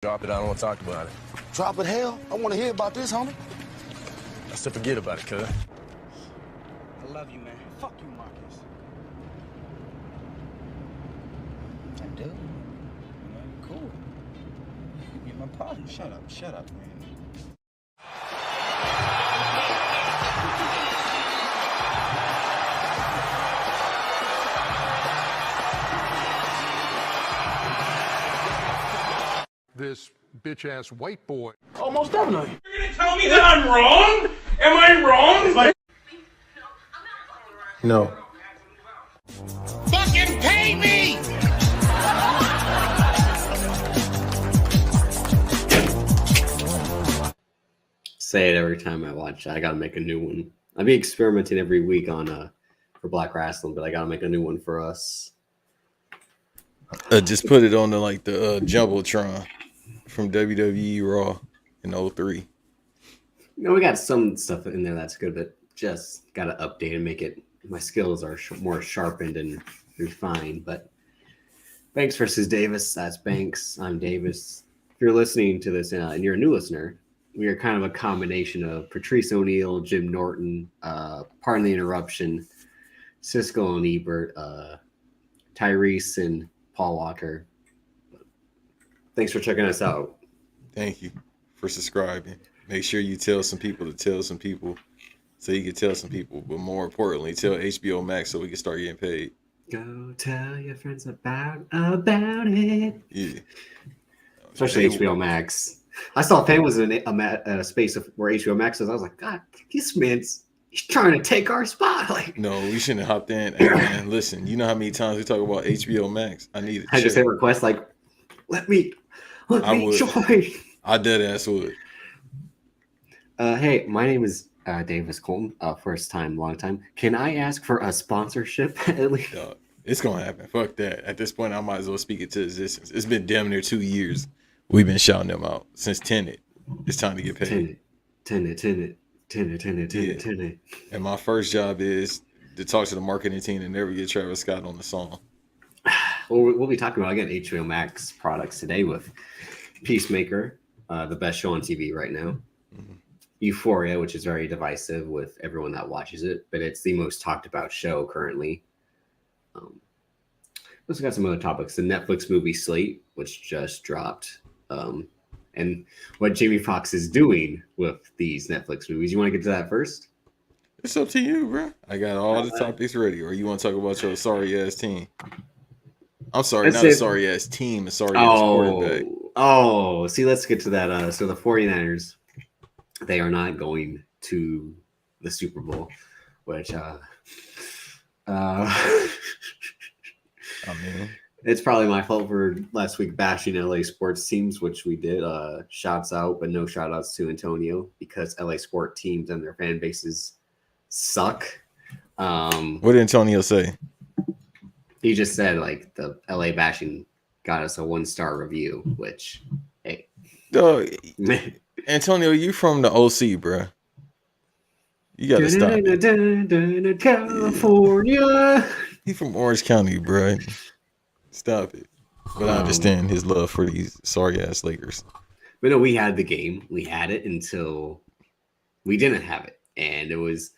Drop it, I don't want to talk about it. Drop it, hell? I want to hear about this, homie. I said forget about it, cuz. I love you, man. Fuck you, Marcus. I do. Man, cool. Get my partner. Shut up, man. This bitch-ass white boy. Almost definitely. You're gonna tell me that I'm wrong? Am I wrong? No. Fucking pay me! Say it every time I watch. I gotta make a new one. I be experimenting every week on for Black Wrestling, but I gotta make a new one for us. Just put it on the Jumbotron from WWE Raw in 03. You know, we got some stuff in there that's good, but just gotta update and make it. My skills are more sharpened and refined. But Banks versus Davis. That's Banks. I'm Davis. If you're listening to this and you're a new listener, we are kind of a combination of Patrice O'Neal, Jim Norton, Pardon the Interruption, Siskel and Ebert, Tyrese and Paul Walker. Thanks for checking us out. Thank you for subscribing. Make sure you tell some people to tell some people so you can tell some people. But more importantly, tell HBO Max so we can start getting paid. Go tell your friends about it. Yeah. Especially HBO Max. I saw Fan was in a space where HBO Max was. I was like, God, this man's he's trying to take our spot. Like, No, we shouldn't have hopped in. Hey, man, listen, you know how many times we talk about HBO Max? I need I just had requests like, let me join. I dead ass would. Hey, my name is Davis Colton. First time, long time. Can I ask for a sponsorship at least? Dog, it's gonna happen. Fuck that. At this point, I might as well speak it to existence. It's been damn near 2 years. We've been shouting them out since Tenet. It's time to get paid. Tenet. And my first job is to talk to the marketing team and never get Travis Scott on the song. Well, we'll be talking about, again, HBO Max products today with Peacemaker, the best show on TV right now. Mm-hmm. Euphoria, which is very divisive with everyone that watches it, but it's the most talked about show currently. We also got some other topics. The Netflix movie Slate, which just dropped. And what Jamie Foxx is doing with these Netflix movies. You want to get to that first? It's up to you, bro. I got all the topics ready. Or you want to talk about your sorry ass team? I'm sorry, not a sorry ass team, a sorry ass quarterback. Oh, see, let's get to that. So the 49ers, they are not going to the Super Bowl, which I mean, it's probably my fault for last week bashing LA sports teams, which we did. Shouts out, but no shout outs to Antonio because LA sport teams and their fan bases suck. what did Antonio say? He just said like the LA bashing got us a 1-star review, which hey. Dog, Antonio, you from the OC, bro. You gotta stop it. California. He from Orange County, bro. Stop it. But I understand his love for these sorry ass Lakers. But no, we had the game. We had it until we didn't have it. And it was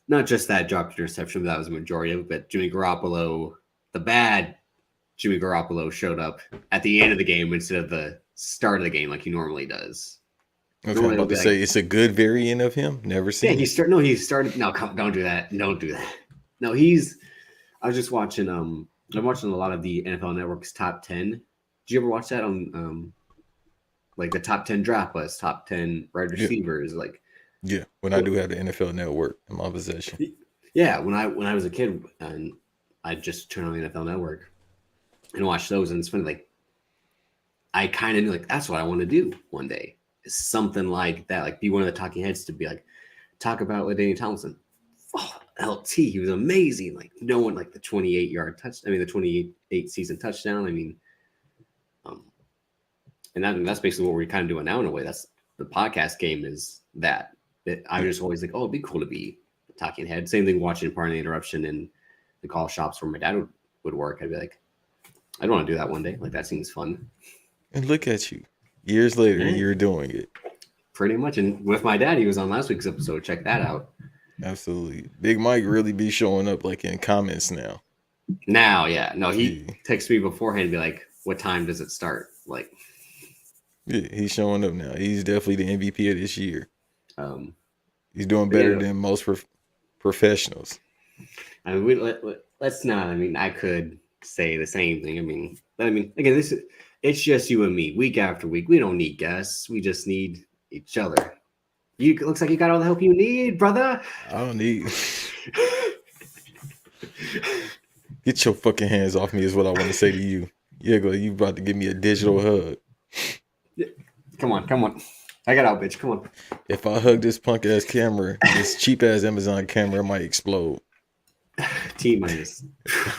not just that dropped interception, but that was the majority of it. But Jimmy Garoppolo, the bad Jimmy Garoppolo, showed up at the end of the game instead of the start of the game like he normally does. Okay, I'm about to say it's a good variant of him. Never seen. Yeah, he started. No, don't do that. Don't do that. No, I was just watching. I'm watching a lot of the NFL Network's top 10. Did you ever watch that on like the top 10 draft list, top 10 wide receivers? Yeah, when I do have the NFL Network in my possession. Yeah, when I was a kid and I just turn on the NFL Network and watch those, and it's funny. Like I kind of knew like that's what I want to do one day. Is something like that, like be one of the talking heads to be like talk about LaDainian Tomlinson. Oh, LT, he was amazing. Like no one like the 28-yard touch. I mean, the 28 season touchdown. I mean, and that's basically what we're kind of doing now in a way. That's the podcast game is that. I just always like, oh, it'd be cool to be a talking head. Same thing watching Pardon the Interruption and the call shops where my dad would work. I'd be like, I'd want to do that one day. Like that seems fun. And look at you. Years later, Yeah. you're doing it. Pretty much. And with my dad, he was on last week's episode. Check that out. Absolutely. Big Mike really be showing up like in comments now. Now, yeah. No, he texts me beforehand and be like, what time does it start? Like, yeah, he's showing up now. He's definitely the MVP of this year. He's doing but better than most professionals. I mean, let's not. I mean, I could say the same thing. I mean, again, it's just you and me, week after week. We don't need guests. We just need each other. It looks like you got all the help you need, brother. I don't need. Get your fucking hands off me is what I want to say to you. Yeah, you about to give me a digital hug. Come on. I got out, bitch. Come on. If I hug this punk ass camera, this cheap ass Amazon camera, it might explode. T minus.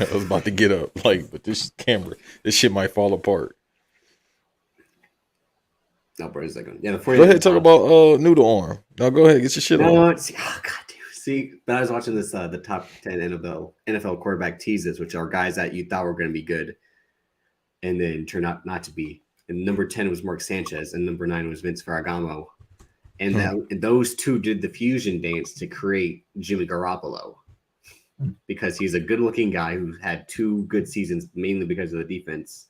I was about to get up, but this camera, this shit might fall apart. No, bro, it's like, yeah. Go ahead, talk about noodle arm. No, go ahead, get your shit on. But I was watching this the top 10 NFL quarterback teases, which are guys that you thought were going to be good, and then turned out not to be. And number 10 was Mark Sanchez, and number 9 was Vince Ferragamo, and and those two did the fusion dance to create Jimmy Garoppolo, because he's a good-looking guy who had 2 good seasons, mainly because of the defense.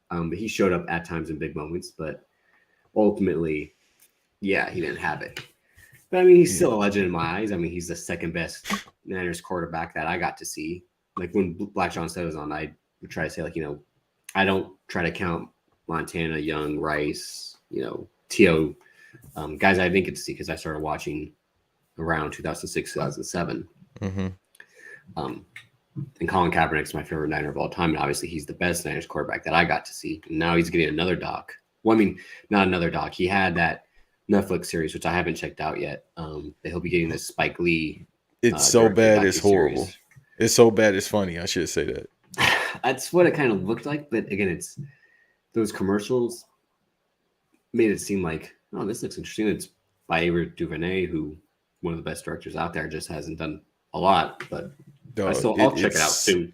But he showed up at times in big moments, but ultimately, yeah, he didn't have it. But I mean, he's still a legend in my eyes. I mean, he's the second best Niners quarterback that I got to see. Like when Black John said was on, I would try to say, I don't try to count Montana, Young, Rice, T.O., guys I didn't get to see because I started watching around 2006, 2007. Mm-hmm. And Colin Kaepernick's my favorite Niner of all time. And obviously, he's the best Niners quarterback that I got to see. And now he's getting another doc. Well, I mean, not another doc. He had that Netflix series, which I haven't checked out yet. That he'll be getting this Spike Lee. It's so bad, it's horrible. It's so bad, it's funny. I should say that. That's what it kind of looked like. But again, it's those commercials made it seem like, oh, this looks interesting. It's by Ava DuVernay, who one of the best directors out there, just hasn't done a lot. But I'll check it out soon.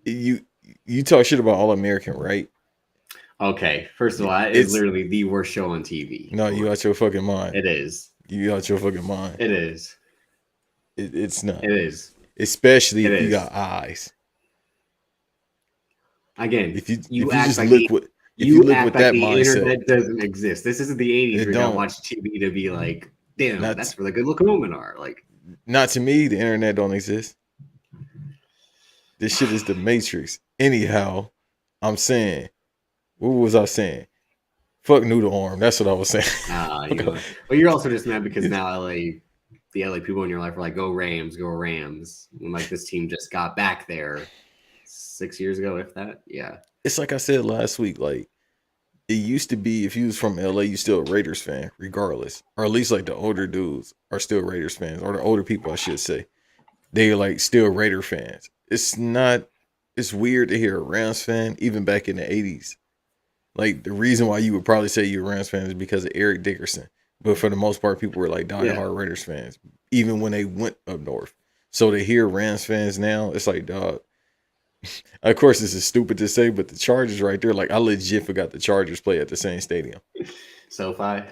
You talk shit about All American, right? Okay, first of all, it's literally the worst show on TV. No, you out your fucking mind. It is. You out your fucking mind. It is. It's not. It is. Especially if you got eyes. Again, if you look with that mindset, the internet doesn't exist. This isn't the 80s where you don't watch TV to be like, damn, that's where the good looking women are. Like, not to me, the internet don't exist. This shit is the Matrix. Anyhow, I'm saying, what was I saying? Fuck noodle arm. That's what I was saying. But you're also just mad because now the LA people in your life are like, go Rams, go Rams. And like this team just got back there 6 years ago, if that. Yeah. It's like I said last week, like it used to be if you was from LA, you still a Raiders fan, regardless. Or at least like the older dudes are still Raiders fans, or the older people, I should say. They're like still Raider fans. It's weird to hear a Rams fan, even back in the 80s. Like the reason why you would probably say you're a Rams fan is because of Eric Dickerson. But for the most part, people were like diehard Raiders fans, even when they went up north. So to hear Rams fans now, it's like, dog. Of course, this is stupid to say, but the Chargers right there, like I legit forgot the Chargers play at the same stadium. SoFi,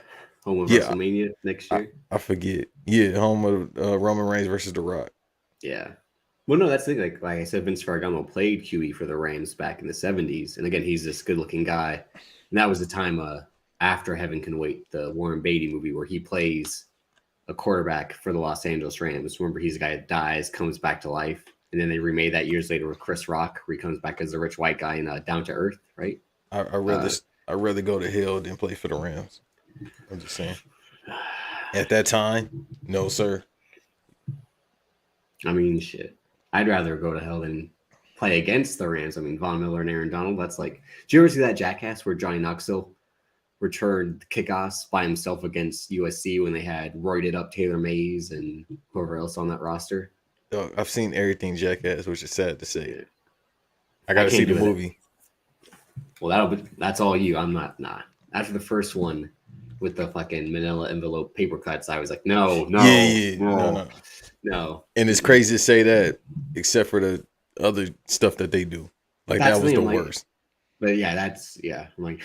home of WrestleMania next year. I forget. Yeah, home of Roman Reigns versus The Rock. Yeah. Well, no, that's the thing. Like I said, Vince Ferragamo played QE for the Rams back in the 70s. And again, he's this good-looking guy. And that was the time after Heaven Can Wait, the Warren Beatty movie, where he plays a quarterback for the Los Angeles Rams. Remember, he's a guy that dies, comes back to life. And then they remade that years later with Chris Rock, where he comes back as a rich white guy in Down to Earth, right? I'd rather go to hell than play for the Rams. I'm just saying. At that time, no, sir. I mean, shit. I'd rather go to hell than play against the Rams. I mean, Von Miller and Aaron Donald, that's like... Did you ever see that Jackass where Johnny Knoxville returned kickoffs by himself against USC when they had roided up Taylor Mays and whoever else on that roster? I've seen everything Jackass, which is sad to say. I got to see the movie. Well, that's all you. I'm not. Nah. After the first one with the fucking manila envelope paper cuts, I was like, no. And it's crazy to say that, except for the other stuff that they do. Like that was the worst. But yeah, I'm like,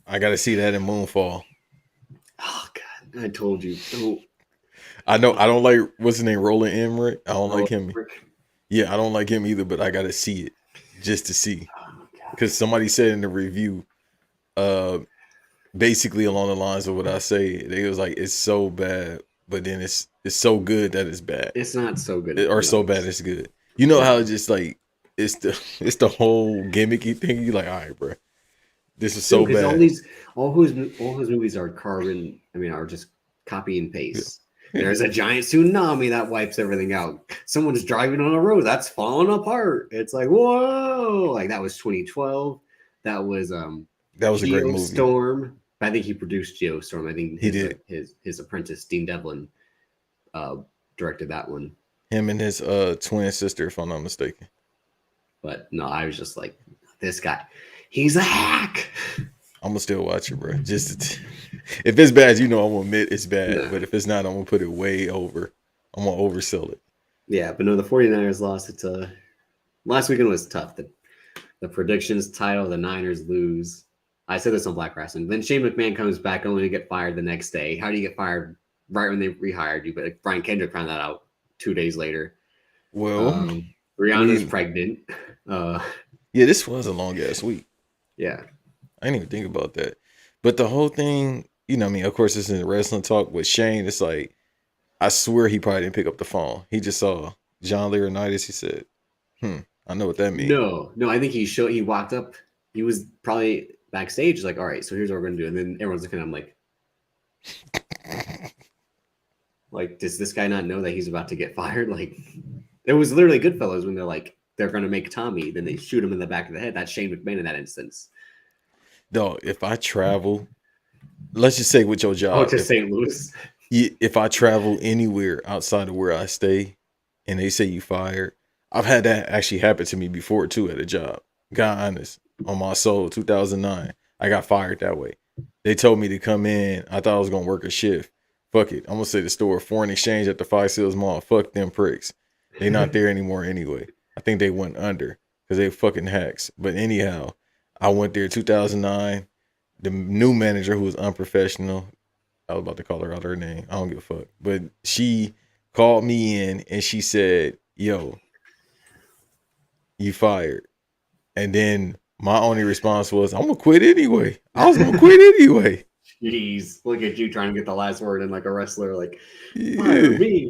I gotta see that in Moonfall. Oh God, I told you. Don't. I know I don't like what's his name, Roland Emmerich. I don't like him. Frick. Yeah, I don't like him either, but I gotta see it just to see. Oh, God. Because somebody said in the review, basically along the lines of what I say, they was like, it's so bad, but then it's so good that it's bad. It's not so good. Or so bad it's good. You know how it's just like it's the whole gimmicky thing. You're like, all right, bro, this is so bad. All his movies are carbon. I mean, are just copy and paste. Yeah. There's a giant tsunami that wipes everything out. Someone's driving on a road that's falling apart. It's like, whoa! Like that was 2012. That was a great movie. Storm. I think he produced Geostorm. I think he did. His apprentice Dean Devlin directed that one. Him and his twin sister, if I'm not mistaken. But no, I was just like, this guy, he's a hack. I'm gonna still watch it, bro. Just if it's bad, you know, I'm gonna admit it's bad. No. But if it's not, I'm gonna put it way over. I'm gonna oversell it. Yeah, but no, the 49ers lost. It's last weekend was tough. The predictions title, the Niners lose. I said this on Black Wrestling. Then Shane McMahon comes back only to get fired the next day. How do you get fired right when they rehired you? But Brian Kendrick found that out 2 days later. Well, Rihanna's pregnant. Yeah, this was a long ass week. Yeah. I didn't even think about that. But the whole thing, you know, I mean, of course, this is wrestling talk with Shane. It's like, I swear he probably didn't pick up the phone. He just saw John Laurinaitis. He said, I know what that means. No, I think he walked up. He was probably backstage, like, all right, so here's what we're going to do. And then everyone's looking at him like, does this guy not know that he's about to get fired? Like, it was literally Goodfellas when they're like, they're going to make Tommy. Then they shoot him in the back of the head. That's Shane McMahon in that instance. Dog, if I travel, let's just say with your job. To St. Louis. If I travel anywhere outside of where I stay and they say you fired, I've had that actually happen to me before too at a job. God honest, on my soul, 2009, I got fired that way. They told me to come in. I thought I was going to work a shift. Fuck it. I'm going to say the store, Foreign Exchange at the Five Seals Mall. Fuck them pricks. They not there anymore anyway. I think they went under because they fucking hacks. But anyhow, I went there 2009. The new manager, who was unprofessional, I was about to call her out her name. I don't give a fuck. But she called me in and she said, yo, you fired. And then my only response was, I'm going to quit anyway. I was going to quit anyway. Jeez, look at you trying to get the last word in like a wrestler. Like, Yeah.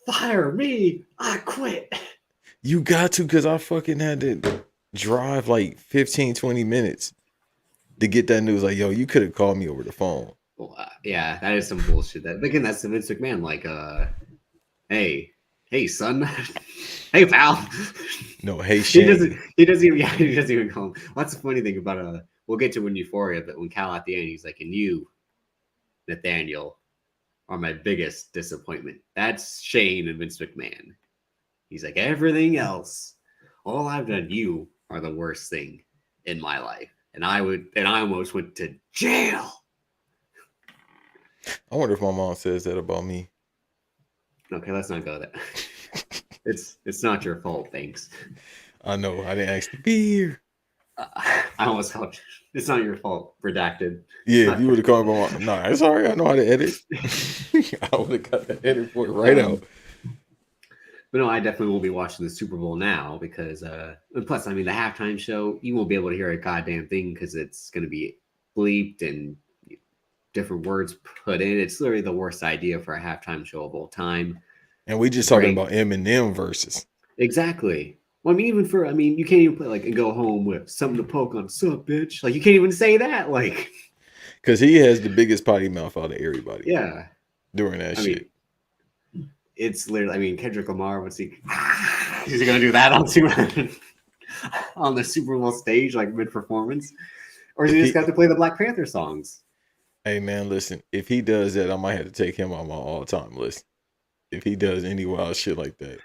Fire me. I quit. You got to, because I fucking had to drive like 15, 20 minutes to get that news. Like, yo, you could have called me over the phone. Well, yeah, that is some bullshit. That again, that's the Vince McMahon. Like, hey, son, hey, pal. No, hey, Shane. He doesn't even call him. Well, that's the funny thing about we'll get to in Euphoria, but when Cal at the end, he's like, and you, Nathaniel, are my biggest disappointment. That's Shane and Vince McMahon. He's like, everything else, all I've done, you are the worst thing in my life. And I almost went to jail. I wonder if my mom says that about me. Okay, let's not go there. It's not your fault, thanks. I know, I didn't ask to be here. I almost helped. It's not your fault. Redacted. Yeah, if you would have called my mom. Nah, it's all right. I know how to edit. I would have got the edit for it right out. But no, I definitely will be watching the Super Bowl now because, and plus, I mean, the halftime show, you won't be able to hear a goddamn thing because it's going to be bleeped and different words put in. It's literally the worst idea for a halftime show of all time. And we just talking about Eminem verses. Exactly. Well, I mean, you can't even play like and go home with something to poke on. Sup, bitch? Like, you can't even say that. Like, because he has the biggest potty mouth out of everybody. Yeah. During that shit. It's literally, Kendrick Lamar, is he going to do that on the Super Bowl stage, like mid-performance? Or is he just got to play the Black Panther songs? Hey, man, listen, if he does that, I might have to take him on my all-time list. If he does any wild shit like that.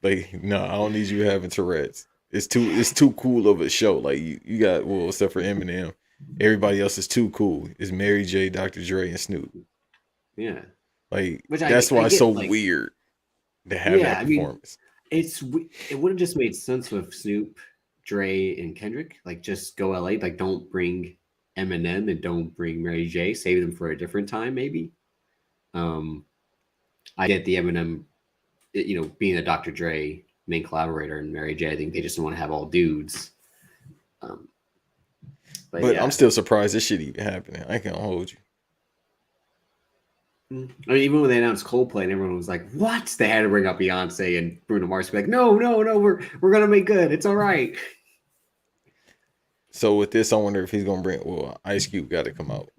Like, no, I don't need you having Tourette's. It's too cool of a show. Like, you got, well, except for Eminem, everybody else is too cool. It's Mary J, Dr. Dre, and Snoop. Yeah. Like, that's why it's so weird to have that performance. It would have just made sense with Snoop Dre and Kendrick. Like, just go LA. Like, don't bring Eminem and don't bring Mary J. Save them for a different time, maybe. I get the Eminem, being a Dr. Dre main collaborator and Mary J. I think they just don't want to have all dudes. But yeah. I'm still surprised this shit even happening. I can't hold you. I mean, even when they announced Coldplay and everyone was like, what? They had to bring up Beyonce and Bruno Mars to be like, no, we're going to make good. It's all right. So with this, I wonder if he's going to bring, Ice Cube got to come out.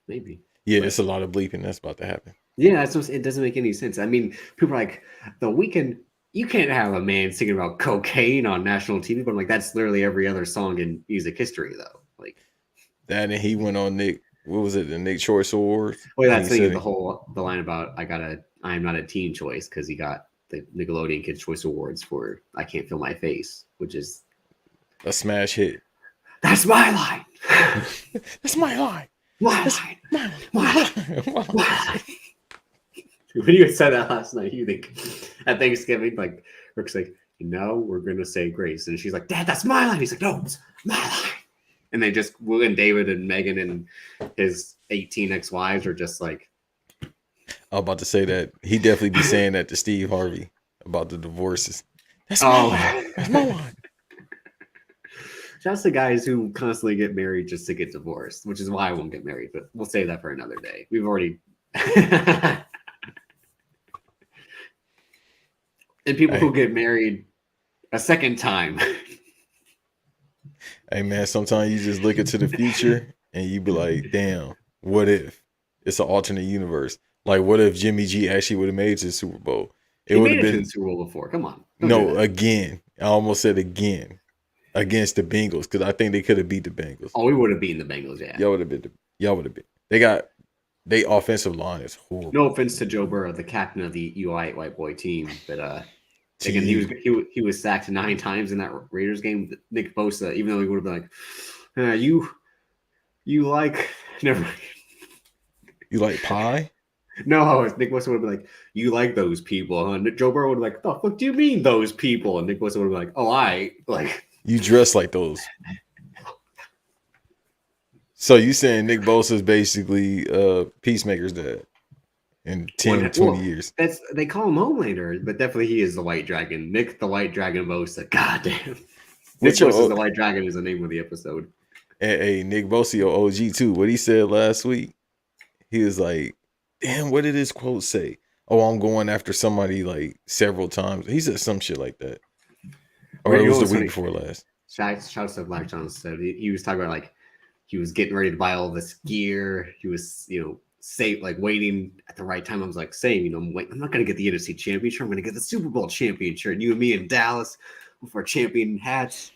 Maybe. Yeah, it's a lot of bleeping that's about to happen. Yeah, it doesn't make any sense. I mean, people are like, The Weeknd, you can't have a man singing about cocaine on national TV, but I'm like, that's literally every other song in music history, though. Like that, and he went on the Nick Choice Awards? Well, that's the line about I'm not a teen choice, because he got the Nickelodeon Kids Choice Awards for I Can't Feel My Face, which is a smash hit. That's my line. That's my line. My line. When you said that last night, you think at Thanksgiving, like Rick's like, we're gonna say grace, and she's like, Dad, that's my line. He's like, no, it's my line. And they just Will and David and Megan and his 18 ex-wives are just like. I was about to say that he definitely be saying that to Steve Harvey about the divorces. That's my line. That's my line. Just the guys who constantly get married just to get divorced, which is why I won't get married, but we'll save that for another day. We've already. And people who get married a second time. Hey, man, sometimes you just look into the future and you be like, damn, what if it's an alternate universe? Like, what if Jimmy G actually would have made it to the Super Bowl? It would have been to the Super Bowl before. Come on. No, again. I almost said again. Against the Bengals, because I think they could have beat the Bengals. Oh, we would have beaten the Bengals, yeah. Y'all would have been. They offensive line is horrible. No offense to Joe Burrow, the captain of the UI white boy team, but again, he was sacked 9 times in that Raiders game. Nick Bosa, even though he would have been like, you like never. You like pie? No, Nick Bosa would have been like, you like those people, huh? Joe Burrow would have been like, the fuck do you mean those people? And Nick Bosa would have been like, oh, I like. You dress like those. So you saying Nick Bosa is basically Peacemaker's dad in 10, 20 years. They call him Homelander, but definitely he is the White Dragon. Nick the White Dragon Bosa. Goddamn. Nick Bosa the White Dragon is the name of the episode. Hey, Nick Bosa, your OG too. What he said last week, he was like, damn, what did his quote say? Oh, I'm going after somebody like several times. He said some shit like that. Or it was the week before last. Shouts to Black John said he was talking about like he was getting ready to buy all this gear. He was, waiting at the right time. I was like saying, I'm not gonna get the NFC championship. I'm gonna get the Super Bowl championship. And you and me in Dallas with our champion hats.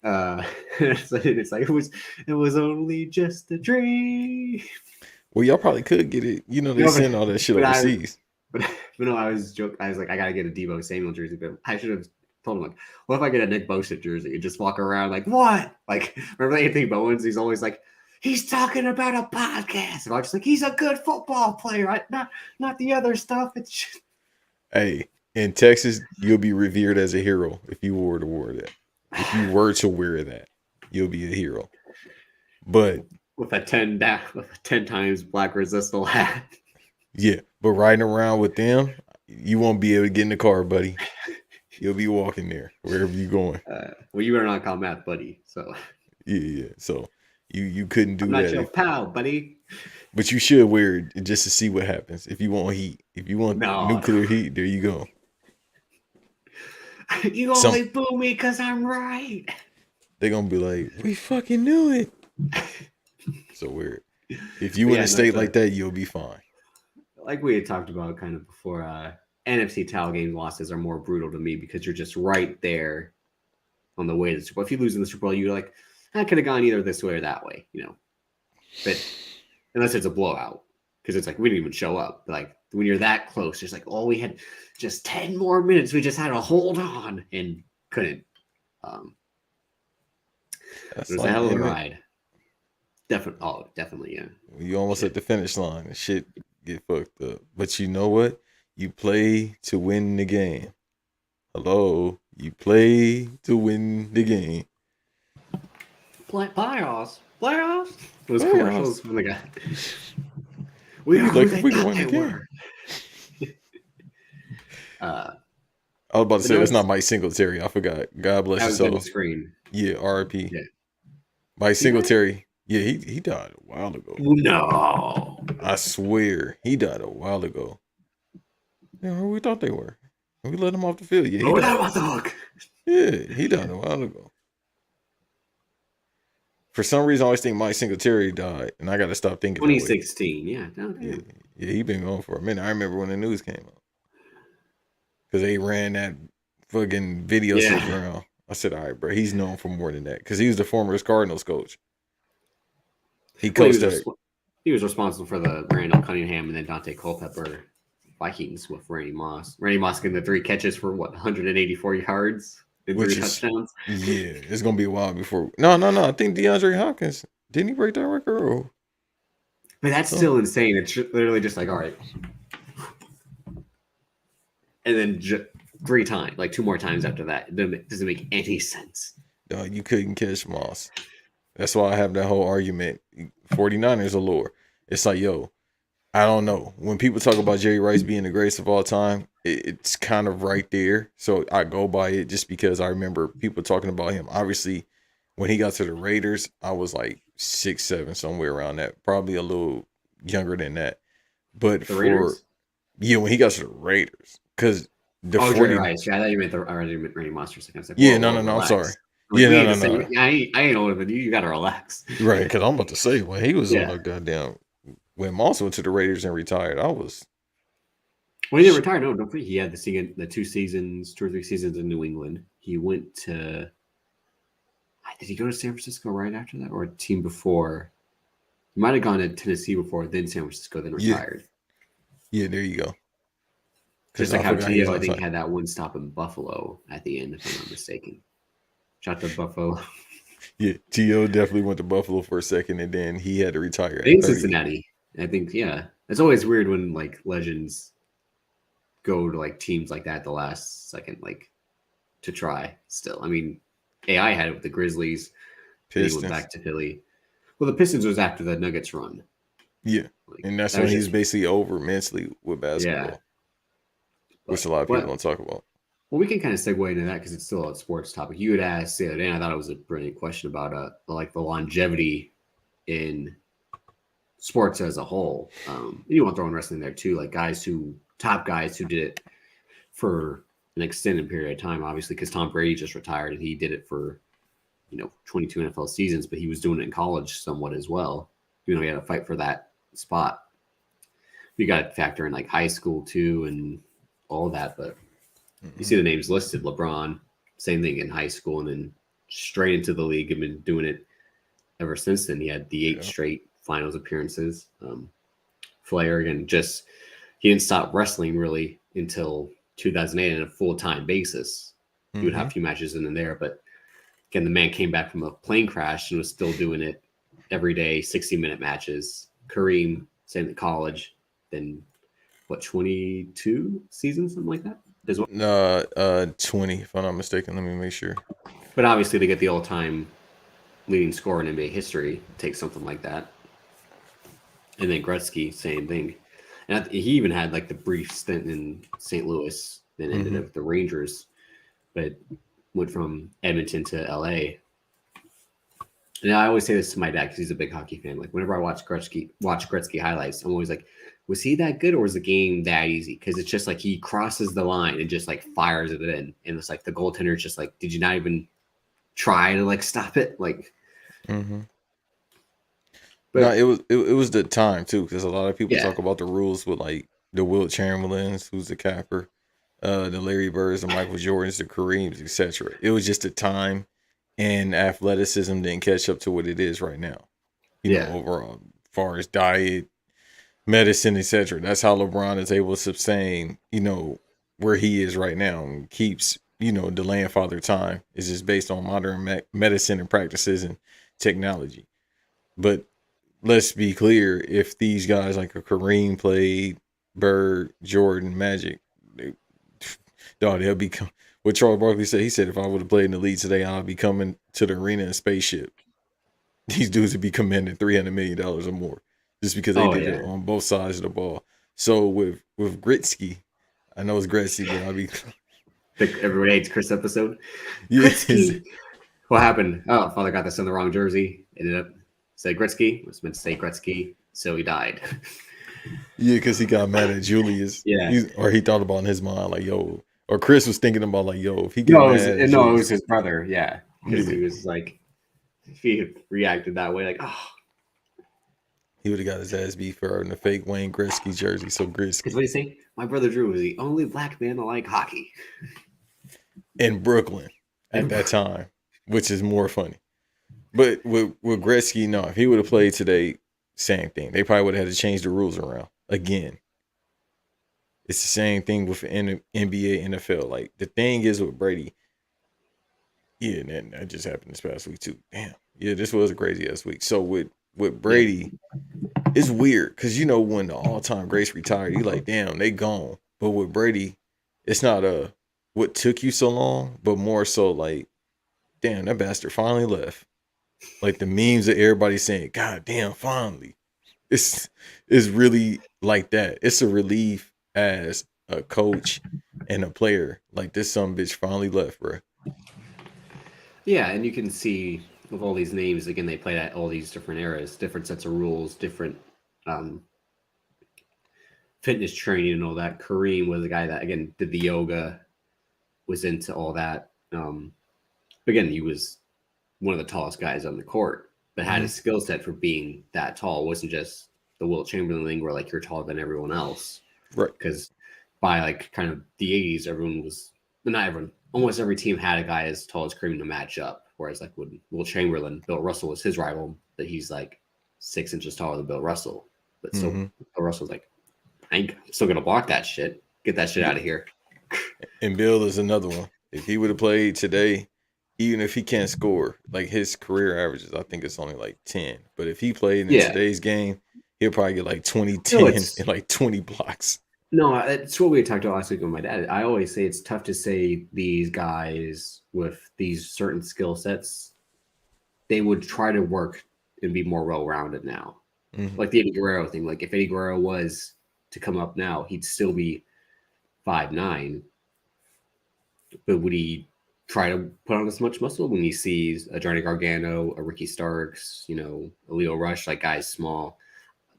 It's like it was only just a dream. Well, y'all probably could get it. They send all that shit overseas. But no, I was joking. I was like, I gotta get a Deebo Samuel jersey, but I should have told him like, what if I get a Nick Bosa jersey and just walk around like, what? Like, remember Anthony Bowens? He's always like, he's talking about a podcast. And I'm just like, he's a good football player, right? Not the other stuff. It's just... Hey, in Texas, you'll be revered as a hero if you were to wear that. If you were to wear that, you'll be a hero. But with a 10 times black resistal hat. Yeah, but riding around with them, you won't be able to get in the car, buddy. You'll be walking there wherever you're going. Well, you better not call Matt buddy. So yeah. So you couldn't do I'm that. Not your pal, buddy. But you should wear it just to see what happens. If you want heat, if you want nuclear heat, there you go. You only boo me because I'm right. They're gonna be like, we fucking knew it. So weird. If you in a state like that, you'll be fine. Like we had talked about kind of before, NFC title game losses are more brutal to me because you're just right there on the way to the Super Bowl. If you lose in the Super Bowl, you're like, I could have gone either this way or that way, But unless it's a blowout, because it's like we didn't even show up. Like when you're that close, it's like, oh, we had just 10 more minutes. We just had to hold on and couldn't. It was a hell of a ride. Definitely, yeah. You almost at the finish line and shit get fucked up. But you know what? You play to win the game. Hello, You play to win the game. Playoffs. Those Playoffs. commercials when they got. We are Like, who if they we can thought win the they game. were. I was about to say no, that's not it's- Mike Singletary. I forgot. God bless That his was on the soul. screen. Yeah, R.I.P. Yeah. Mike Singletary. Yeah, he died a while ago. No. I swear, he died a while ago. Yeah, who we thought they were. We let him off the field. Yeah, he Oh, that died. was the hook. Yeah, he died a while ago. For some reason, I always think Mike Singletary died, and I got to stop thinking. 2016. Yeah. Yeah, he been gone for a minute. I remember when the news came out because they ran that fucking video shit around. I said, "All right, bro, he's known for more than that because he was the former Cardinals coach. He coached that." He was responsible for the Randall Cunningham and then Dante Culpepper Vikings with Randy Moss. Randy Moss getting the 3 catches for 184 yards and 3 touchdowns. Yeah, it's gonna be a while before. No. I think DeAndre Hopkins didn't he break that record? Or... But that's still insane. It's literally just like, all right, and then 3 times, like 2 more times after that. It doesn't make any sense. No, you couldn't catch Moss. That's why I have that whole argument. 49ers are lore. It's like, yo, I don't know. When people talk about Jerry Rice being the greatest of all time, it's kind of right there. So I go by it just because I remember people talking about him. Obviously, when he got to the Raiders, I was like 6, 7, somewhere around that. Probably a little younger than that. But when he got to the Raiders, because the 40 Jerry Rice. Yeah, I thought you meant Randy Moss for a second. Like, no, I'm sorry. Like, no. I ain't older than you. You got to relax. Right, because I'm about to say, when he was on the goddamn... When Moss went to the Raiders and retired, I was... Well, he didn't retire. No, don't forget. He had the 2 or 3 seasons in New England. He went to... Did he go to San Francisco right after that? Or a team before? He might have gone to Tennessee before, then San Francisco, then retired. Yeah, there you go. Just like how Tio, I think, had that one stop in Buffalo at the end, if I'm not mistaken. Shout out to Buffalo. Yeah, T.O. definitely went to Buffalo for a second, and then he had to retire. I think Cincinnati. I think, yeah. It's always weird when, like, legends go to, like, teams like that at the last second, like, to try still. I mean, AI had it with the Grizzlies. Pistons. He went back to Philly. Well, the Pistons was after the Nuggets run. Yeah, like, and that's when he's basically over mentally with basketball. Yeah. Which a lot of people don't talk about. Well, we can kind of segue into that because it's still a sports topic. You had asked the other day, and I thought it was a brilliant question about like the longevity in sports as a whole. You want to throw in wrestling there too, like top guys who did it for an extended period of time, obviously, because Tom Brady just retired and he did it for 22 NFL seasons, but he was doing it in college somewhat as well. He had to fight for that spot. You got to factor in like high school too and all that, but. You see the names listed. LeBron, same thing in high school, and then straight into the league. And been doing it ever since then. He had the 8 straight finals appearances. Flair, again, he didn't stop wrestling really until 2008 on a full-time basis. He would have a few matches in and there, but again, the man came back from a plane crash and was still doing it every day, 60-minute matches. Kareem, same at college, then 22 seasons, something like that. 20, if I'm not mistaken. Let me make sure. But obviously, to get the all-time leading scorer in NBA history, it takes something like that. And then Gretzky, same thing. And he even had like the brief stint in St. Louis, then ended up with the Rangers, but went from Edmonton to LA. And I always say this to my dad because he's a big hockey fan. Like whenever I watch Gretzky highlights, I'm always like, was he that good or was the game that easy? Because it's just like he crosses the line and just like fires it in. And it's like the goaltender is just like, did you not even try to like stop it? Like, but no, it was the time too, because a lot of people talk about the rules with like the Wilt Chamberlains, who's the capper, the Larry Birds, the Michael Jordans, the Kareems, etc. It was just the time, and athleticism didn't catch up to what it is right now. You know, overall, as far as diet, medicine, etc. That's how LeBron is able to sustain, where he is right now and keeps, delaying father time. It's just based on modern medicine and practices and technology. But let's be clear, if these guys like a Kareem played, Bird, Jordan, Magic, they'll be what Charles Barkley said. He said if I would have played in the league today, I'd be coming to the arena in a spaceship. These dudes would be commanding $300 million or more just because they did it on both sides of the ball. So with Gretzky, I know it's Gretzky, but I'll be. Everybody hates Chris episode. Yeah. Gretzky. What happened? Oh, father got this in the wrong jersey. Ended up said Gretzky. Was meant to say Gretzky, so he died. Yeah, because he got mad at Julius. Yeah. Or he thought about in his mind, like, yo. Or Chris was thinking about, like, yo, if he No, mad it was his brother. Yeah. Because Yeah. he was like, if he had reacted that way, like, oh. He would have got his ass beat for wearing the fake Wayne Gretzky jersey. So Because Gretzky what do you say? My brother Drew was the only black man to like hockey. in Brooklyn at that time, which is more funny. But with Gretzky, no, if he would have played today, same thing. They probably would have had to change the rules around again. It's the same thing with NBA, NFL. Like the thing is with Brady. Yeah, and that just happened this past week too. Damn. Yeah, this was a crazy ass week. So with Brady, it's weird because you know when the all-time greats retired, you like, damn, they gone. But with Brady, it's not what took you so long, but more so like, damn, that bastard finally left. Like the memes that everybody's saying, God damn, finally. It's really like that. It's a relief as a coach and a player. Like this some bitch finally left, bro. Yeah, and you can see with all these names, again, they played at all these different eras, different sets of rules, different fitness training and all that. Kareem was the guy that, again, did the yoga, was into all that. Again, he was one of the tallest guys on the court, but had a skill set for being that tall. It wasn't just the Wilt Chamberlain thing where, like, you're taller than everyone else. Right. Because by, like, kind of the 80s, everyone was, not everyone, almost every team had a guy as tall as Kareem to match up. Whereas, like, when Wilt Chamberlain, Bill Russell was his rival, but he's, like, 6 inches taller than Bill Russell. But still, Bill Russell's like, I ain't still going to block that shit. Get that shit out of here. And Bill is another one. If he would have played today, even if he can't score, like his career averages, I think it's only like 10. But if he played in today's game, he'll probably get like 20, 10, and like 20 blocks. No, it's what we talked about last week with my dad. I always say it's tough to say these guys with these certain skill sets, they would try to work and be more well-rounded now. Like the Eddie Guerrero thing. Like if Eddie Guerrero was to come up now, he'd still be 5'9". But would he try to put on as much muscle when he sees a Johnny Gargano, a Ricky Starks, you know, a Leo Rush, like guys small,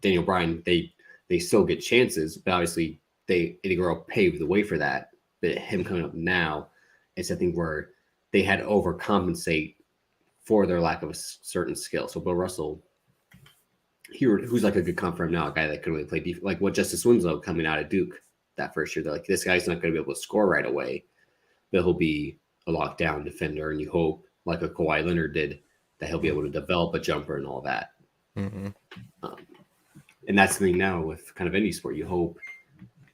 Daniel Bryan, they still get chances, but obviously Eddie Guerrero paved the way for that. But him coming up now, it's a thing where they had to overcompensate for their lack of a certain skill. So Bill Russell, who's like a good comp for him now, a guy that could really play defense, like what Justice Winslow coming out of Duke that first year. They're like, this guy's not going to be able to score right away, but he'll be a lockdown defender, and you hope, like a Kawhi Leonard did, that he'll be able to develop a jumper and all that. And that's the thing now with kind of any sport. You hope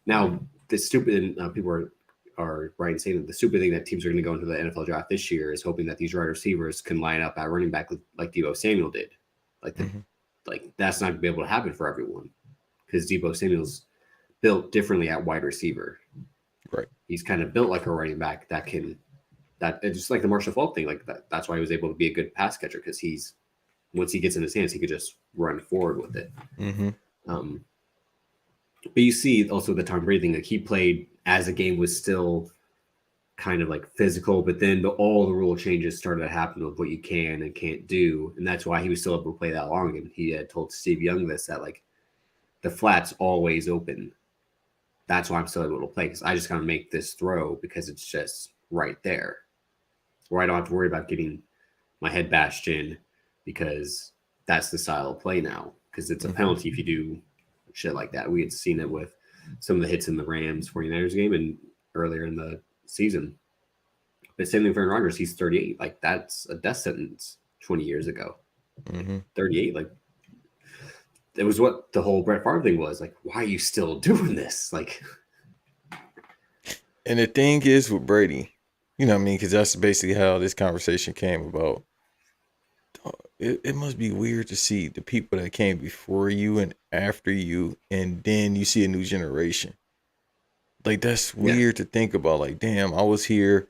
now the stupid people are writing saying that the stupid thing that teams are going to go into the NFL draft this year is hoping that these wide receivers can line up at running back like Deebo Samuel did. Like that's not going to be able to happen for everyone because Deebo Samuel's built differently at wide receiver. Right. He's kind of built like a running back that it's just like the Marshall Faulk thing. Like that's why he was able to be a good pass catcher because once he gets in his hands, he could just run forward with it. But you see also the Tom Brady thing, like he played as the game was still kind of like physical, but then all the rule changes started to happen with what you can and can't do. And that's why he was still able to play that long. And he had told Steve Young that like the flat's always open. That's why I'm still able to play because I just gotta make this throw because it's just right there. Where I don't have to worry about getting my head bashed in because that's the style of play now. Because it's a penalty if you do shit like that. We had seen it with some of the hits in the Rams 49ers game and earlier in the season. But same thing for Aaron Rodgers. He's 38. Like that's a death sentence 20 years ago. 38. Like it was what the whole Brett Favre thing was. Like, why are you still doing this? Like, and the thing is with Brady, you know what I mean? Because that's basically how this conversation came about. It must be weird to see the people that came before you and after you, and then you see a new generation. Like, that's weird to think about. Like, damn, I was here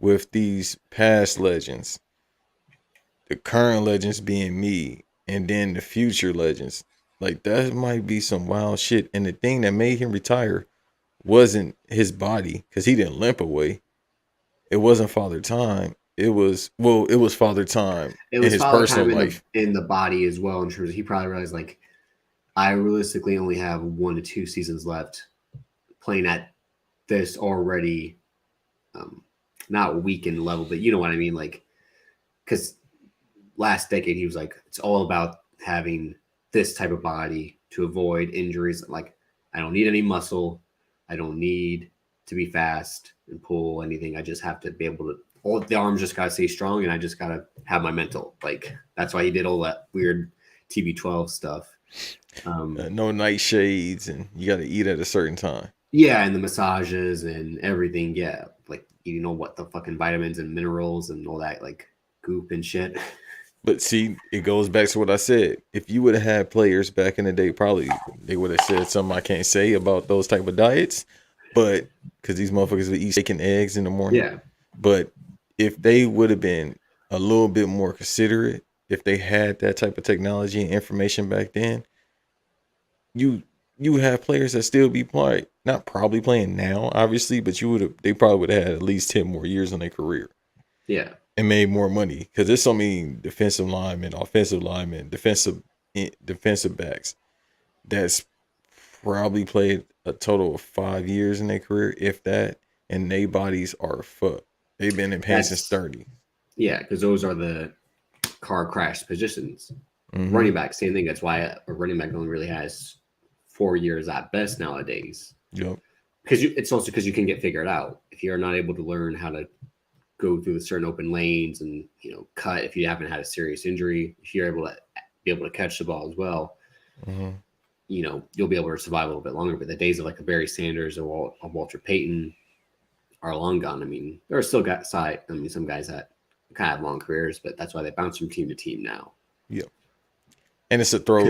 with these past legends, the current legends being me, and then the future legends. Like that might be some wild shit. And the thing that made him retire wasn't his body, because he didn't limp away. It wasn't Father Time. It was Father Time It in was his Father personal Time life. in the body as well. In terms of, he probably realized like, I realistically only have 1 to 2 seasons left playing at this already not weakened level, but you know what I mean? Like, because last decade he was like, it's all about having this type of body to avoid injuries. Like, I don't need any muscle. I don't need to be fast and pull anything. I just have to be able to, all the arms just got to stay strong, and I just got to have my mental. Like, that's why he did all that weird TB12 stuff. No nightshades, and you got to eat at a certain time. Yeah, and the massages and everything. Yeah, like you know what the fucking vitamins and minerals and all that like goop and shit. But see, it goes back to what I said. If you would have had players back in the day, probably they would have said something I can't say about those type of diets. But because these motherfuckers would eat steak and eggs in the morning. Yeah. But if they would have been a little bit more considerate, if they had that type of technology and information back then, you have players that still be not probably playing now, obviously, but they probably would have had at least 10 more years on their career. Yeah. And made more money, because there's so many defensive linemen, offensive linemen, defensive backs that's probably played a total of 5 years in their career, if that, and their bodies are fucked. They've been in pain since 30. Yeah, because those are the car crash positions. Mm-hmm. Running back, same thing. That's why a running back only really has 4 years at best nowadays. Yep. Because it's also because you can get figured out if you're not able to learn how to go through the certain open lanes and cut. If you haven't had a serious injury, if you're able to catch the ball as well, mm-hmm. You'll be able to survive a little bit longer. But the days of like a Barry Sanders or a Walter Payton are long gone. I mean, there are still some guys that kind of have long careers, but that's why they bounce from team to team now. Yeah, and it's a throw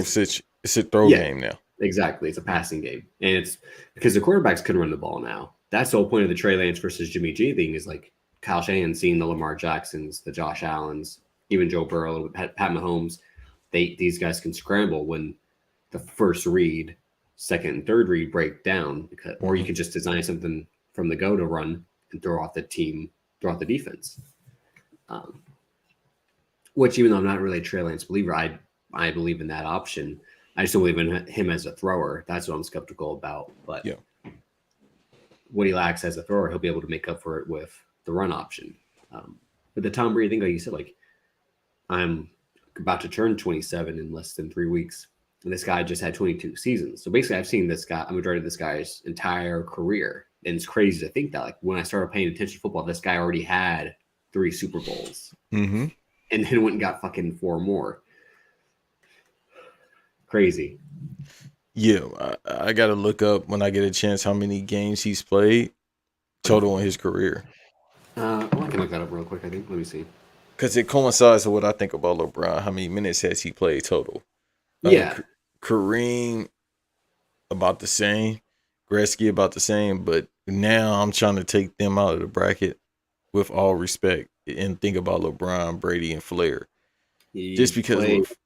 game now. Exactly, it's a passing game, and it's because the quarterbacks can run the ball now. That's the whole point of the Trey Lance versus Jimmy G thing. Is like Kyle Shanahan seeing the Lamar Jacksons, the Josh Allens, even Joe Burrow, Pat Mahomes. These guys can scramble when the first read, second and third read break down, or you can just design something from the go to run and throw off the defense. Which, even though I'm not really a Trey Lance believer, I believe in that option. I just don't believe in him as a thrower. That's what I'm skeptical about. But what he lacks as a thrower, he'll be able to make up for it with the run option. But the Tom Brady thing, like you said, like I'm about to turn 27 in less than 3 weeks. And this guy just had 22 seasons. So basically, I've seen a majority of this guy's entire career. And it's crazy to think that, like, when I started paying attention to football, this guy already had 3 Super Bowls. Mm-hmm. And then went and got fucking 4 more. Crazy. Yeah, I got to look up when I get a chance how many games he's played total in his career. I can look that up real quick, I think. Let me see. Because it coincides with what I think about LeBron. How many minutes has he played total? Yeah. Kareem, about the same. Gretzky, about the same. But now I'm trying to take them out of the bracket with all respect and think about LeBron, Brady, and Flair. Just because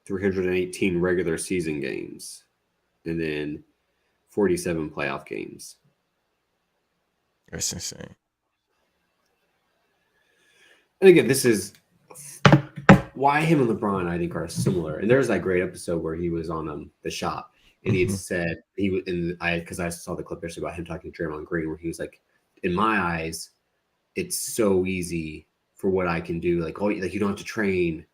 318 regular season games and then 47 playoff games. That's insane. And again, this is why him and LeBron, I think, are similar. And there's that great episode where he was on The Shop, and he had said because I saw the clip yesterday about him talking to Draymond Green, where he was like, "In my eyes, it's so easy for what I can do. Like you don't have to train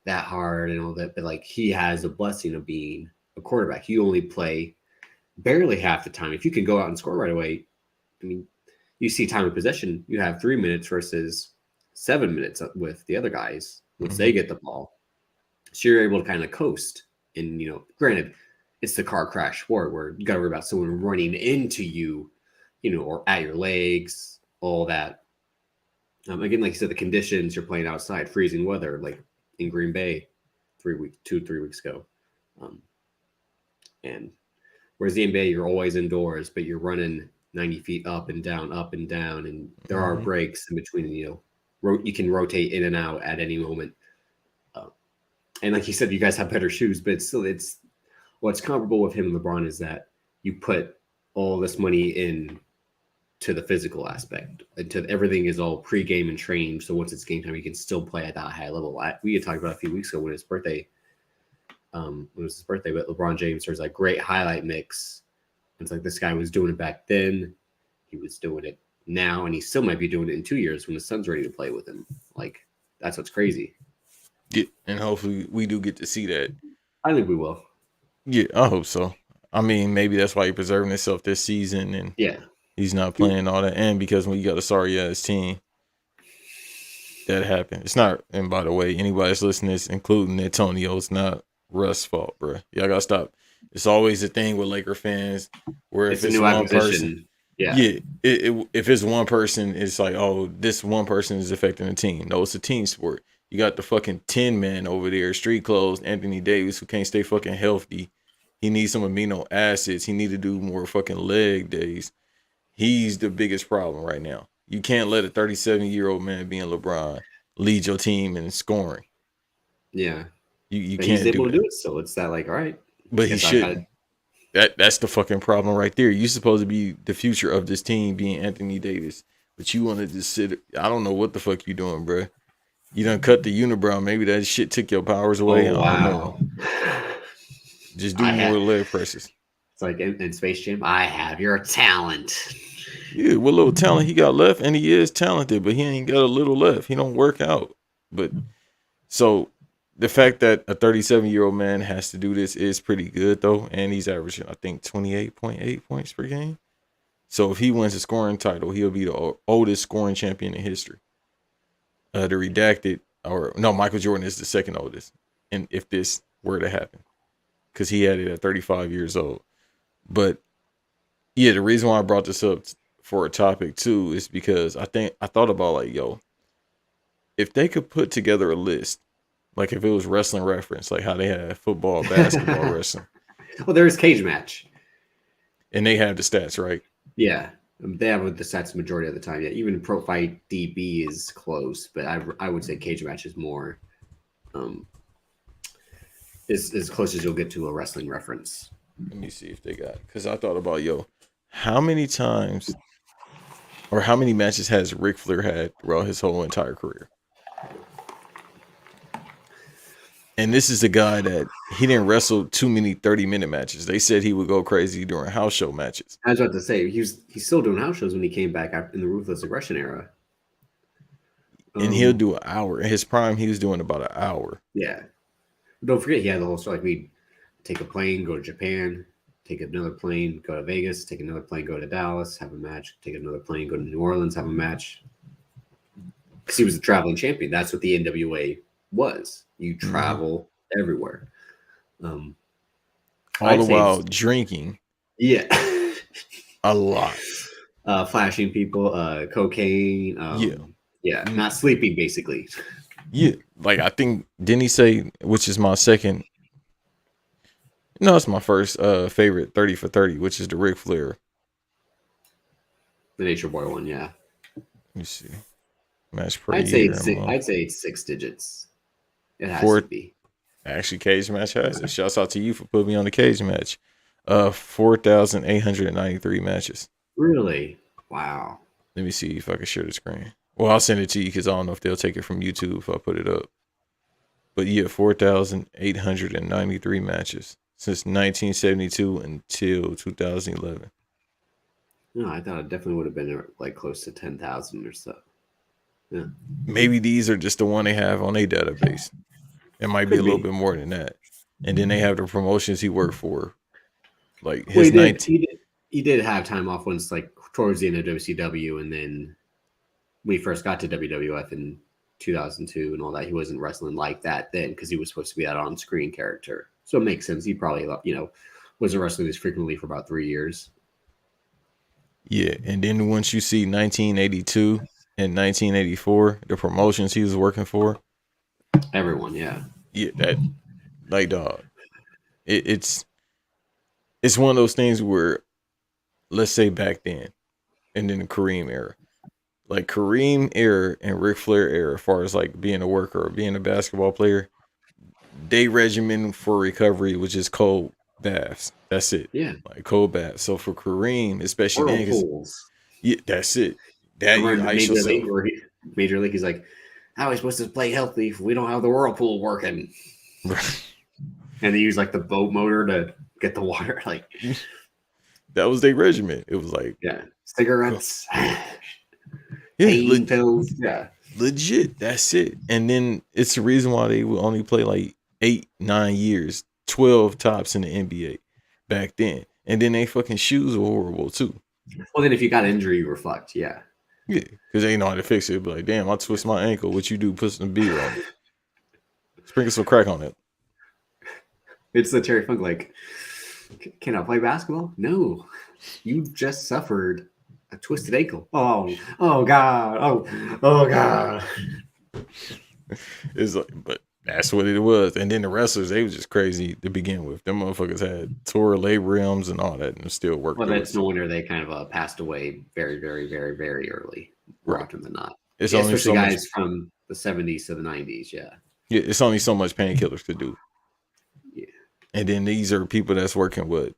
that hard and all that, but like he has the blessing of being a quarterback. You only play barely half the time. If you can go out and score right away, I mean, you see time of possession, you have 3 minutes versus 7 minutes with the other guys once they get the ball. So you're able to kind of coast. And, granted, it's the car crash sport where you got to worry about someone running into you, or at your legs, all that. Again, like you said, the conditions, you're playing outside, freezing weather, like in Green Bay 3 weeks ago. And whereas the NBA, you're always indoors, but you're running 90 feet up and down, and there are breaks in between. You can rotate in and out at any moment. And like you said, you guys have better shoes, but it's what's comparable with him and LeBron is that you put all this money in to the physical aspect, to everything is all pre-game and trained. So once it's game time, you can still play at that high level. We had talked about a few weeks ago when his birthday, but LeBron James, there's like great highlight mix. It's like this guy was doing it back then. He was doing it now, and he still might be doing it in 2 years when the son's ready to play with him. Like, that's what's crazy. Yeah, and hopefully we do get to see that. I think we will. Yeah, I hope so. I mean, maybe that's why he's preserving himself this season, and he's not playing all that. And because when you got a sorry ass team, that happened. It's not. And by the way, anybody that's listening to this, including Antonio, it's not Russ' fault, bro. Y'all gotta stop. It's always a thing with Laker fans where if it's one person, if it's one person, it's like, oh, this one person is affecting the team. No, it's a team sport. You got the fucking 10 man over there, street clothes, Anthony Davis, who can't stay fucking healthy. He needs some amino acids. He need to do more fucking leg days. He's the biggest problem right now. You can't let a 37-year-old man being LeBron lead your team in scoring. Yeah. You but can't he's able to do it, so it's that like, all right. But he shouldn't. That's the fucking problem right there. You're supposed to be the future of this team being Anthony Davis. But you want to just sit. I don't know what the fuck you doing, bro. You done cut the unibrow. Maybe that shit took your powers away. Oh, I don't know. Just do more leg presses. It's like in Space Jam. I have your talent. Yeah, what little talent he got left, and he is talented, but he ain't got a little left. He don't work out. But so the fact that a 37-year-old man has to do this is pretty good, though, and he's averaging, I think, 28.8 points per game. So if he wins a scoring title, he'll be the oldest scoring champion in history. The redacted, Michael Jordan is the second oldest, and if this were to happen, because he had it at 35 years old. But yeah, the reason why I brought this up for a topic too is because I thought about like, if they could put together a list, like if it was wrestling reference, like how they have football, basketball, wrestling. Well, there is cage match, and they have the stats, right? Yeah. They have the stats the majority of the time. Yeah, even Pro Fight DB is close, but I would say cage match is more is as close as you'll get to a wrestling reference. Let me see if they got, because I thought about how many times or how many matches has Ric Flair had throughout his whole entire career? And this is a guy that he didn't wrestle too many 30-minute matches. They said he would go crazy during house show matches. I was about to say, he's still doing house shows when he came back in the Ruthless Aggression era. And he'll do an hour. In his prime, he was doing about an hour. Yeah. Don't forget, he had the whole story. Like, we'd take a plane, go to Japan, take another plane, go to Vegas, take another plane, go to Dallas, have a match, take another plane, go to New Orleans, have a match. Because he was the traveling champion. That's what the NWA was. You travel everywhere. All the while drinking. Yeah. A lot. Flashing people, cocaine. Yeah, not sleeping, basically. Yeah. Like, I think, didn't he say, which is my second? No, it's my first favorite 30 for 30, which is the Ric Flair. The Nature Boy one, yeah. Let me see. Match per I'd year. I'd say it's 6 digits. It has to be. Actually, Cage Match has it. Shouts out to you for putting me on the Cage Match. 4,893 matches. Really? Wow. Let me see if I can share the screen. Well, I'll send it to you because I don't know if they'll take it from YouTube if I put it up. But yeah, 4,893 matches since 1972 until 2011. No, I thought it definitely would have been like close to 10,000 or so. Yeah. Maybe these are just the one they have on their database. It might be a little bit more than that. And then they have the promotions he worked for. Like his he did have time off once, like towards the end of WCW, and then we first got to WWF in 2002 and all that. He wasn't wrestling like that then because he was supposed to be that on-screen character. So it makes sense. He probably, wasn't wrestling this frequently for about 3 years. Yeah, and then once you see 1982 and 1984, the promotions he was working for. Everyone, yeah. Yeah, that, like, dog. It's one of those things where, let's say back then, and then the Kareem era. Like Kareem era and Ric Flair era, as far as like being a worker or being a basketball player, they regimen for recovery was just cold baths. That's it. Yeah. Like cold baths. So for Kareem, especially then, 'cause- Whirlpools. yeah, that's it. That you Remember ice Major yourself. League, where Major League, he's like, how are we supposed to play healthy if we don't have the whirlpool working? And they use like the boat motor to get the water. Like, That was their regimen. It was like, yeah, cigarettes, yeah, pain pills. Yeah, legit. That's it. And then it's the reason why they would only play like 8-9 years, 12 tops in the NBA back then. And then they fucking shoes were horrible too. well, then if you got injury, you were fucked. Yeah. Yeah, because they didn't know how to fix it. But like, damn, I twist my ankle. What you do? Put some beer on it. Sprinkle some crack on it. It's the Terry Funk, like, can I play basketball? No. You just suffered a twisted ankle. Oh God. Oh God. It's like, but that's what it was. And then the wrestlers, they was just crazy to begin with. Them motherfuckers had tore labrums and all that, and still worked. Well, that's no wonder they kind of passed away very, very, very, very early, more Right. often than not. It's Yeah, only especially so guys much. from the 70s to the 90s. Yeah. Yeah, it's only so much painkillers could do. Yeah. And then these are people that's working with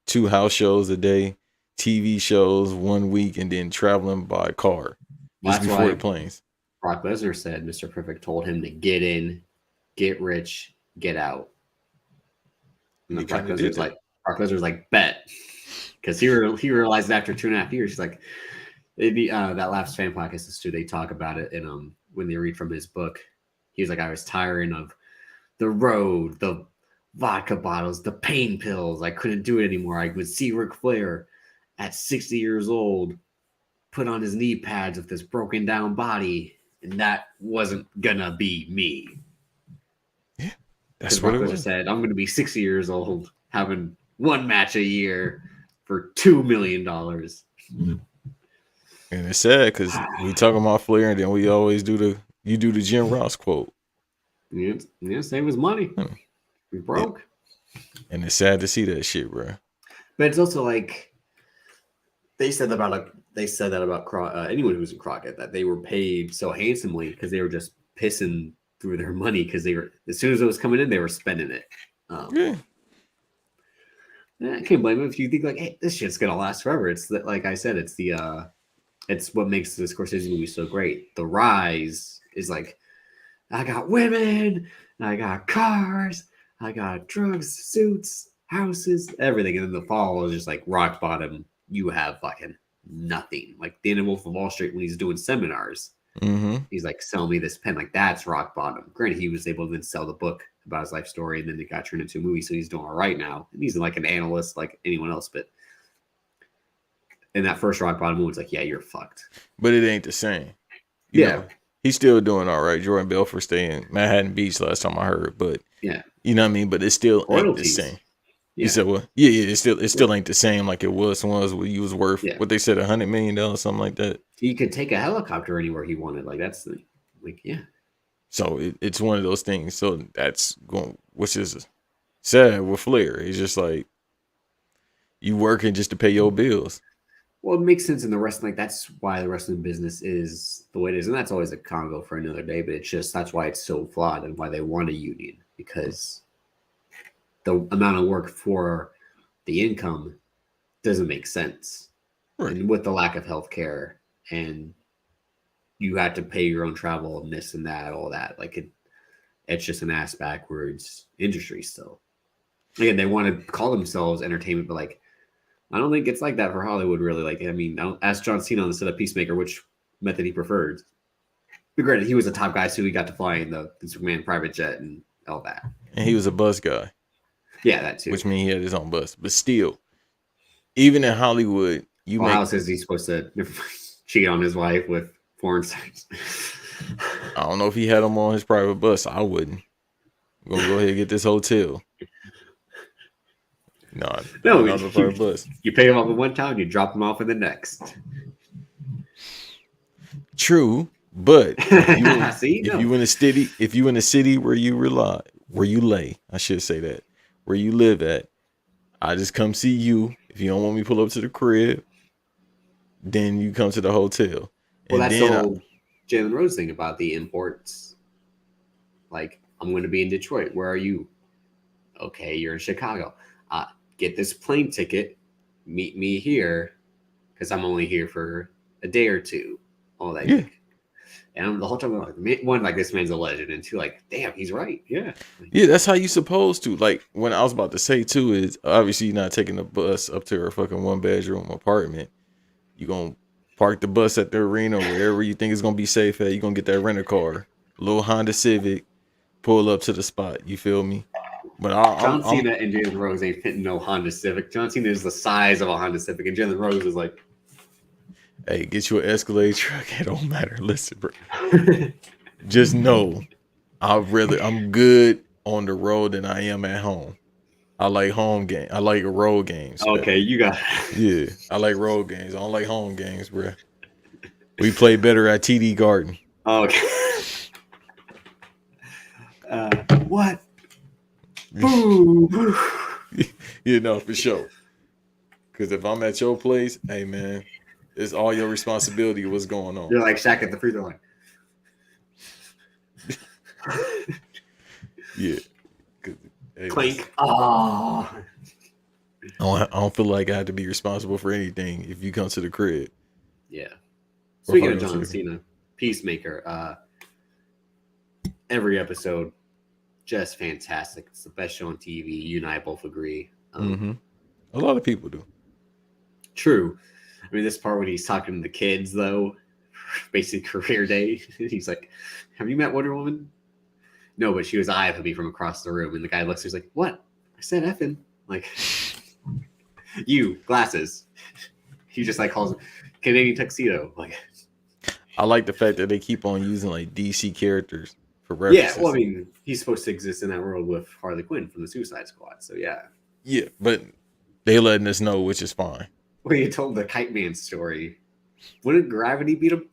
2 house shows a day, TV shows 1 week, and then traveling by car just That's before why the planes. Brock Lesnar said Mr. Perfect told him to get in, get rich, get out. And He then Brock kinda did Lesnar's like, bet. Because he realized after 2.5 years, he's like, that last fan podcast is too, they talk about it. And when they read from his book, he was like, I was tiring of the road, the vodka bottles, the pain pills. I couldn't do it anymore. I would see Ric Flair at 60 years old put on his knee pads with this broken down body, and that wasn't gonna be me. That's what it Brock Lesnar was. said, I'm gonna be 60 years old having 1 match a year for $2 million. And it's sad because we talking about Flair, and then we always do the Jim Ross quote. Yeah, same as money. We broke. And it's sad to see that shit, bro. But it's also like they said that about anyone who was in Crockett, that they were paid so handsomely because they were just pissing through their money because they were, as soon as it was coming in, they were spending it. Yeah. I can't blame them if you think like, hey, this shit's gonna last forever. It's that, like I said, it's what makes the Scorsese movie so great. The rise is like, I got women, I got cars, I got drugs, suits, houses, everything. And then the fall is just like rock bottom. You have fucking nothing. Like the end of Wolf of Wall Street when he's doing seminars. Mm-hmm. He's like, sell me this pen. Like that's rock bottom. Granted, he was able to then sell the book about his life story, and then it got turned into a movie. So he's doing all right now. And he's like an analyst like anyone else. But in that first rock bottom movie, it's like, yeah, you're fucked. But it ain't the same. You Yeah. know, he's still doing all right. Jordan Belfort staying Manhattan Beach last time I heard. But Yeah. you know what I mean? But it still ain't the Royalties. same. Yeah. You said what? Yeah. It still ain't the same like it was when you was worth Yeah. what they said $100 million, something like that. He could take a helicopter anywhere he wanted. Like that's the yeah. So it's one of those things. So that's going, which is sad with Flair. He's just like, you working just to pay your bills. Well, it makes sense in the wrestling. Like that's why the wrestling business is the way it is, and that's always a convo for another day. But it's just that's why it's so flawed and why they want a union, because the amount of work for the income doesn't make sense, Right. and with the lack of healthcare, and you have to pay your own travel and this and that, all that. Like it's just an ass backwards industry still. Again, they want to call themselves entertainment, but like. I don't think it's like that for Hollywood, really. Like, I mean, don't ask John Cena on the set of Peacemaker which method he preferred. But granted, he was a top guy, so he got to fly in the Superman private jet and all that. And he was a bus guy, Yeah, that too. which means he had his own bus. But still, even in Hollywood, How is he supposed to cheat on his wife with foreign sites? I don't know if he had him on his private bus. I wouldn't. I'm gonna go ahead and get this hotel. No, not the private bus. You pay him off in one town, you drop him off in the next. True, but if you in a city where you lay, I should say that, where you live at, I just come see you. If you don't want me to pull up to the crib, Then you come to the hotel. Well, And that's then the whole Jalen Rose thing about the imports. Like, I'm going to be in Detroit. Where are you? Okay, you're in Chicago. Get this plane ticket. Meet me here, because I'm only here for a day or two. All that. Yeah. And I'm the whole time I'm like, one, like, this man's a legend, and two, like, damn, he's right. Yeah. Yeah, that's how you supposed to. Like, when I was about to say too is obviously you're not taking the bus up to her fucking 1-bedroom apartment. You gonna park the bus at the arena, wherever you think it's gonna be safe at. You gonna get that rental car, little Honda Civic, pull up to the spot. You feel me? But John Cena and Jalen Rose ain't fitting no Honda Civic. John Cena is the size of a Honda Civic, and Jalen Rose is like, hey, get you an Escalade truck. It don't matter. Listen, bro. Just know, I'm good on the road than I am at home. I like home game. I like road games. okay, you got it. Yeah, I like road games. I don't like home games, bro. We play better at TD Garden. Okay. What? Boom. You know, for sure. Because if I'm at your place, hey, man, it's all your responsibility what's going on. You're like Shaq at the free throw line. Yeah. Hey, Clink. Oh. I don't feel like I have to be responsible for anything if you come to the crib. Yeah. Or Speaking of if I go John to- Cena, Peacemaker, every episode, just fantastic. It's the best show on TV. You and I both agree. A lot of people do. True. I mean, this part when he's talking to the kids, though, basic career day, he's like, have you met Wonder Woman? No, but she was eyeing me from across the room. And the guy looks, he's like, what? I said effing. Like, you, glasses. He just like calls him Canadian tuxedo. Like, I like the fact that they keep on using like DC characters for references. yeah, well, I mean, he's supposed to exist in that world with Harley Quinn from the Suicide Squad. So, yeah. Yeah, but they letting us know, which is fine. When you told the Kite Man story, wouldn't gravity beat him?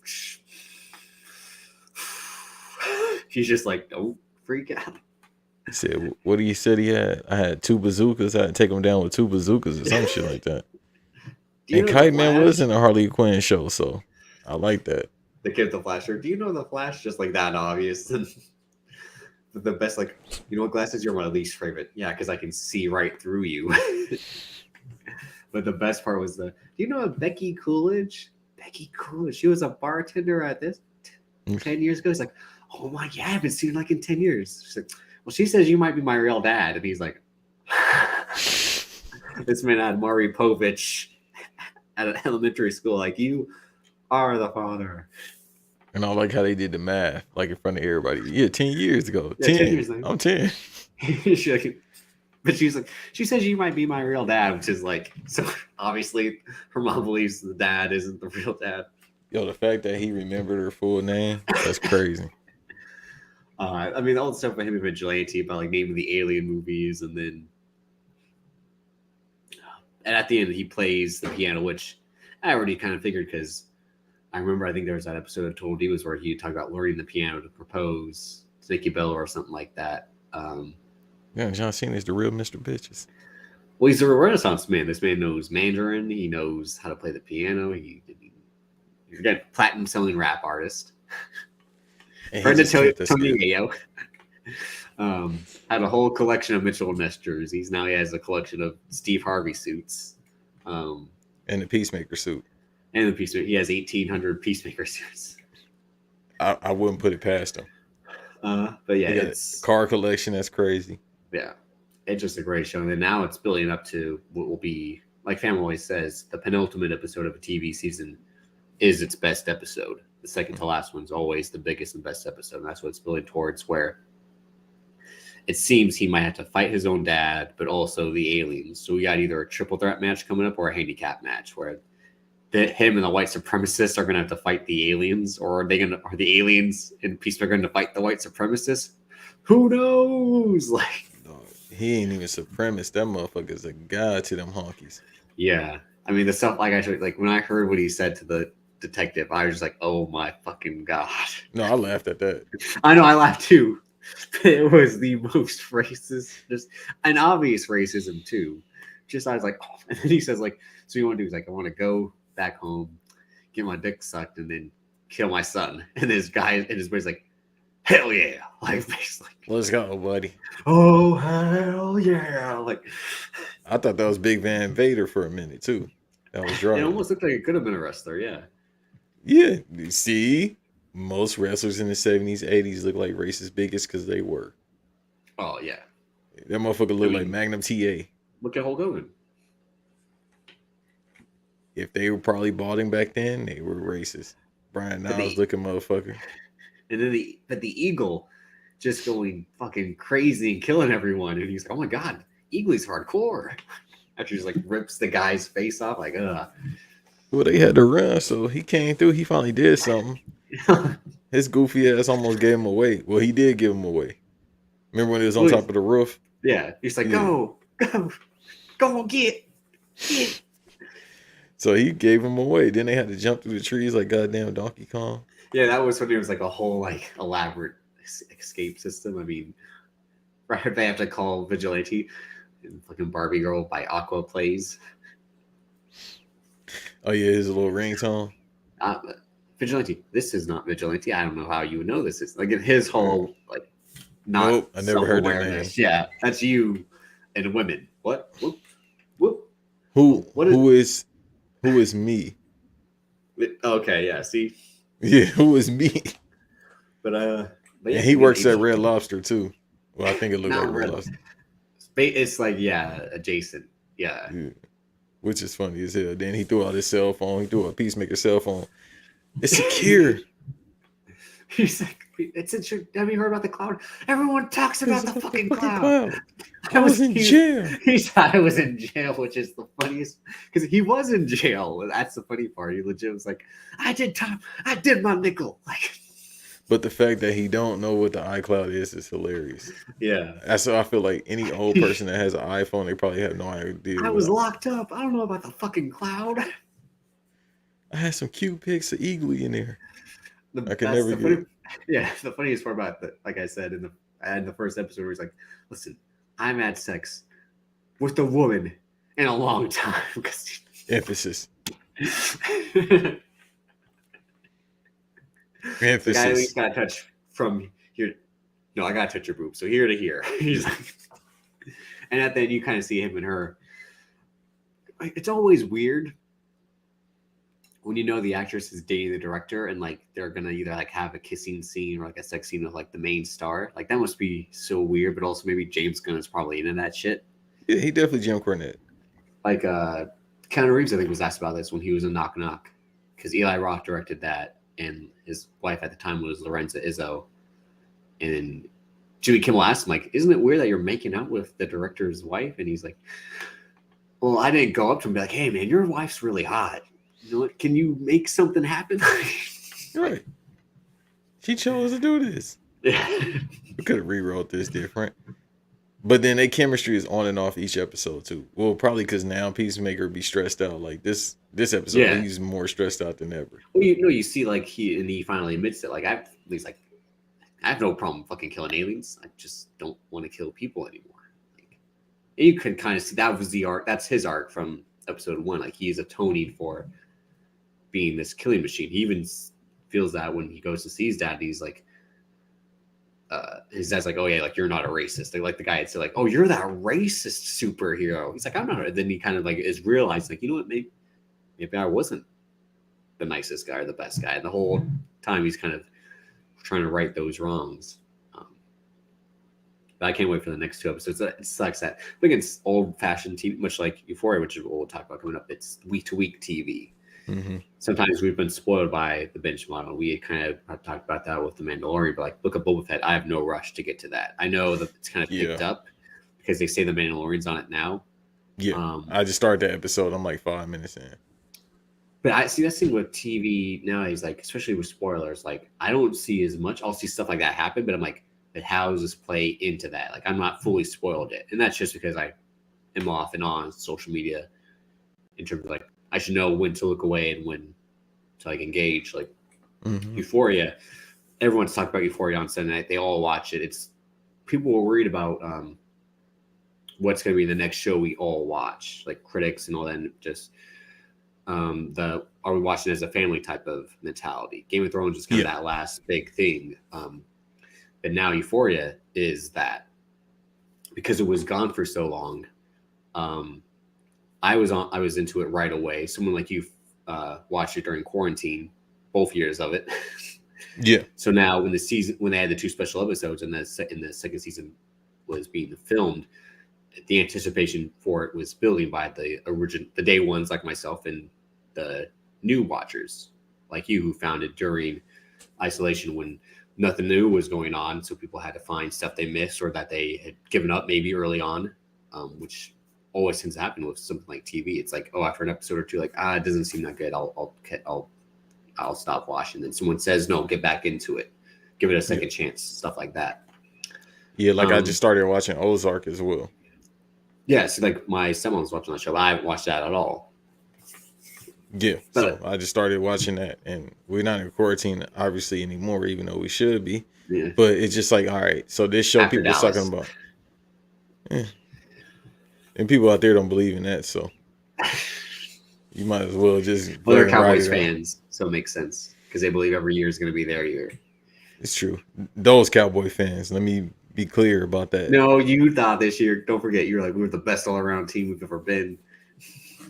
He's just like, don't freak out. He said, what he said he had? I had 2 bazookas. I had to take him down with 2 bazookas or some shit like that. And Kite Man was in a Harley Quinn show, so I like that. The kid with the flash shirt. Do you know the Flash? Just like that obvious. The best, like, you know what, glasses? You're my least favorite. Yeah, because I can see right through you. But the best part was do you know Becky Coolidge? Becky Coolidge. She was a bartender at this 10 years ago. He's like, oh my, yeah, I haven't seen her like in 10 years. She's like, well, she says you might be my real dad. And he's like, this man had Maury Povich at an elementary school. Like, you are the father. And I like how they did the math, like in front of everybody. Yeah, 10 years ago. Yeah, 10. 10 years ago. I'm 10. But she's like, she says you might be my real dad, which is like, so obviously her mom believes the dad isn't the real dad. Yo, the fact that he remembered her full name, that's crazy. I mean, all the stuff about him and Vigilante, about like naming the Alien movies, and at the end he plays the piano, which I already kind of figured, because I remember, I think there was that episode of Total Divas where he talked about learning the piano to propose to Nikki Bella or something like that. Yeah, John Cena is the real Mr. Bitches. Well, he's a Renaissance man. This man knows Mandarin. He knows how to play the piano. He's a platinum selling rap artist. Friend of Tony Ayo. Had a whole collection of Mitchell & Ness jerseys. Now he has a collection of Steve Harvey suits. And the Peacemaker suit. And the Peacemaker. He has 1,800 Peacemaker suits. I wouldn't put it past him. But yeah, it's car collection. That's crazy. Yeah, it's just a great show. And then now it's building up to what will be, like Fam always says, the penultimate episode of a TV season is its best episode. The second to last one's always the biggest and best episode. And that's what it's building towards, where it seems he might have to fight his own dad, but also the aliens. So we got either a triple threat match coming up or a handicap match where him and the white supremacists are going to have to fight the aliens, or are the aliens and Peacemaker going to fight the white supremacists? Who knows? Like, he ain't even supremacist. That motherfucker's a god to them honkies. Yeah. I mean, the stuff, like, actually, like, when I heard what he said to the detective, I was just like, oh my fucking God. No, I laughed at that. I know, I laughed too. It was the most racist, just an obvious racism too. Just, I was like, oh. And then he says, like, so you want to do? He's like, I want to go back home, get my dick sucked and then kill my son. And this guy and his buddy's like, hell yeah. Like, basically, Let's go, buddy. oh, hell yeah. Like, I thought that was Big Van Vader for a minute, too. That was it dry. almost looked like it could have been a wrestler, yeah. Yeah. You see, most wrestlers in the 70s, 80s look like racist bigots because they were. Oh, yeah. That motherfucker looked like mean, Magnum TA. Look at Hulk Hogan. If they were probably balding back then, they were racist. Brian Niles looking motherfucker. And then the Eagle just going fucking crazy and killing everyone. And he's like, oh my God, Eagle's hardcore. After he just like rips the guy's face off, like, ugh. Well, they had to run, so he came through. He finally did something. His goofy ass almost gave him away. Well, he did give him away. Remember when he was on top of the roof? Yeah. He's like, go get. So he gave him away. Then they had to jump through the trees like goddamn Donkey Kong. Yeah, that was when it was like a whole like elaborate escape system. I mean, right? They have to call Vigilante and fucking Barbie Girl by Aqua plays. Oh yeah, his little ringtone. Vigilante. This is not Vigilante. I don't know how you would know this is. Like in his whole like not. Nope, I never heard that name. Yeah, that's you and women. What? Whoop, whoop. Who is me? Okay, yeah. See. Yeah, who is me? But yeah, and he works at Red Lobster too. Well, I think it looks like Red Lobster. It's like adjacent. Yeah. Which is funny as hell. Then he threw out his cell phone. He threw a Peacemaker cell phone. It's secure. He's like, it's insured. Have you heard about the cloud? Everyone talks about the fucking cloud. I was in jail. He said I was in jail, which is the funniest because he was in jail. That's the funny part. He legit was like, I did time. I did my nickel. Like, but the fact that he don't know what the iCloud is hilarious. Yeah. That's so I feel like any old person that has an iPhone, they probably have no idea. I was locked up. I don't know about the fucking cloud. I had some cute pics of Eagly in there. I can That's never the get. Yeah, the funniest part about that, like I said in the first episode, where he's like, "Listen, I haven't had sex with a woman in a long time." Emphasis. Like, I at Emphasis. least got to touch from here. No, I got to touch your boob. So here to here. He's like, and at the end, you kind of see him and her. Like, it's always weird when you know the actress is dating the director and like they're gonna either like have a kissing scene or like a sex scene with like the main star. Like that must be so weird, but also maybe James Gunn is probably into that shit. Yeah, he definitely Jim Cornette. Like Keanu Reeves, I think, was asked about this when he was in Knock Knock, because Eli Roth directed that, and his wife at the time was Lorenza Izzo. And Jimmy Kimmel asked him, like, "Isn't it weird that you're making out with the director's wife?" And he's like, "Well, I didn't go up to him and be like, hey man, your wife's really hot. You know what? Can you make something happen?" Right. She chose to do this. Yeah. We could have rewrote this different. But then their chemistry is on and off each episode too. Well, probably because now Peacemaker be stressed out. Like this episode, Yeah. he's more stressed out than ever. Well, you see, like he finally admits it. Like I have no problem fucking killing aliens. I just don't want to kill people anymore. Like, and you can kind of see that was the arc. That's his arc from episode 1. Like he's atoning for being this killing machine. He even feels that when he goes to see his dad. And he's like, his dad's like, "Oh yeah, like you're not a racist." Like the guy had said, like, "Oh, you're that racist superhero." He's like, "I'm not." And then he kind of like is realized, like, you know what, maybe I wasn't the nicest guy or the best guy. And the whole time he's kind of trying to right those wrongs. But I can't wait for the next 2 episodes. It sucks that I think it's old-fashioned TV, much like Euphoria, which is what we'll talk about coming up. It's week-to-week TV. Mm-hmm. Sometimes we've been spoiled by the binge model. We kind of have talked about that with The Mandalorian, but like Book of Boba Fett, I have no rush to get to that. I know that it's kind of picked up because they say The Mandalorian's on it now. Yeah, I just started that episode. I'm like 5 minutes in. But I see that thing with TV nowadays, like especially with spoilers. Like I don't see as much. I'll see stuff like that happen, but I'm like, but how does this play into that? Like I'm not fully spoiled it, and that's just because I am off and on social media in terms of like I should know when to look away and when to like engage. Like Euphoria, everyone's talking about Euphoria on Sunday night. They all watch it. It's people were worried about what's going to be the next show we all watch, like critics and all that. And just the are we watching as a family type of mentality. Game of Thrones was kind of that last big thing. But now Euphoria is that, because it was gone for so long. I was into it right away. Someone like you watched it during quarantine, both years of it. Yeah. So now when they had the 2 special episodes and in the second season was being filmed, the anticipation for it was building by the day ones like myself and the new watchers like you who found it during isolation when nothing new was going on. So people had to find stuff they missed or that they had given up maybe early on, which always tends to happen with something like TV. It's like, oh, after an episode or two, like, it doesn't seem that good. I'll stop watching. Then someone says, no, get back into it. Give it a second chance. Stuff like that. Yeah, like I just started watching Ozark as well. Yeah, see, like my stepmom was watching that show, but I haven't watched that at all. Yeah, so I just started watching that, and we're not in quarantine obviously anymore, even though we should be. Yeah. But it's just like, all right, so this show people are talking about. Yeah. And people out there don't believe in that, so you might as well just. Well, they're Cowboys fans, so it makes sense because they believe every year is going to be their year. It's true. Those Cowboy fans, let me be clear about that. No, you thought this year, don't forget, you were like, we were the best all-around team we've ever been.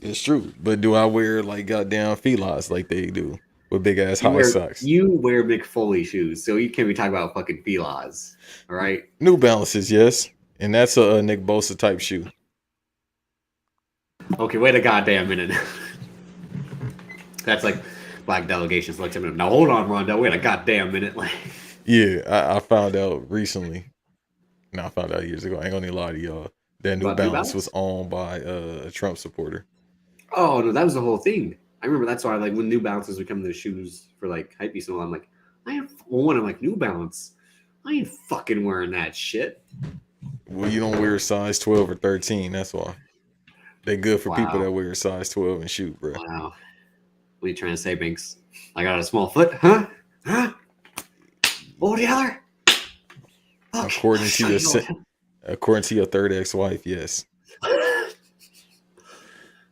It's true. But do I wear like goddamn felines like they do with big-ass high socks? You wear McFoley shoes, so you can't be talking about fucking felines, all right? New Balances, yes. And that's a Nick Bosa type shoe. Okay, wait a goddamn minute. That's like black delegations looked at me. Now hold on, Rondo. Wait a goddamn minute. Like, yeah, I found out recently. No, I found out years ago. I ain't gonna lie to y'all. That New Balance was owned by a Trump supporter. Oh no, that was the whole thing. I remember that's why like when New Balances would come to the shoes for like hypebeast and all, I'm like, I'm like New Balance. I ain't fucking wearing that shit. Well, you don't wear a size 12 or 13. That's why. They're good for people that wear a size 12 and shoot, bro. Wow. What are you trying to say, Binks? I got a small foot, huh? Oh, the other. According to your third ex-wife, yes.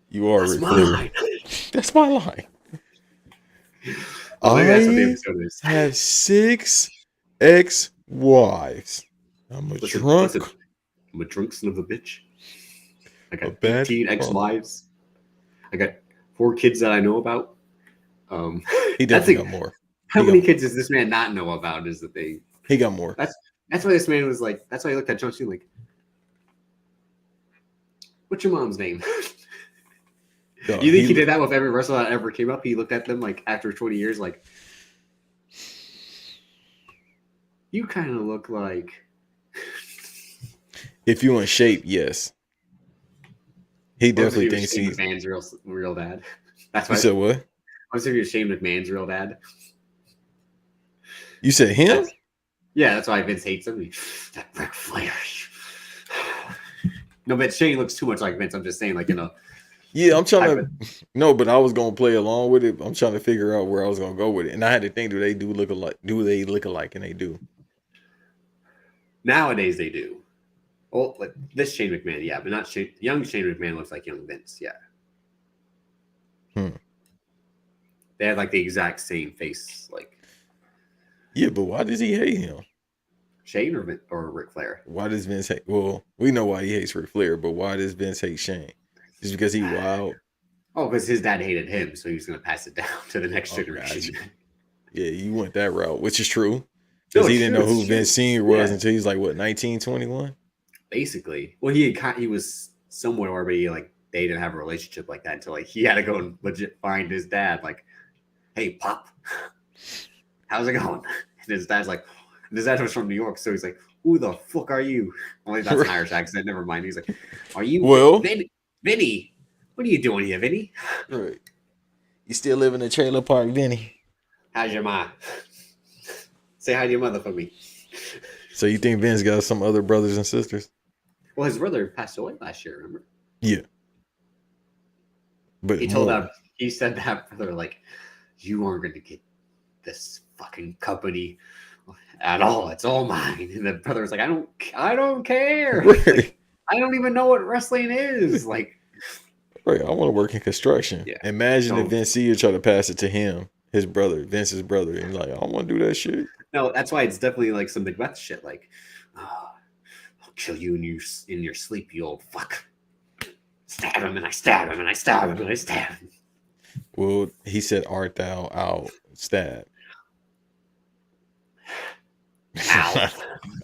You are That's my line. That's my line. I have 6 ex-wives. I'm a drunk son of a bitch. I got 15 ex-wives. I got 4 kids that I know about. He definitely got more. How many kids does this man not know about is the thing. He got more. That's why this man was like, that's why he looked at John Cena like, what's your mom's name? You think he did that with every wrestler that ever came up? He looked at them like after 20 years like, you kind of look like. If you in shape, yes. He definitely thinks he's McMahon's real dad. That's why. You said what? I was thinking Shane McMahon's real dad. You said him? That's why Vince hates him. That Ric Flair. No, but Shane looks too much like Vince. I'm just saying, like, you know. Yeah, I'm trying to. No, but I was gonna play along with it. I'm trying to figure out where I was gonna go with it, and I had to think: do they look alike? Do they look alike? And they do. Nowadays, they do. Well, like this Shane McMahon, yeah, but not Shane. Young Shane McMahon looks like young Vince, yeah. They had like the exact same face, like. Yeah, but why does he hate him? Shane or Ric Flair? Why does Vince hate? Well, we know why he hates Ric Flair, but why does Vince hate Shane? Just because he wild? Oh, because his dad hated him, so he was going to pass it down to the next generation. Yeah, you went that route, which is true. Because he didn't know who Vince Sr. was until he's like, what, 19, 21? Basically. Well, he was somewhere where they didn't have a relationship like that until like he had to go and legit find his dad. Like, hey, Pop, how's it going? And his dad's like, and his dad was from New York, so he's like, who the fuck are you? Only that's an Irish accent. Never mind. He's like, are you Vinny? What are you doing here, Vinny? Right. You still live in the trailer park, Vinny? How's your mom? Say hi to your mother for me. So you think Vince got some other brothers and sisters? Well, his brother passed away last year, remember? Yeah. But he said that brother, like, you aren't going to get this fucking company at all. It's all mine. And the brother was like, I don't care. Right. Like, I don't even know what wrestling is. Like, Right, I want to work in construction. Yeah. Imagine if Don't. Vince Senior tried to pass it to him, his brother, Vince's brother, and like, I don't want to do that shit. No, that's why it's definitely like some Macbeth shit. Like, oh, I'll kill you in your sleep, you old fuck. Stab him and I stab him and I stab him and I stab him. Well, he said, "Art thou out stab?" Ow.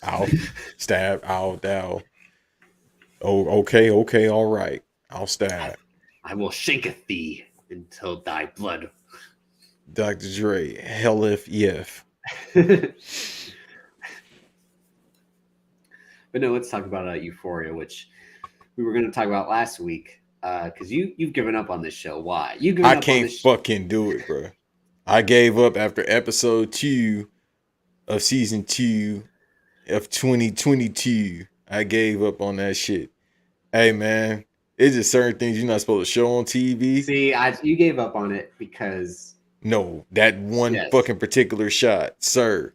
Ow, stab, ow, thou. Oh, okay, all right. I'll stab. I will shanketh thee until thy blood. Dr. Dre, hell if yef. But no, let's talk about Euphoria, which we were going to talk about last week. Because you've given up on this show. Why? I can't fucking do it, bro. I gave up after episode 2 of season 2 of 2022. I gave up on that shit. Hey, man, it's just certain things you're not supposed to show on TV. See, you gave up on it because... No, that one fucking particular shot. Sir.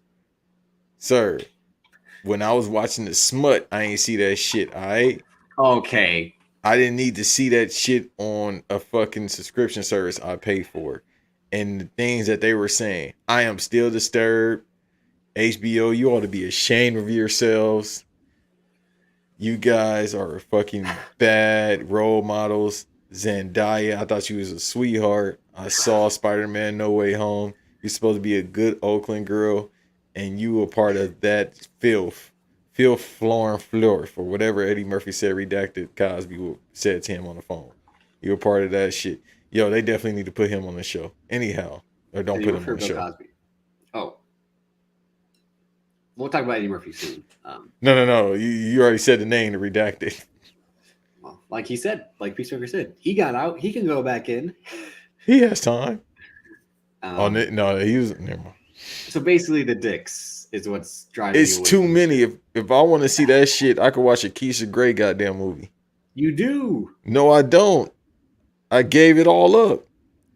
When I was watching the smut, I ain't see that shit, all right? Okay. I didn't need to see that shit on a fucking subscription service I paid for. And the things that they were saying, I am still disturbed. HBO, you ought to be ashamed of yourselves. You guys are fucking bad role models. Zendaya, I thought she was a sweetheart. I saw Spider-Man No Way Home. You're supposed to be a good Oakland girl, and you were part of that filth, flooring, or whatever Eddie Murphy said, redacted Cosby said to him on the phone. You were part of that shit. Yo, they definitely need to put him on the show. Anyhow, or don't put him on the show. Cosby. Oh. We'll talk about Eddie Murphy soon. No. You already said the name to redact it. Well, like he said, like Peacemaker said, he got out. He can go back in. He has time. No, he was never mind. So basically, the dicks is what's driving. It's too many. If I want to see that shit, I could watch a Keisha Grey goddamn movie. You do? No, I don't. I gave it all up.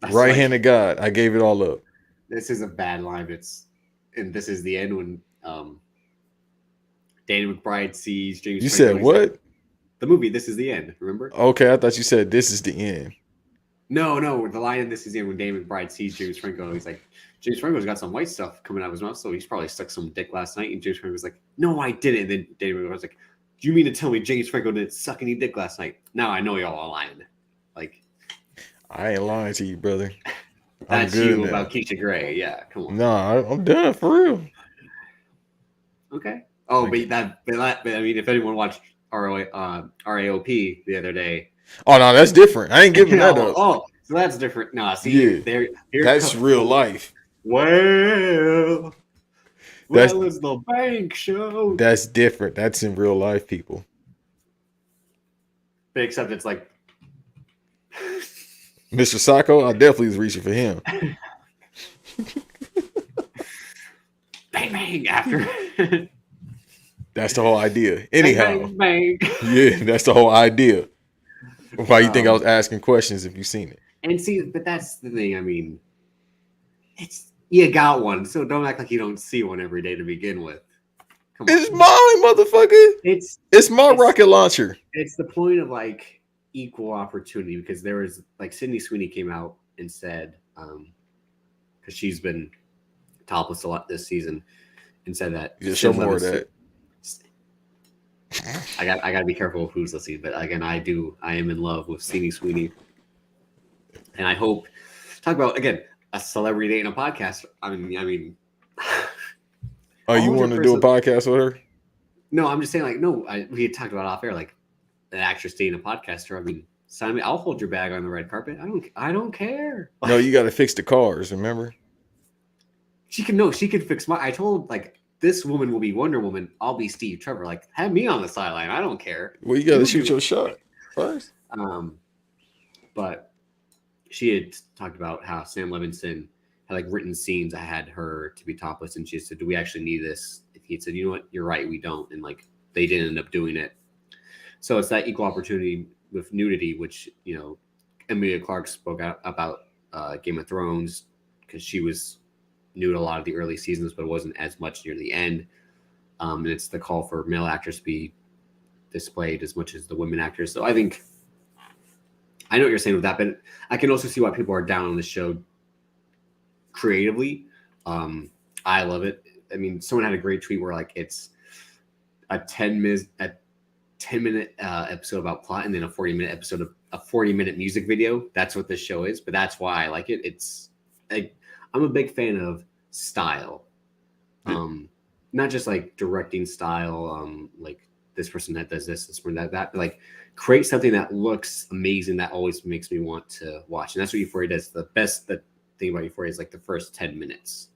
That's right hand of God. I gave it all up. This is a bad line. And this is the end when Danny McBride sees James. You said what? The movie. This is the end. Remember? Okay, I thought you said this is the end. No. The line in this is the end when Danny McBride sees James Franco. He's like, James Franco's got some white stuff coming out of his mouth, so he's probably stuck some dick last night. And James Franco was like, "No, I didn't." And then Danny McBride was like, "Do you mean to tell me James Franco didn't suck any dick last night?" Now I know y'all are lying. Like, I ain't lying to you, brother. That's you about Keisha Grey. Yeah, come on. No, I'm done for real. Okay. Oh, but I mean, if anyone watched RAOP the other day. Oh no, that's different. I ain't giving that up. Oh, so that's different. No, see, that's real life. Well, it's the bank show. That's different. That's in real life, people. Except it's like Mr. Sacco, I definitely was reaching for him. Bang bang after. That's the whole idea. Anyhow, bang, bang, bang. Yeah, that's the whole idea. Why you think I was asking questions if you seen it? And see, but that's the thing. I mean, you got one, so don't act like you don't see one every day to begin with. Come on. It's mine, motherfucker. It's my rocket launcher. It's the point of like equal opportunity, because there was like Sydney Sweeney came out and said, because she's been topless a lot this season, and said that you just show more of that. I got to be careful of who's listening, but again, I am in love with Sydney Sweeney, and I hope talk about again a celebrity dating a podcast. I mean. Oh, you want to do a podcast with her? No, I'm just saying, like, no, we had talked about off air, like an actress dating a podcaster. I mean, sign me. I'll hold your bag on the red carpet. I don't care. No, you got to fix the cars. Remember? She can fix my. I told like this woman will be Wonder Woman. I'll be Steve Trevor. Like, have me on the sideline. I don't care. Well, you got to shoot your shot first. But she had talked about how Sam Levinson had like written scenes. I had her to be topless, and she said, "Do we actually need this?" And he said, "You know what? You're right. We don't." And like they didn't end up doing it. So it's that equal opportunity with nudity, which Emilia Clarke spoke out about Game of Thrones because she was nude a lot of the early seasons, but it wasn't as much near the end. And it's the call for male actors to be displayed as much as the women actors. So I think I know what you're saying with that, but I can also see why people are down on the show creatively. I love it. I mean, someone had a great tweet where like it's a 10-minute episode about plot and then a 40-minute episode of a 40-minute music video. That's what this show is, but that's why I like it. It's like, I'm a big fan of style. Not just like directing style, like this person that does this person that, but like create something that looks amazing that always makes me want to watch. And that's what Euphoria does. The thing about Euphoria is like the first 10 minutes.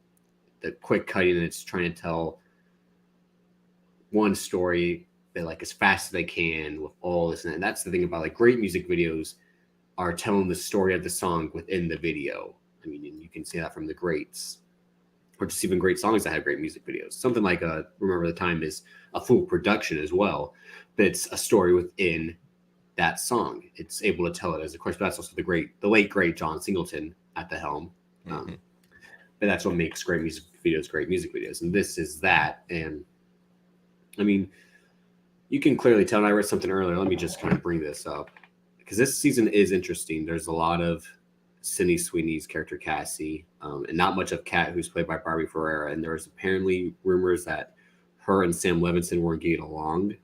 The quick cutting, and it's trying to tell one story that like as fast as they can with all this and that. And that's the thing about like great music videos are telling the story of the song within the video. I mean, and you can see that from the greats, or just even great songs that have great music videos. Something like Remember the Time is a full production as well, but it's a story within that song. It's able to tell it as a course, but that's also the late great John Singleton at the helm. But that's what makes great music videos. And this is that. And I mean, you can clearly tell, and I read something earlier, let me just kind of bring this up, because this season is interesting. There's a lot of Sydney Sweeney's character Cassie, and not much of Kat, who's played by Barbie Ferreira. And there's apparently rumors that her and Sam Levinson weren't getting along.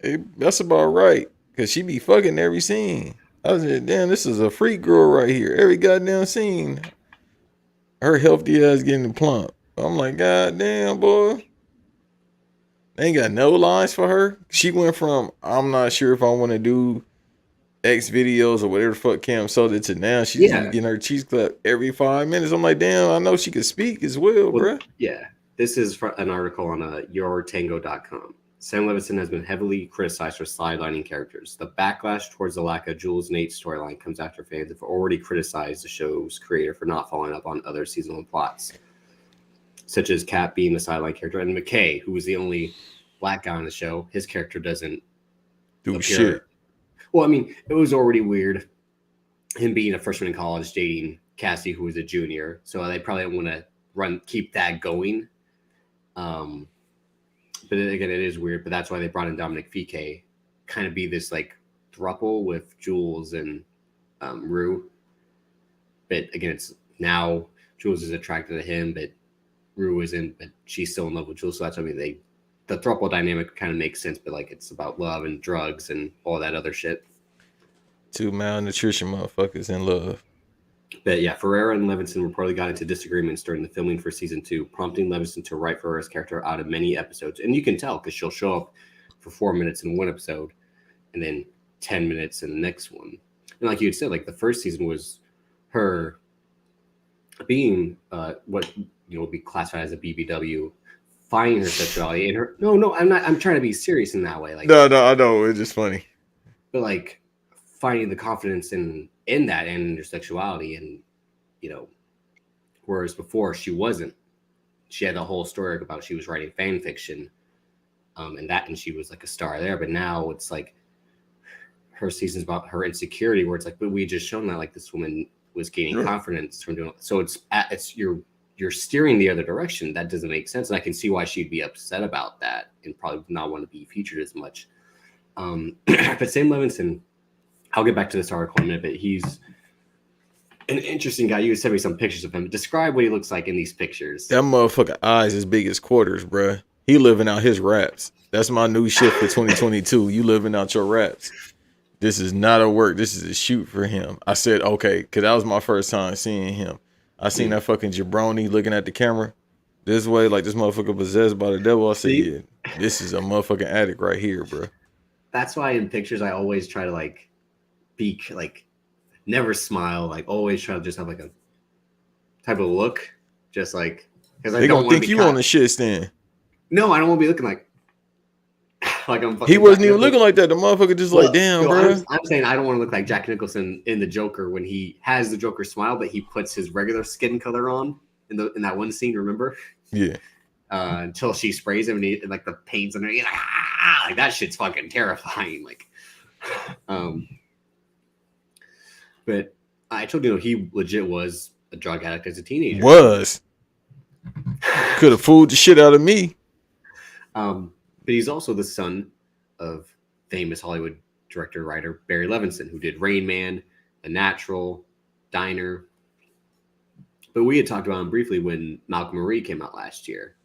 Hey, that's about right, because she be fucking every scene. I was like, damn, this is a freak girl right here. Every goddamn scene. Her healthy ass getting plump. I'm like, god damn, boy. They ain't got no lines for her. She went from, I'm not sure if I want to do X videos or whatever the fuck Cam sold it to now. She's getting her cheese clapped every 5 minutes. I'm like, damn, I know she could speak as well, bruh. Yeah. This is an article on yourtango.com. Sam Levinson has been heavily criticized for sidelining characters. The backlash towards the lack of Jules Nate storyline comes after fans have already criticized the show's creator for not following up on other seasonal plots, such as Kat being the sideline character, and McKay, who was the only black guy on the show. His character doesn't do shit. Well, I mean, it was already weird, him being a freshman in college dating Cassie, who was a junior. So they probably want to keep that going. But again, it is weird. But that's why they brought in Dominic Fike, kind of be this like throuple with Jules and Rue. But again, it's now Jules is attracted to him, but Rue isn't. But she's still in love with Jules. So that's, I mean, the throuple dynamic kind of makes sense. But like, it's about love and drugs and all that other shit. Two malnutrition motherfuckers in love. But yeah, Ferreira and Levinson reportedly got into disagreements during the filming for season 2, prompting Levinson to write Ferreira's character out of many episodes. And you can tell because she'll show up for 4 minutes in one episode and then 10 minutes in the next one. And like you had said, like the first season was her being what would be classified as a BBW, finding her sexuality and her. No, I'm trying to be serious in that way. Like no, I know it's just funny. But like finding the confidence in that and in her sexuality, and whereas before she wasn't. She had a whole story about she was writing fan fiction, and she was like a star there. But now it's like her season's about her insecurity, where it's like, but we just shown that like this woman was gaining confidence from doing it. So it's you're steering the other direction. That doesn't make sense, and I can see why she'd be upset about that and probably not want to be featured as much. But Sam Levinson, I'll get back to this article in a minute, but he's an interesting guy. You sent me some pictures of him. Describe what he looks like in these pictures. That motherfucker eyes as big as quarters, bruh. He living out his raps. That's my new shit for 2022. You living out your raps. This is not a work. This is a shoot for him. I said, okay, because that was my first time seeing him. I seen that fucking jabroni looking at the camera this way, like this motherfucker possessed by the devil. I said, yeah, this is a motherfucking addict right here, bruh. That's why in pictures I always try to like be like never smile, like always try to just have like a type of look, just like because they don't think you on the shit stand. No, I don't want to be looking like I'm fucking. He wasn't even looking like that. The motherfucker just like, damn, bro. I'm saying I don't want to look like Jack Nicholson in the Joker when he has the Joker smile, but he puts his regular skin color on in that one scene. Remember? Yeah. Until she sprays him and like the paint's under, like that shit's fucking terrifying. Like, but I told you, he legit was a drug addict as a teenager. Could have fooled the shit out of me. But he's also the son of famous Hollywood director writer Barry Levinson, who did Rain Man, The Natural, Diner. But we had talked about him briefly when Malcolm Marie came out last year.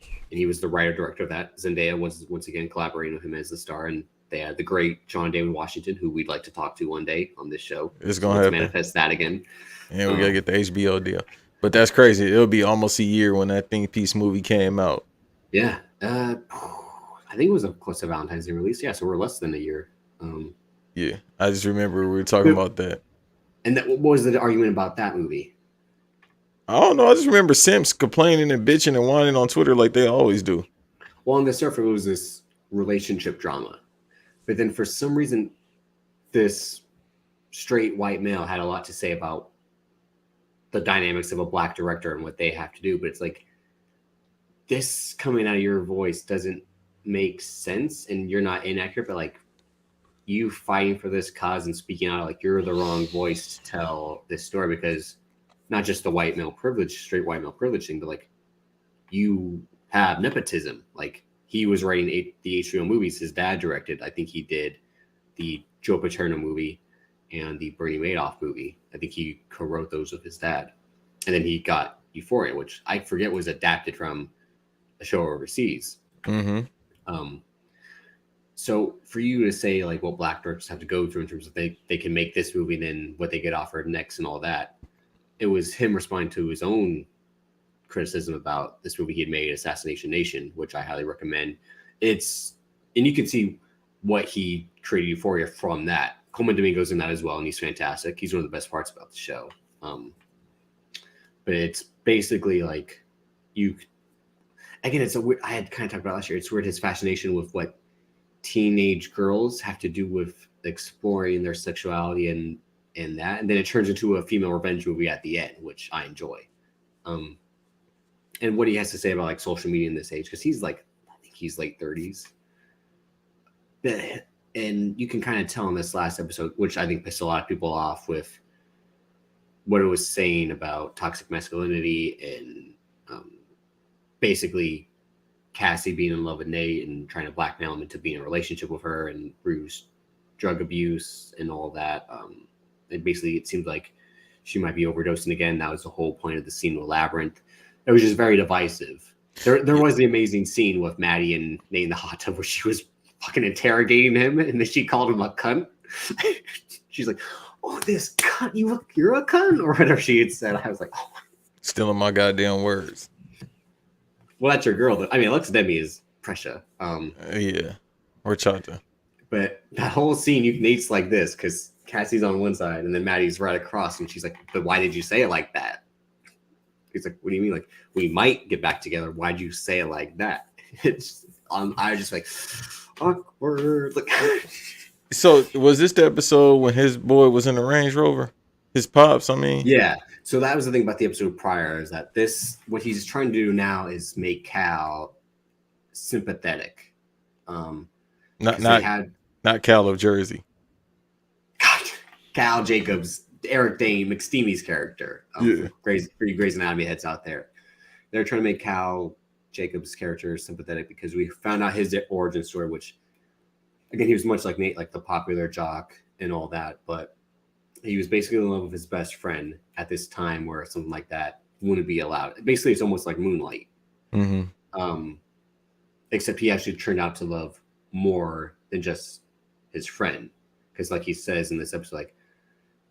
And he was the writer-director of that. Zendaya was once again collaborating with him as the star. And they had the great John David Washington, who we'd like to talk to one day on this show. It's going to happen. Manifest that again. And we got to get the HBO deal. But that's crazy. It'll be almost a year when that Think Piece movie came out. Yeah. I think it was close to Valentine's Day release. Yeah, so we're less than a year. Yeah, I just remember we were talking about that. And what was the argument about that movie? I don't know. I just remember Simps complaining and bitching and whining on Twitter like they always do. Well, on the surface, it was this relationship drama. But then for some reason, this straight white male had a lot to say about the dynamics of a black director and what they have to do. But it's like, this coming out of your voice doesn't make sense, and you're not inaccurate, but like you fighting for this cause and speaking out, like you're the wrong voice to tell this story, because not just the white male privilege, straight white male privilege thing, but like you have nepotism. Like he was writing the HBO movies his dad directed. I think he did the Joe Paterno movie and the Bernie Madoff movie. I think he co-wrote those with his dad. And then he got Euphoria, which I forget was adapted from a show overseas. Mm-hmm. So for you to say like what black directors have to go through in terms of they can make this movie and then what they get offered next and all that, it was him responding to his own criticism about this movie he had made, Assassination Nation, which I highly recommend. And you can see what he created Euphoria from that. Coleman Domingo's in that as well, and he's fantastic. He's one of the best parts about the show. But it's basically like it's a weird, I had kind of talked about last year. It's weird his fascination with what teenage girls have to do with exploring their sexuality and that, and then it turns into a female revenge movie at the end, which I enjoy. And what he has to say about like social media in this age, because he's like, I think he's late 30s. And you can kind of tell in this last episode, which I think pissed a lot of people off with what it was saying about toxic masculinity and basically Cassie being in love with Nate and trying to blackmail him into being in a relationship with her, and Rue's drug abuse and all that. And basically it seemed like she might be overdosing again. That was the whole point of the scene with Labyrinth. It was just very divisive. There was the amazing scene with Maddie and Nate in the hot tub where she was fucking interrogating him, and then she called him a cunt. She's like, "Oh, this cunt, you're a cunt," or whatever she had said. I was like, "Oh, Stealing my goddamn words." Well, that's your girl. I mean, Alexa Demi is Prescia. Yeah, or Chata. But that whole scene, Nate's like this because Cassie's on one side and then Maddie's right across, and she's like, "But why did you say it like that?" He's like, "What do you mean? Like, we might get back together. Why'd you say it like that?" It's I was just like, awkward. Like, so was this the episode when his boy was in the Range Rover? His pops, I mean. Yeah. So that was the thing about the episode prior, is that what he's trying to do now is make Cal sympathetic. Not Cal of Jersey. God, Cal Jacobs, Eric Dane, McSteamy's character. Yeah. For you Grey's Anatomy heads out there. They're trying to make Cal Jacobs' character sympathetic because we found out his origin story, which, again, he was much like Nate, like the popular jock and all that, but he was basically in love with his best friend at this time where something like that wouldn't be allowed. Basically, it's almost like Moonlight. Mm-hmm. Except he actually turned out to love more than just his friend. Because like he says in this episode, like,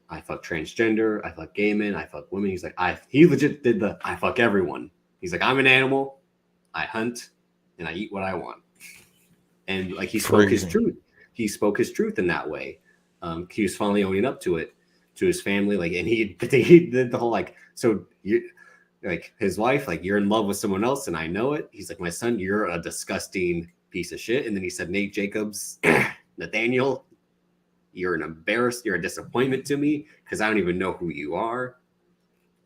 I fuck transgender, I fuck gay men, I fuck women. He's like, he legit did I fuck everyone. He's like, I'm an animal, I hunt, and I eat what I want. And like he spoke his truth. He spoke his truth in that way. He was finally owning up to it, to his family. Like, and he did the whole like, so you like his wife, like, you're in love with someone else, and I know it. He's like, my son, you're a disgusting piece of shit. And then he said, Nate Jacobs, Nathaniel, you're you're a disappointment to me because I don't even know who you are.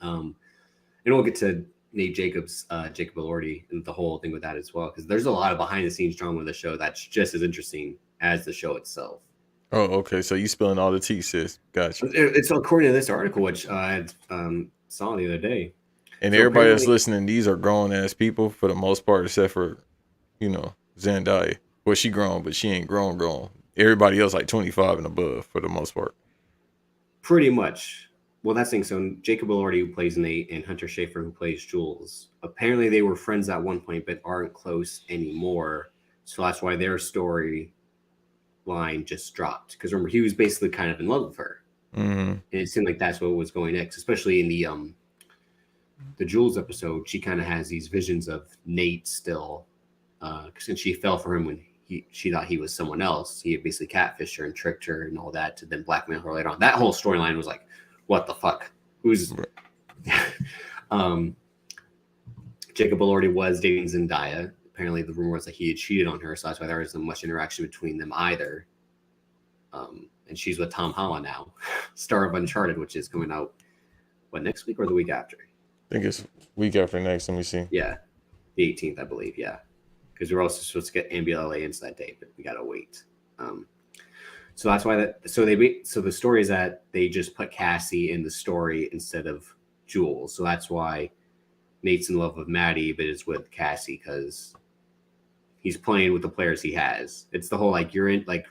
And we'll get to Nate Jacobs, Jacob Elordi, and the whole thing with that as well, because there's a lot of behind the scenes drama of the show that's just as interesting as the show itself. Oh, okay. So you spilling all the tea, sis. Gotcha. It's according to this article, which I saw the other day. And so everybody that's listening, these are grown ass people for the most part, except for, Zendaya. Well, she grown, but she ain't grown. everybody else like 25 and above for the most part. Pretty much. Well, that's the thing. So Jacob Elordi, who plays Nate, and Hunter Schafer, who plays Jules, apparently they were friends at one point, but aren't close anymore. So that's why their story line just dropped. Because remember, he was basically kind of in love with her. And it seemed like that's what was going next, especially in the Jules episode. She kind of has these visions of Nate still, since she fell for him when she thought he was someone else. He had basically catfished her and tricked her and all that to then blackmail her later on. That whole storyline was like, what the fuck? Who's Jacob Elordi was dating Zendaya. Apparently the rumor was that he had cheated on her, so that's why there wasn't much interaction between them either. And she's with Tom Holland now, star of Uncharted, which is coming out, what, next week or the week after? I think it's week after next. Let me see. Yeah, the 18th, I believe. Yeah, because we're also supposed to get NBLA into that date, but we gotta wait. So that's why So the story is that they just put Cassie in the story instead of Jules. So that's why Nate's in love with Maddie, but is with Cassie because he's playing with the players he has. It's the whole like you're in like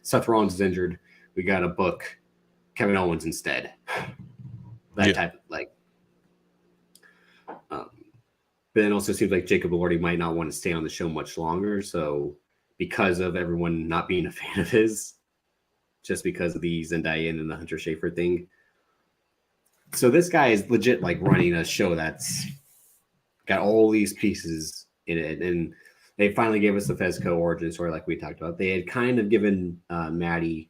Seth Rollins is injured. We got to book Kevin Owens instead. That type of like. But it also seems like Jacob Elordi might not want to stay on the show much longer. So because of everyone not being a fan of his, just because of the Zendaya and the Hunter Schafer thing. So this guy is legit like running a show that's got all these pieces in it. And they finally gave us the Fezco origin story like we talked about. They had kind of given Lexi,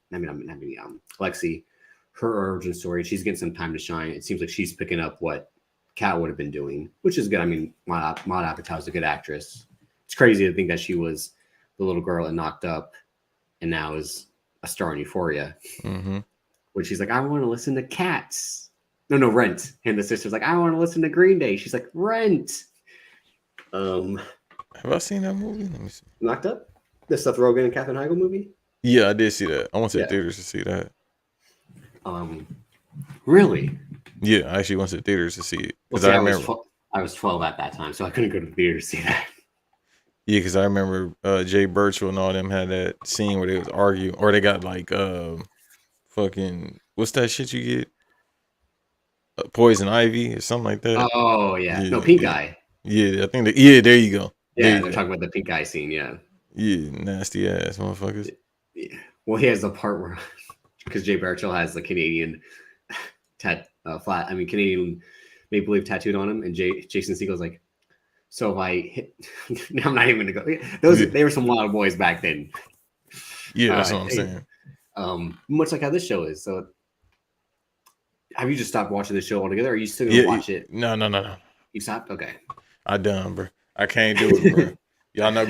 her origin story. She's getting some time to shine. It seems like she's picking up what Kat would have been doing, which is good. I mean, Maud Apatow is a good actress. It's crazy to think that she was the little girl that knocked up and now is a star in Euphoria. When she's like, I want to listen to Cats. No, Rent. And the sister's like, I want to listen to Green Day. She's like, Rent. Have I seen that movie? Let me see. Knocked Up? The Seth Rogen and Katherine Heigl movie? Yeah, I did see that. I went to the theaters to see that. Really? Yeah, I actually went to the theaters to see it. Well, I was 12 at that time, so I couldn't go to the theater to see that. Yeah, because I remember Jay Birchall and all them had that scene where they was arguing, or they got like fucking what's that shit you get? Poison Ivy or something like that. Oh yeah, no, Pink Eye. Yeah, I think that. Yeah, there you go. Yeah, they're talking about the Pink Eye scene. Yeah. Yeah, nasty ass motherfuckers. Yeah. Well, he has the part where because Jay Birchall has the Canadian Canadian maple leaf tattooed on him, and Jason Segel's like, so if I hit, I'm not even gonna go. They were some wild boys back then. Yeah, that's what I'm saying. Much like how this show is. So, have you just stopped watching the show altogether? Or are you still gonna watch it? No. You stopped? Okay. I done, bro. I can't do it, bro. Y'all not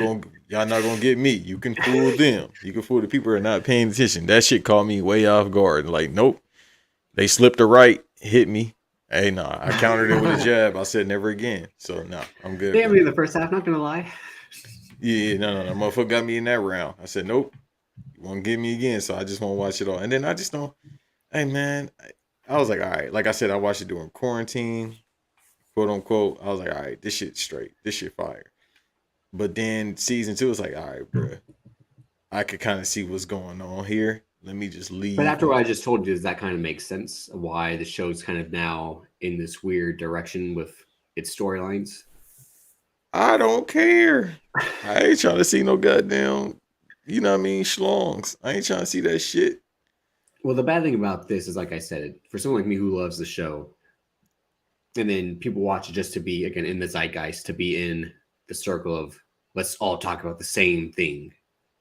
gonna get me. You can fool them. You can fool the people who are not paying attention. That shit caught me way off guard. Like, nope. They slipped a right, hit me. Hey, nah. I countered it with a jab. I said never again. So nah, I'm good. Damn me in the first half. Not gonna lie. Yeah, no. Motherfucker got me in that round. I said nope. You won't get me again. So I just won't watch it all. And then I just don't. Hey man, I was like, all right. Like I said, I watched it during quarantine, quote unquote. I was like, all right, this shit's straight. This shit fire. But then season 2 was like, all right, bro. I could kind of see what's going on here. Let me just leave. But after what I just told you, does that kind of make sense? Why the show's kind of now in this weird direction with its storylines? I don't care. I ain't trying to see no goddamn, you know what I mean, schlongs. I ain't trying to see that shit. Well, the bad thing about this is, like I said, for someone like me who loves the show, and then people watch it just to be, again, in the zeitgeist, to be in the circle of let's all talk about the same thing,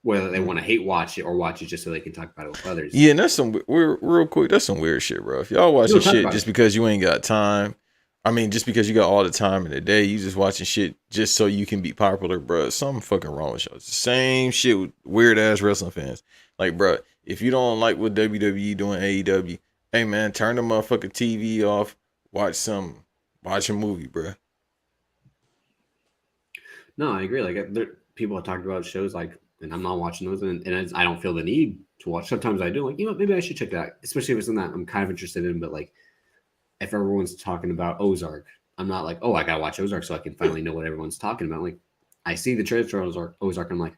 whether they want to hate watch it or watch it just so they can talk about it with others. Yeah, and that's real quick. That's some weird shit, bro. If y'all watching shit just because you ain't got time, I mean, just because you got all the time in the day, you just watching shit just so you can be popular, bro. Something fucking wrong with y'all. It's the same shit with weird ass wrestling fans. Like, bro, if you don't like what WWE doing AEW, hey man, turn the motherfucking TV off. Watch a movie, bro. No, I agree. Like people have talked about shows like, and I'm not watching those, and I don't feel the need to watch. Sometimes I do. Like, maybe I should check that out, especially if it's something that I'm kind of interested in. But like, if everyone's talking about Ozark, I'm not like, oh, I gotta watch Ozark so I can finally know what everyone's talking about. Like, I see the trailer for Ozark, I'm like,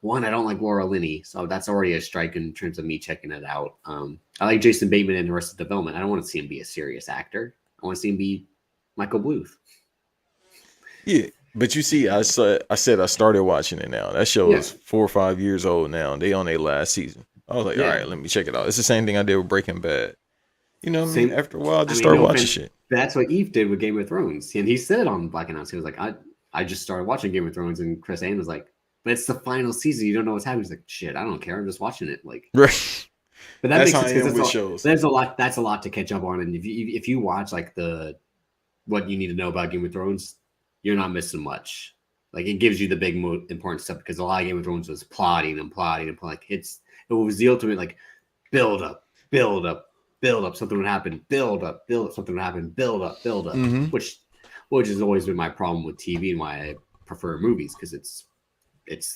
one, I don't like Laura Linney, so that's already a strike in terms of me checking it out. I like Jason Bateman in Arrested Development. I don't want to see him be a serious actor. I want to see him be Michael Bluth. Yeah, but you see, I said I started watching it now. That show is 4 or 5 years old now. They on their last season. I was like, all right, let me check it out. It's the same thing I did with Breaking Bad. You know what I mean? After a while, I just started watching shit. That's what Eve did with Game of Thrones. And he said on Black and House, he was like, I just started watching Game of Thrones, and Chris Ann was like, but it's the final season. You don't know what's happening. He's like, shit, I don't care. I'm just watching it. Like, right. But that that's makes sense because shows. There's a lot. That's a lot to catch up on. And if you watch like what you need to know about Game of Thrones, you're not missing much. Like it gives you the big important stuff because a lot of Game of Thrones was plotting. Like it was the ultimate like build up. Something would happen. Build up. Something would happen. Build up. Mm-hmm. Which has always been my problem with TV and why I prefer movies because it's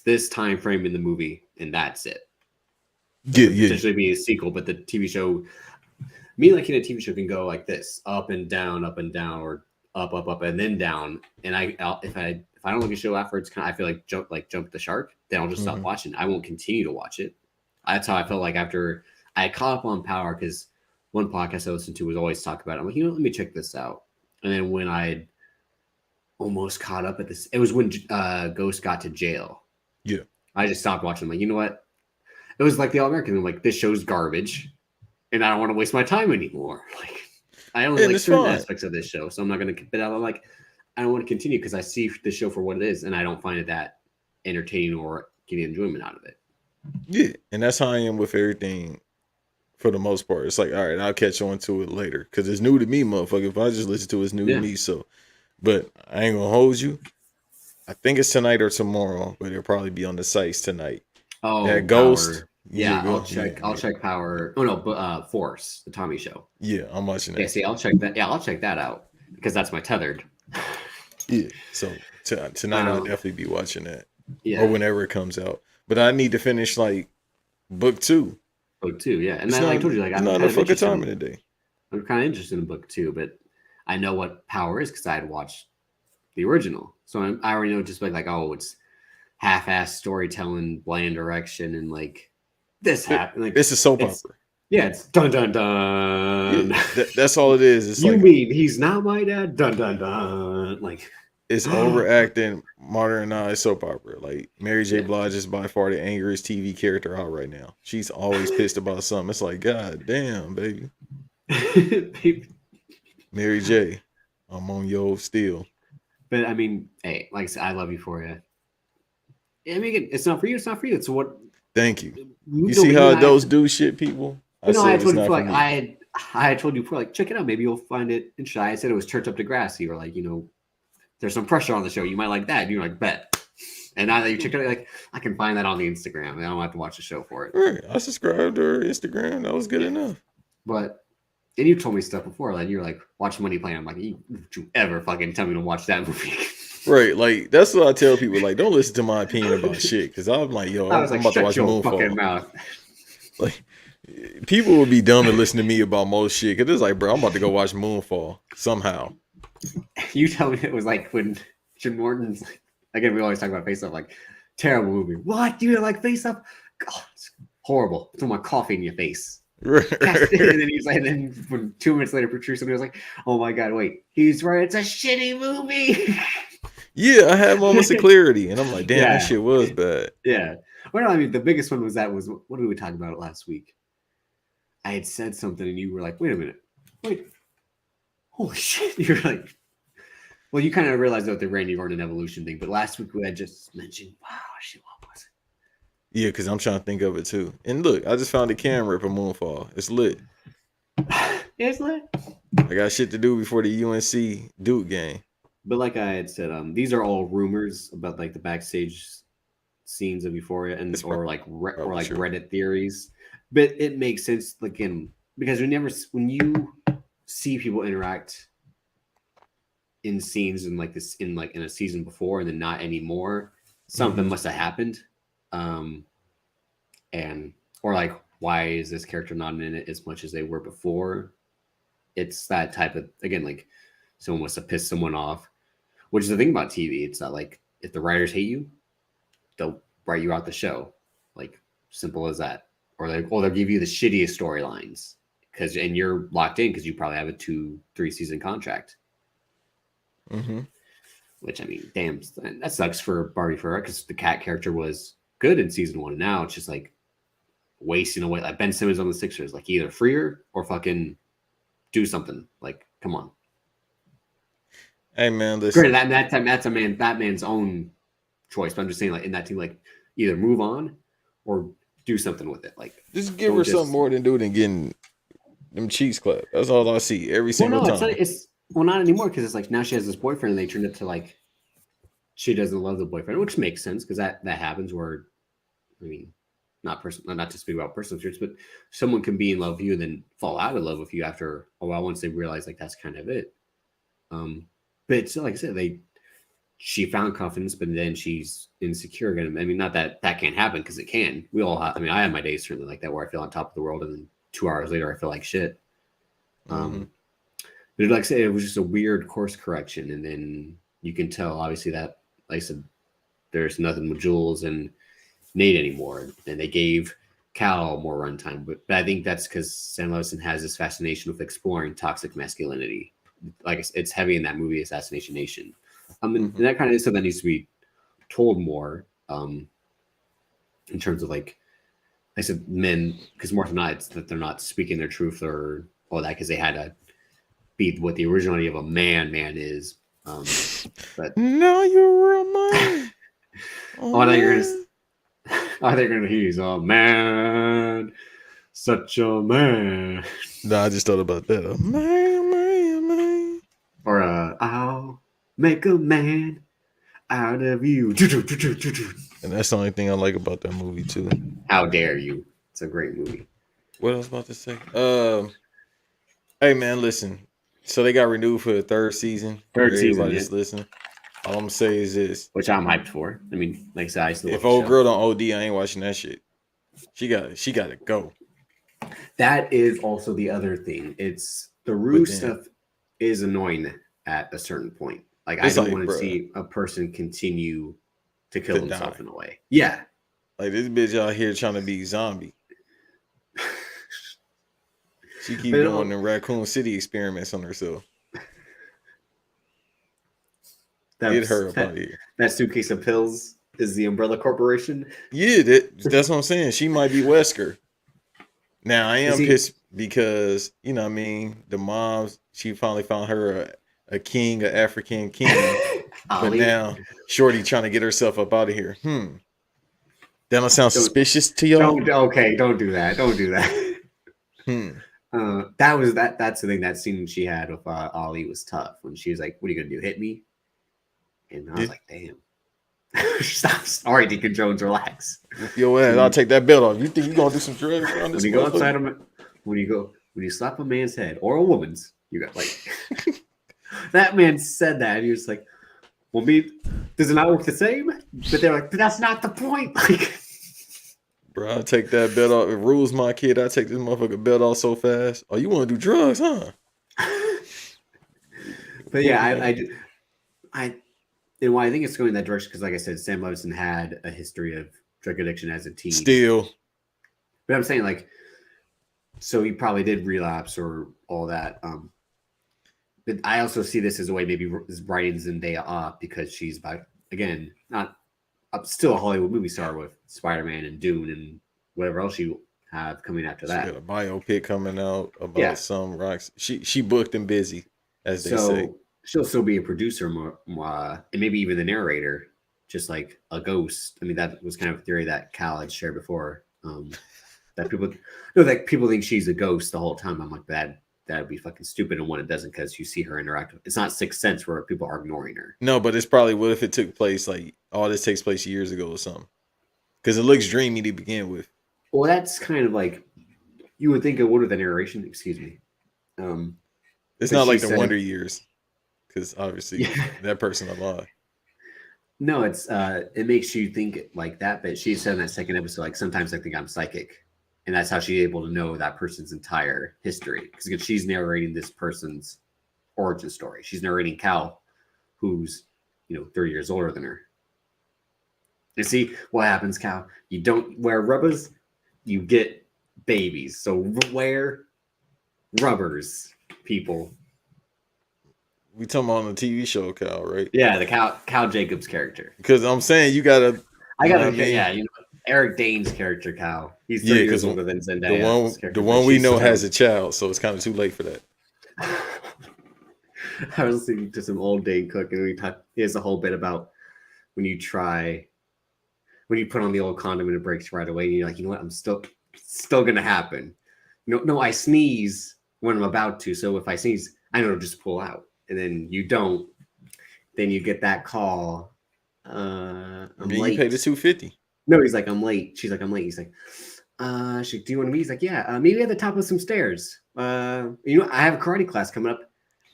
this time frame in the movie and that's it. Yeah. Potentially being a sequel, but the TV show, me liking a TV show can go like this, up and down, or up, and then down. And if I don't like a show afterwards, I feel like jump the shark, then I'll just stop watching. I won't continue to watch it. That's how I felt like after I caught up on Power because one podcast I listened to was always talk about it. I'm like, let me check this out. And then when I almost caught up at this, it was when Ghost got to jail. Yeah, I just stopped watching. I'm like, you know what? It was like the All American. I'm like, this show's garbage, and I don't want to waste my time anymore. Like, I only like certain aspects of this show, so I'm not going to. But I'm like, I don't want to continue because I see the show for what it is, and I don't find it that entertaining or getting enjoyment out of it. Yeah, and that's how I am with everything. For the most part, it's like, all right, I'll catch on to it later because it's new to me, motherfucker. If I just listen to it, it's new to me. So, but I ain't gonna hold you. I think it's tonight or tomorrow, but it'll probably be on the sites tonight. Oh, that Ghost. Yeah, I'll check. I'll check Power. Oh no, but Force, the Tommy Show. Yeah, I'm watching that. Yeah, see, I'll check that. Yeah, I'll check that out because that's my tethered. Yeah, so tonight I'll definitely be watching that. Yeah, or whenever it comes out. But I need to finish like book 2. Book 2, yeah, and I told you, like, I'm not a fucking time in the day. I'm kind of interested in book 2, but I know what Power is because I had watched the original, so I already know just like oh, it's half-assed storytelling, bland direction, and like this happened. Like it's a soap opera. Yeah, it's dun dun dun. Yeah, that's all it is. It's you like, mean he's not my dad? Dun dun dun. Like it's overacting, modernized soap opera. Like Mary J. Blige is by far the angriest TV character out right now. She's always pissed about something. It's like, God damn, baby. Mary J. I'm on yo still. But I mean, hey, like I said, I love Euphoria. I mean, it's not for you. It's not for you. It's what. Thank you. You see how those do shit, people? I told you before, like I had told you before, like check it out. Maybe you'll find it interesting. I said it was Church Up to Grassy, or like there's some pressure on the show. You might like that. And you're like, bet. And now that you check it out, like I can find that on the Instagram. I don't have to watch the show for it. Right. I subscribed to her Instagram. That was good enough. But and you told me stuff before, like you're like, watch Money Plan. I'm like, you ever fucking tell me to watch that movie? Right, like that's what I tell people. Like, don't listen to my opinion about shit because I'm like, yo, I'm about to watch Moonfall. Like, people would be dumb to listen to me about most shit because it's like, bro, I'm about to go watch Moonfall somehow. You tell me it was like when Jim Norton's again. We always talk about Face Off, like terrible movie. What, you like Face Off? God, it's horrible. Throw my coffee in your face. Right. And then he's like, and then when 2 minutes later, somebody was like, "Oh my god, wait, he's right. It's a shitty movie." Yeah, I had moments of clarity, and I'm like, damn, that shit was bad. Yeah. Well, I mean, the biggest one was what did we talk about it last week? I had said something, and you were like, "Wait a minute, wait, holy shit!" You're like, well, you kind of realized that the Randy Orton evolution thing, but last week we had just mentioned, wow, shit, what was it? Yeah, because I'm trying to think of it too. And look, I just found a camera for Moonfall. It's lit. It's lit. I got shit to do before the UNC Duke game. But like I had said, these are all rumors about like the backstage scenes of Euphoria and or Reddit theories. But it makes sense again because when you see people interact in scenes in like this in a season before and then not anymore, something must have happened. And or like, why is this character not in it as much as they were before? It's that type of, again, like someone must have pissed someone off. Which is the thing about TV. It's not like if the writers hate you, they'll write you out the show. Like, simple as that. Or like, well, they'll give you the shittiest storylines and you're locked in because you probably have a 2-3 season contract. Mm-hmm. Which, I mean, damn, that sucks for Barbie Ferreira because the cat character was good in season 1. And now it's just like wasting away. Like Ben Simmons on the Sixers, like either free her or fucking do something. Like, come on. Hey man, listen. Granted, that time that's that man's own choice. But I'm just saying, like in that team, like either move on or do something with it. Like just give her something more than getting them cheeks clapped. That's all I see every single time. It's not anymore because it's like now she has this boyfriend and they turned it to like she doesn't love the boyfriend, which makes sense because that happens where, I mean, not to speak about personal experience, but someone can be in love with you and then fall out of love with you after a while once they realize like that's kind of it. But still, like I said, she found confidence, but then she's insecure again. I mean, not that can't happen because it can. We all have, I mean, I have my days certainly like that where I feel on top of the world and then 2 hours later I feel like shit. But like I said, it was just a weird course correction, and then you can tell obviously that, like I said, there's nothing with Jules and Nate anymore, and they gave Cal more runtime. But I think that's because Sam Levinson has this fascination with exploring toxic masculinity. Like it's heavy in that movie, Assassination Nation. And that kind of is something that needs to be told more. In terms of like I said, men, because more often than not, it's that they're not speaking their truth or all that because they had to be what the originality of a man is. But no, you're a man. They're gonna hear he's a man, such a man. No, I just thought about that. A man. Or I'll make a man out of you. And that's the only thing I like about that movie too. How dare you? It's a great movie. What I was about to say? Hey man, listen. So they got renewed for the 3rd season. Everybody's listening. All I'm gonna say is this, which I'm hyped for. I mean, like I said, I still if old girl don't OD, I ain't watching that shit. She got to go. That is also the other thing. It's the Rue stuff is annoying at a certain point. Like I don't want to see a person continue to kill himself in a way. Yeah. Like this bitch out here trying to be zombie. She keep doing the Raccoon City experiments on herself. Get her up out of here. That suitcase of pills is the Umbrella Corporation. Yeah, that's what I'm saying. She might be Wesker. Now I am pissed because you know what I mean. The moms, she finally found her a king, an African king, but now Shorty trying to get herself up out of here. That don't sound suspicious to y'all. Don't do that. Don't do that. That's the thing. That scene she had with Ollie was tough when she was like, "What are you gonna do? Hit me?" And I was like, "Damn." Stop. Sorry, Deacon Jones, relax. Yo, I'll take that belt off. You think you gonna do some drugs on this? When you go outside of when you slap a man's head or a woman's, you got like that man said that. And he was like, "Well, does it not work the same?" But they're like, "But that's not the point." Like, bro, I'll take that belt off. If Rule's my kid, I take this motherfucker belt off so fast. Oh, you want to do drugs, huh? But yeah, and why I think it's going in that direction because, like I said, Sam Levinson had a history of drug addiction as a teen. Still, but I'm saying like, so he probably did relapse or all that. But I also see this as a way maybe writing Zendaya off because she's again not still a Hollywood movie star with Spider-Man and Dune and whatever else you have coming after that. She got a biopic coming out about some rocks. She booked and busy, as they say. She'll still be a producer more, and maybe even the narrator, just like a ghost. I mean, that was kind of a theory that Cal had shared before. That people think she's a ghost the whole time. I'm like, that'd be fucking stupid. And when it doesn't, because you see her interact with. It's not Sixth Sense where people are ignoring her. No, but it's probably what if it took place like all this takes place years ago or something. Because it looks dreamy to begin with. Well, that's kind of like you would think it would with the narration. Excuse me. It's not like the Wonder Years. Because obviously that person alive. No, it makes you think like that. But she said in that second episode, like sometimes I think I'm psychic, and that's how she's able to know that person's entire history because she's narrating this person's origin story. She's narrating Cal, who's 30 years older than her, You see what happens, Cal? You don't wear rubbers, you get babies. So wear rubbers, people. We talking about on the TV show, Cal, right? Yeah, the Cal Jacobs character. Because I'm saying you gotta. Yeah, Eric Dane's character, Cal. He's 3 years older than Zendaya. The one we know has a child, so it's kind of too late for that. I was listening to some old Dane Cook, and he has a whole bit about when you put on the old condom and it breaks right away, and you're like, you know what, I'm still gonna happen. No, I sneeze when I'm about to, so if I sneeze, I know to just pull out. And then you don't, then you get that call. I'm late. You paid the $250. No, he's like, I'm late. She's like, I'm late. He's like, do you want to meet? He's like, yeah, maybe at the top of some stairs. I have a karate class coming up,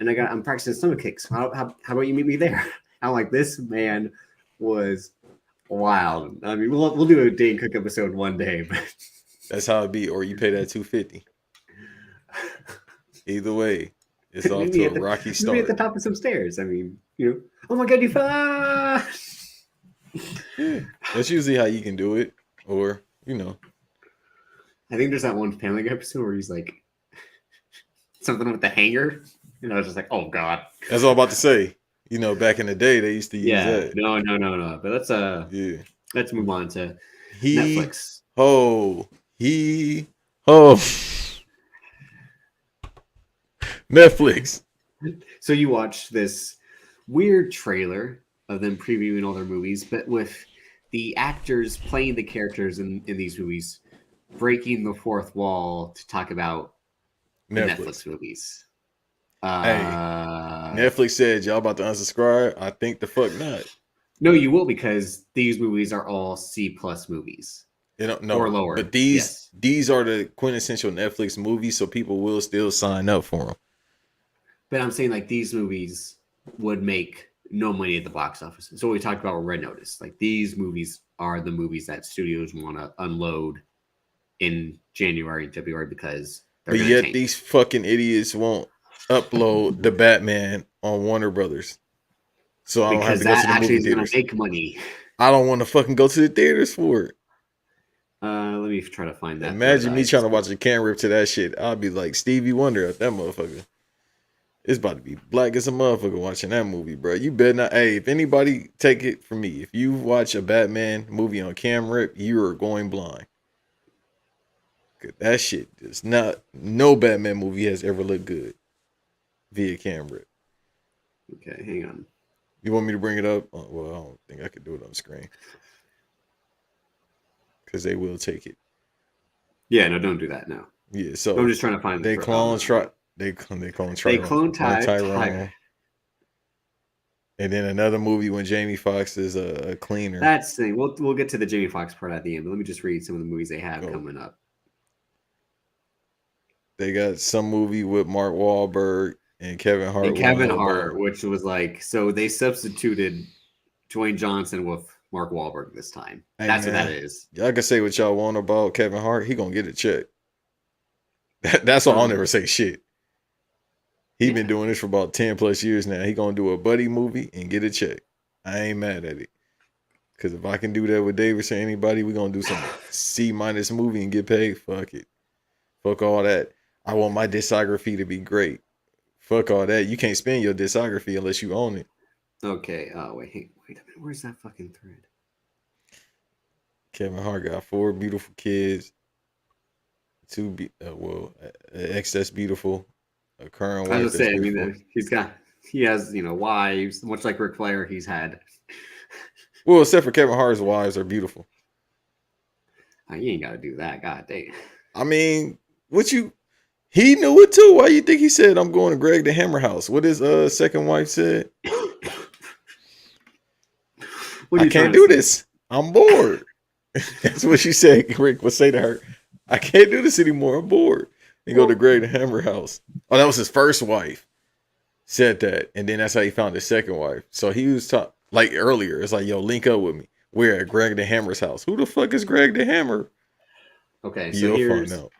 and I'm practicing stomach kicks. How about you meet me there? I'm like, this man was wild. I mean, we'll do a Dane Cook episode one day, but that's how it be. Or you pay that $250. Either way, it's off to a rocky start. Maybe at the top of some stairs. I mean, oh my God, you fell. Yeah, that's usually how you can do it. Or, I think there's that one Family Guy episode where he's like something with the hanger. And I was just like, oh God. That's all I'm about to say. Back in the day, they used to use that. No. But let's move on to Netflix. Netflix. So you watched this weird trailer of them previewing all their movies, but with the actors playing the characters in these movies breaking the fourth wall to talk about Netflix movies. Hey, Netflix said y'all about to unsubscribe. I think the fuck not. No, you will, because these movies are all C+ movies. Or lower. But these are the quintessential Netflix movies, so people will still sign up for them. But I'm saying like these movies would make no money at the box office. So we talked about with Red Notice. Like these movies are the movies that studios want to unload in January and February because but yet these fucking idiots won't upload the Batman on Warner Brothers. So I don't have to go to the movie theaters. Gonna make money. I don't want to fucking go to the theaters for it. Let me try to find that. Imagine me trying to watch a can rip to that shit. I'll be like Stevie Wonder at that motherfucker. It's about to be black as a motherfucker watching that movie, bro. You better not. Hey, if anybody take it from me, if you watch a Batman movie on cam rip, you are going blind. That shit is not. No Batman movie has ever looked good via cam rip. Okay, hang on. You want me to bring it up? Well, I don't think I could do it on screen because they will take it. Yeah, no, don't do that. No. Yeah, so I'm just trying to find. They clone Tyrone. And then another movie when Jamie Foxx is a cleaner. That's the thing. We'll get to the Jamie Foxx part at the end. But let me just read some of the movies they have coming up. They got some movie with Mark Wahlberg and Kevin Hart. And Kevin Hart, which was like, so they substituted Dwayne Johnson with Mark Wahlberg this time. Hey, that's man, what that is. Y'all can say what y'all want about Kevin Hart. He gonna get a check. That's why I'll never say shit. He been doing this for about 10 plus years now. He gonna do a buddy movie and get a check. I ain't mad at it. Cause if I can do that with Davis or anybody, we gonna do some C- movie and get paid. Fuck it. Fuck all that. I want my discography to be great. Fuck all that. You can't spend your discography unless you own it. Okay. Wait a minute. Where's that fucking thread? Kevin Hart got 4 beautiful kids. 2 ex that's beautiful. A current wife. I was just saying, he has wives, much like Ric Flair. He's had. Well, except for Kevin Hart's wives are beautiful. You ain't gotta do that. God damn. I mean, he knew it too. Why you think he said I'm going to Greg the Hammer house? What his second wife said? I can't do this. I'm bored. That's what she said. Rick would say to her, I can't do this anymore. I'm bored. And go to Greg the Hammer house. Oh, that was his first wife. Said that. And then that's how he found his second wife. So he was like earlier. It's like, yo, link up with me. We're at Greg the Hammer's house. Who the fuck is Greg the Hammer? Okay, so you'll find out.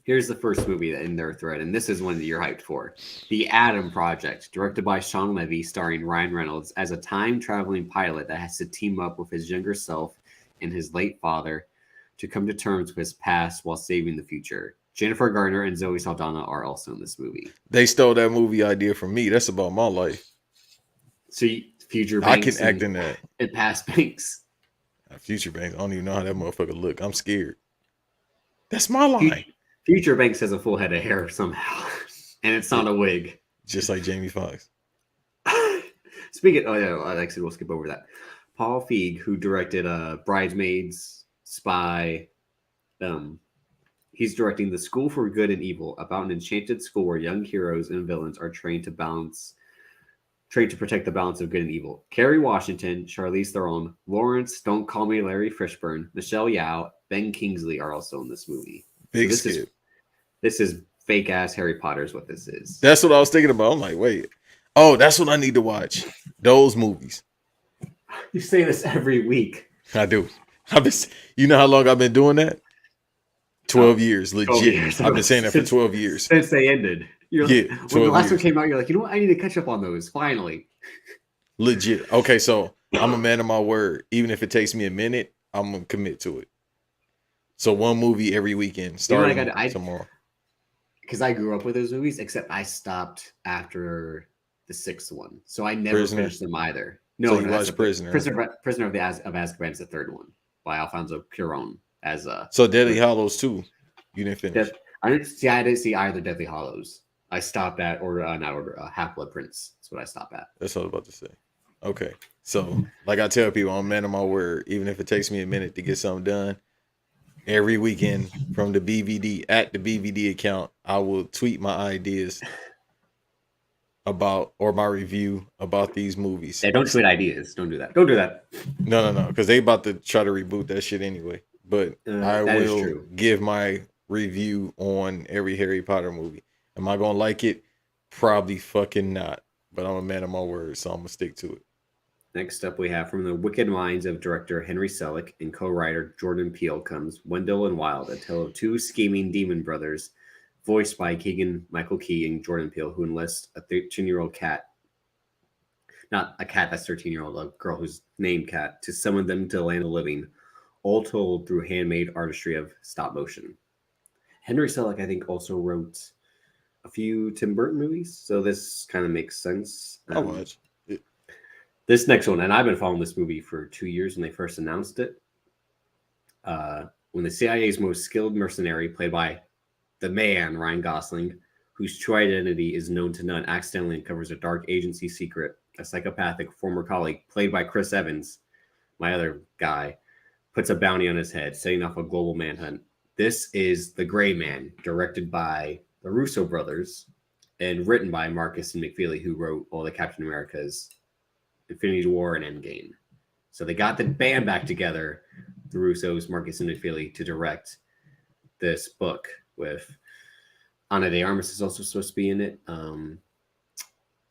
Here's the first movie in their thread, and this is one that you're hyped for. The Adam Project, directed by Sean Levy, starring Ryan Reynolds as a time-traveling pilot that has to team up with his younger self and his late father to come to terms with his past while saving the future. Jennifer Garner and Zoe Saldana are also in this movie. They stole that movie idea from me. That's about my life. So Future Banks I can act in that. And Past Banks. Future Banks. I don't even know how that motherfucker look. I'm scared. That's my line. Future Banks has a full head of hair somehow, and it's not a wig. Just like Jamie Foxx. Speaking, like I said, we'll skip over that. Paul Feig, who directed Bridesmaids, Spy, he's directing The School for Good and Evil, about an enchanted school where young heroes and villains are trained to protect the balance of good and evil. Kerry Washington, Charlize Theron, Lawrence, Don't Call Me Larry Fishburne, Michelle Yeoh, Ben Kingsley are also in this movie. Big so skip. This is fake ass Harry Potter is what this is. That's what I was thinking about. I'm like, wait. Oh, that's what I need to watch. Those movies. You say this every week. I do. You know how long I've been doing that? 12 years, legit. 12 years. I've been saying that for 12 years. Since they ended. You're Yeah, like, when the last years. one came out, you're like, you know what? I need to catch up on those, finally. Legit. Okay, so I'm a man of my word. Even if it takes me a minute, I'm going to commit to it. So one movie every weekend, starting tomorrow. Because I grew up with those movies, except I stopped after the sixth one. So I never finished them either. No, so you watched Prisoner. Prisoner of Azkaban is the third one by Alfonso Cuarón. So Deadly Hallows too. You didn't finish. I didn't see either Deathly Hallows. I stopped at Half Blood Prince. That's what I stopped at. That's what I was about to say. Okay. So like I tell people, I'm a man of my word. Even if it takes me a minute to get something done, every weekend from the BVD at the BVD account, I will tweet my ideas about or my review about these movies. Yeah, don't tweet ideas. Don't do that. Don't do that. No, because they about to try to reboot that shit anyway. But I will give my review on every Harry Potter movie. Am I gonna like it? Probably fucking not. But I'm a man of my word, so I'm gonna stick to it. Next up, we have from the wicked minds of director Henry Selick and co-writer Jordan Peele comes Wendell and Wild, a tale of two scheming demon brothers, voiced by Keegan-Michael Key and Jordan Peele, who enlist a 13-year-old cat, not a cat that's 13-year-old, a girl who's named Cat, to summon them to the land of living, all told through handmade artistry of stop motion. Henry Selick, I think, also wrote a few Tim Burton movies, so this kind of makes sense. I'll watch. This next one, and I've been following this movie for 2 years when they first announced it. When the CIA's most skilled mercenary, played by the man, Ryan Gosling, whose true identity is known to none, accidentally uncovers a dark agency secret, a psychopathic former colleague, played by Chris Evans, my other guy, puts a bounty on his head, setting off a global manhunt. This is The Gray Man, directed by the Russo brothers and written by Marcus and McFeely, who wrote all the Captain America's Infinity War and Endgame. So they got the band back together, the Russos, Marcus and McFeely, to direct this book with Ana de Armas is also supposed to be in it.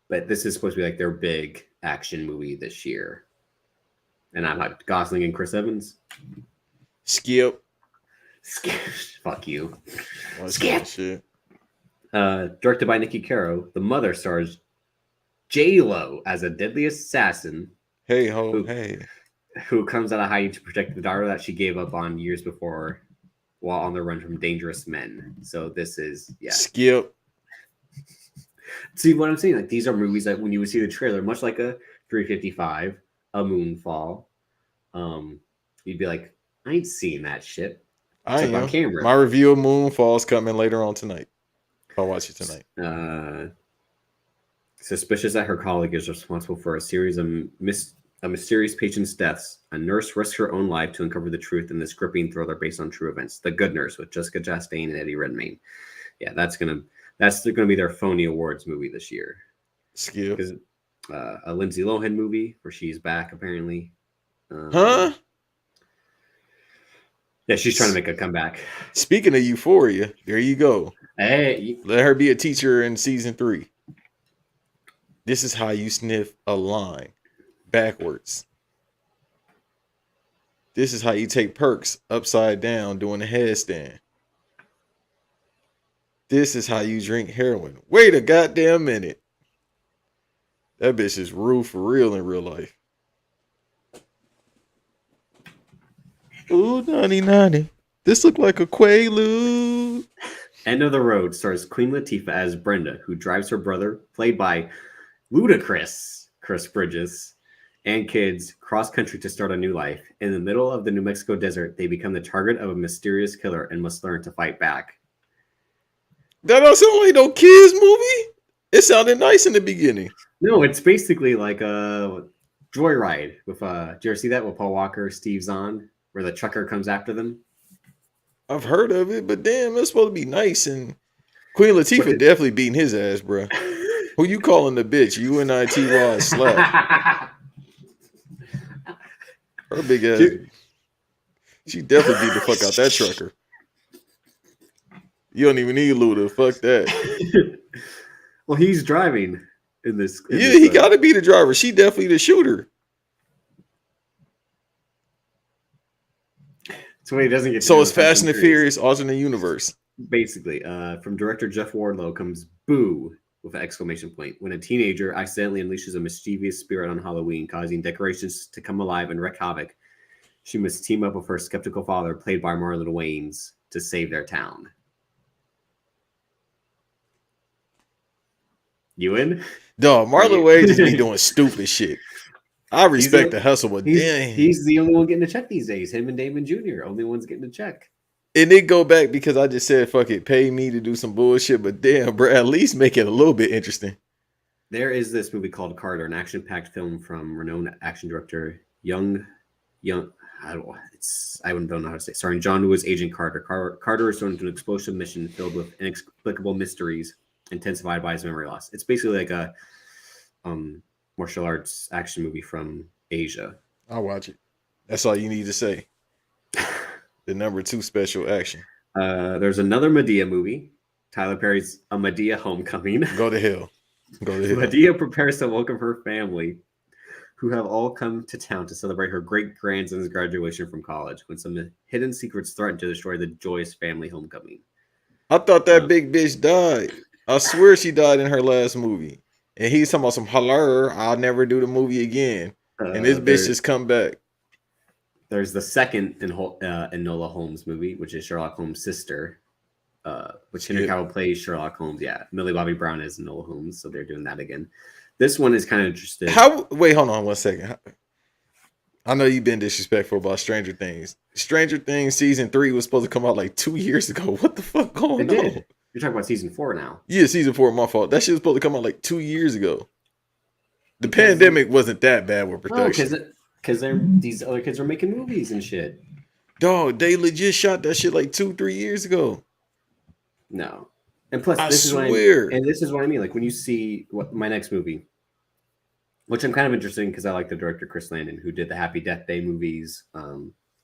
But this is supposed to be like their big action movie this year. And I'm like Gosling and Chris Evans. Skip. Fuck you. Skip. Shit. Directed by Nikki Caro, the mother stars J-Lo as a deadly assassin. Who comes out of hiding to protect the daughter that she gave up on years before while on the run from dangerous men. So this is, Skip. See what I'm saying? Like, these are movies that when you would see the trailer, much like a 355, a Moonfall, you'd be like, I ain't seeing that shit. I am. On camera. My review of Moonfall is coming later on tonight. I'll watch it tonight. Suspicious that her colleague is responsible for a series of mysterious patient's deaths, a nurse risks her own life to uncover the truth in this gripping thriller based on true events. The Good Nurse with Jessica Chastain and Eddie Redmayne. Yeah, that's gonna be their phony awards movie this year. Skip. Because a Lindsay Lohan movie where she's back apparently. Huh? Yeah, she's trying to make a comeback. Speaking of Euphoria, there you go. Hey, let her be a teacher in season 3. This is how you sniff a line backwards. This is how you take perks upside down doing a headstand. This is how you drink heroin. Wait a goddamn minute. That bitch is rude for real in real life. Ooh, 90. This look like a Quaalude. End of the Road stars Queen Latifah as Brenda, who drives her brother, played by ludicrous Chris Bridges, and kids cross country to start a new life. In the middle of the New Mexico desert, they become the target of a mysterious killer and must learn to fight back. That don't sound like no kids movie. It sounded nice in the beginning. No, it's basically like a Joyride with did you ever see that with Paul Walker, Steve Zahn, where the trucker comes after them? I've heard of it, but damn, it's supposed to be nice. And Queen Latifah definitely beating his ass, bro. Who you calling the bitch? UNITY slap. Her big ass. She definitely beat the fuck out that trucker. You don't even need Luda. Fuck that. Well, he's driving in this. He got to be the driver. She definitely the shooter. So he doesn't get. So it's Fast and the Furious alternate universe. Basically, from director Jeff Wardlow comes Boo with an exclamation point. When a teenager accidentally unleashes a mischievous spirit on Halloween, causing decorations to come alive and wreak havoc, she must team up with her skeptical father, played by Marlon Wayans, to save their town. You in? Dog, Marlon Wayans just be doing stupid shit. I respect the hustle, but damn. He's the only one getting a check these days. Him and Damon Jr. Only ones getting a check. It did go back because I just said, fuck it, pay me to do some bullshit, but damn, bro, at least make it a little bit interesting. There is this movie called Carter, an action-packed film from renowned action director Young. I don't know how to say it. Starring John Lewis, Agent Carter. Carter is thrown into an explosive mission filled with inexplicable mysteries, intensified by his memory loss. It's basically like a martial arts action movie from Asia. I'll watch it. That's all you need to say. The number 2 special action. There's another Madea movie. Tyler Perry's A Madea Homecoming. Go to hell. Madea prepares to welcome her family, who have all come to town to celebrate her great-grandson's graduation from college, when some hidden secrets threaten to destroy the joyous family homecoming. I thought that big bitch died. I swear she died in her last movie. And he's talking about some holler, I'll never do the movie again. And this bitch just come back. There's the second Enola Holmes movie, which is Sherlock Holmes' sister, which Henry Cavill plays Sherlock Holmes. Yeah, Millie Bobby Brown is Enola Holmes, so they're doing that again. This one is kind of interesting. Wait, hold on 1 second. I know you've been disrespectful about Stranger Things. Stranger Things season 3 was supposed to come out like 2 years ago. What the fuck going on? You're talking about season 4 now. Yeah, season 4, my fault. That shit was supposed to come out like 2 years ago. The pandemic wasn't that bad with production. Because these other kids are making movies and shit. Dog, they legit shot that shit like 2-3 years ago. No. And plus, this is what I mean. Like when you see my next movie, which I'm kind of interested in because I like the director Chris Landon, who did the Happy Death Day movies,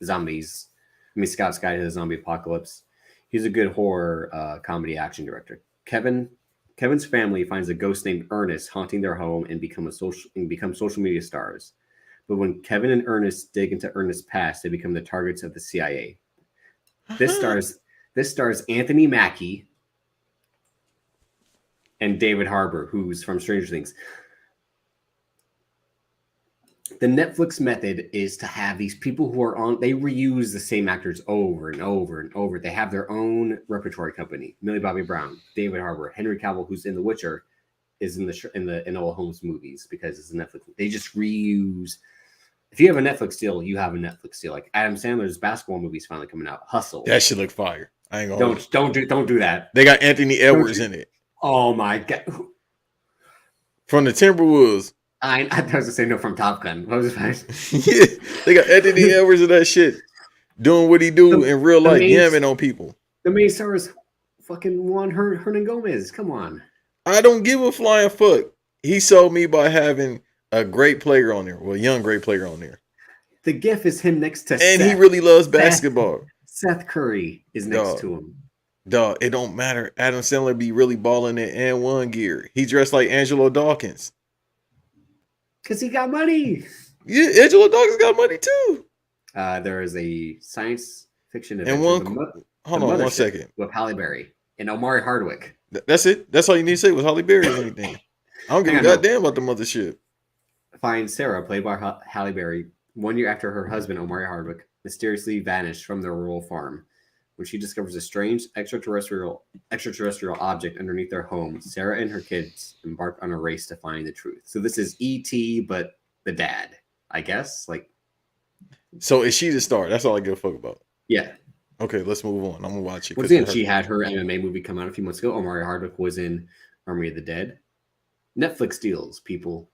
Zombies. I mean, Scout's Guide to the Zombie Apocalypse. He's a good horror comedy action director. Kevin's family finds a ghost named Ernest haunting their home and become social media stars. But when Kevin and Ernest dig into Ernest's past, they become the targets of the CIA. This stars Anthony Mackie and David Harbour, who's from Stranger Things. The Netflix method is to have these people who are on, they reuse the same actors over and over and over. They have their own repertory company. Millie Bobby Brown, David Harbour, Henry Cavill, who's in The Witcher, is in the Enola Holmes movies because it's a Netflix. They just reuse. If you have a Netflix deal, you have a Netflix deal. Like Adam Sandler's basketball movies finally coming out. Hustle. That shit look fire. I ain't gonna don't do that. They got Anthony Edwards in it. Oh my god. From the Timberwolves. I was gonna say no from Top Gun. What was it? Yeah, they got Anthony Edwards in that shit, doing what he do in real life, yamming on people. The main star is fucking Juan Hernan Gomez. Come on. I don't give a flying fuck. He sold me by having a great player on there, well, a young great player on there. The gif is him next to and Seth. He really loves basketball. Seth Curry is next to him. Dog, it don't matter. Adam Sandler be really balling in and one gear. He dressed like Angelo Dawkins. Because he got money. Yeah, Angelo Dawkins got money too. There is a science fiction adventure. And hold on 1 second. With Halle Berry and Omari Hardwick. That's it. That's all you need to say was Halle Berry or anything. I don't give a goddamn about the mothership. Finds Sarah, played by Halle Berry, 1 year after her husband, Omari Hardwick, mysteriously vanished from their rural farm. When she discovers a strange extraterrestrial object underneath their home, Sarah and her kids embark on a race to find the truth. So this is E.T., but the dad, I guess. So is she the star? That's all I give a fuck about. Yeah. Okay, let's move on. I'm gonna watch it. Once again, she had her MMA movie come out a few months ago. Omari Hardwick was in Army of the Dead. Netflix deals, people.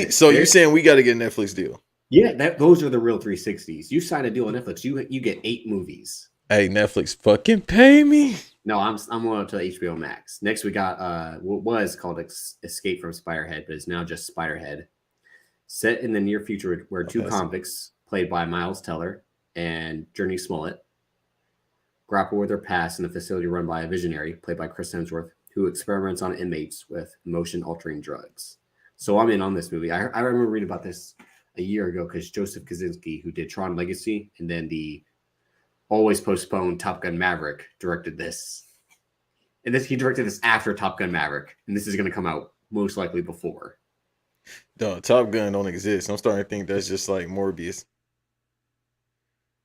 So you're saying we got to get a Netflix deal? Yeah, those are the real 360s. You sign a deal on Netflix, you get 8 movies. Hey, Netflix, fucking pay me. No, I'm going to HBO Max. Next, we got what was called Escape from Spiderhead, but it's now just Spiderhead. Set in the near future, where two convicts, played by Miles Teller and Journey Smollett, grapple with their past in a facility run by a visionary, played by Chris Hemsworth, who experiments on inmates with emotion-altering drugs. So I'm in on this movie. I remember reading about this a year ago because Joseph Kosinski, who did Tron Legacy and then the always postponed Top Gun Maverick, directed this. And he directed this after Top Gun Maverick, and this is going to come out most likely before. No, Top Gun don't exist. I'm starting to think that's just like Morbius.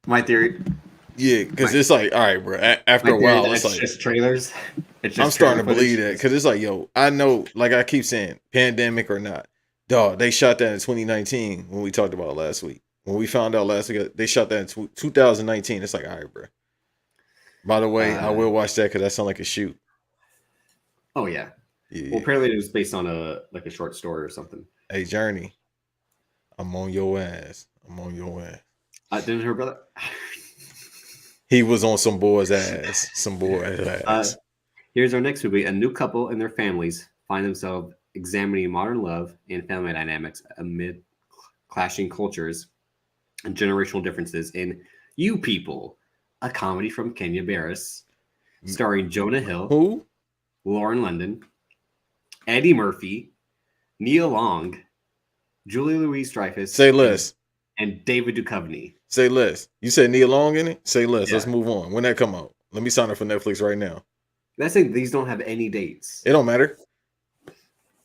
My theory. Yeah, because it's like, all right, bro. After a while, it's like just trailers. I'm starting to believe that because it's like, yo, I know, like I keep saying, pandemic or not, dog. They shot that in 2019 when we talked about it last week. When we found out last week, they shot that in 2019. It's like, all right, bro. By the way, I will watch that because that sounds like a shoot. Oh yeah. Well, apparently it was based on a short story or something. Hey, Journey, I'm on your ass. Didn't her brother? He was on some boy's ass. Here's our next movie. A new couple and their families find themselves examining modern love and family dynamics amid clashing cultures and generational differences in You People, a comedy from Kenya Barris, starring Jonah Hill, Lauren London, Eddie Murphy, Nia Long, Julia Louis-Dreyfus. Say less. And David Duchovny. Say less. You said Nia Long in it? Say less. Yeah. Let's move on. When that come out? Let me sign up for Netflix right now. That's it. These don't have any dates. It don't matter.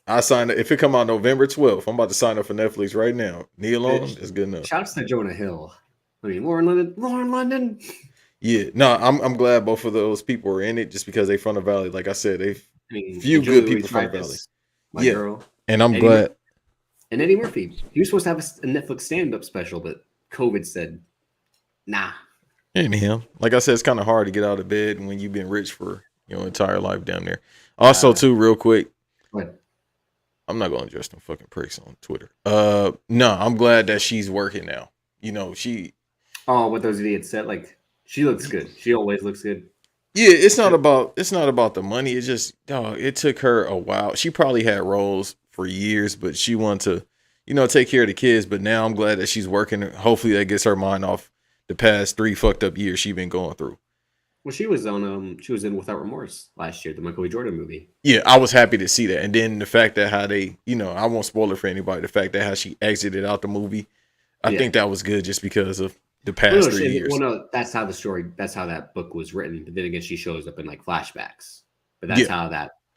I signed up. If it come out November 12th, I'm about to sign up for Netflix right now. Nia Long is good enough. Shouts to Jonah Hill. I mean, Lauren London. Yeah. No, I'm glad both of those people are in it just because they from the Valley. Like I said, few good people from the Valley. My girl. And I'm glad. And Eddie Murphy. He was supposed to have a Netflix stand-up special, but COVID said, nah. And him. Like I said, it's kind of hard to get out of bed when you've been rich for your entire life down there. Also, too, real quick. What? I'm not going to address them fucking pricks on Twitter. No, I'm glad that she's working now. You know, she... Oh, what those idiots said. Like, she looks good. She always looks good. Yeah, it's not about the money. It's just, dog, it took her a while. She probably had roles for years, but she wanted to, take care of the kids. But now I'm glad that she's working. Hopefully that gets her mind off the past 3 fucked up years she's been going through. Well, she was in Without Remorse last year, the Michael B. Jordan movie. Yeah, I was happy to see that. And then the fact that how they, I won't spoil it for anybody. The fact that how she exited out the movie, I think that was good just because of the past 3 years. Well, no, that's how that book was written. But then again, she shows up in like flashbacks. But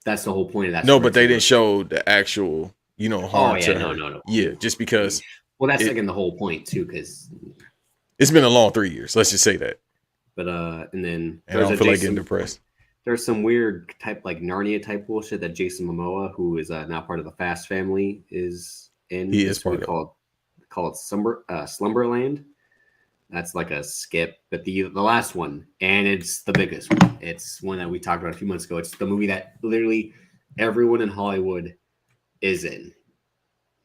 that's the whole point of that. No, but they didn't show the actual, harm to her. No. Yeah, just because. Well, that's again the whole point too, because it's been a long 3 years. Let's just say that. But and then I don't feel like getting depressed. There's some weird type like Narnia type bullshit that Jason Momoa, who is now part of the Fast family, is in. He is part of it. Called Slumberland. That's like a skip, but the last one, and it's the biggest one. It's one that we talked about a few months ago. It's the movie that literally everyone in Hollywood is in.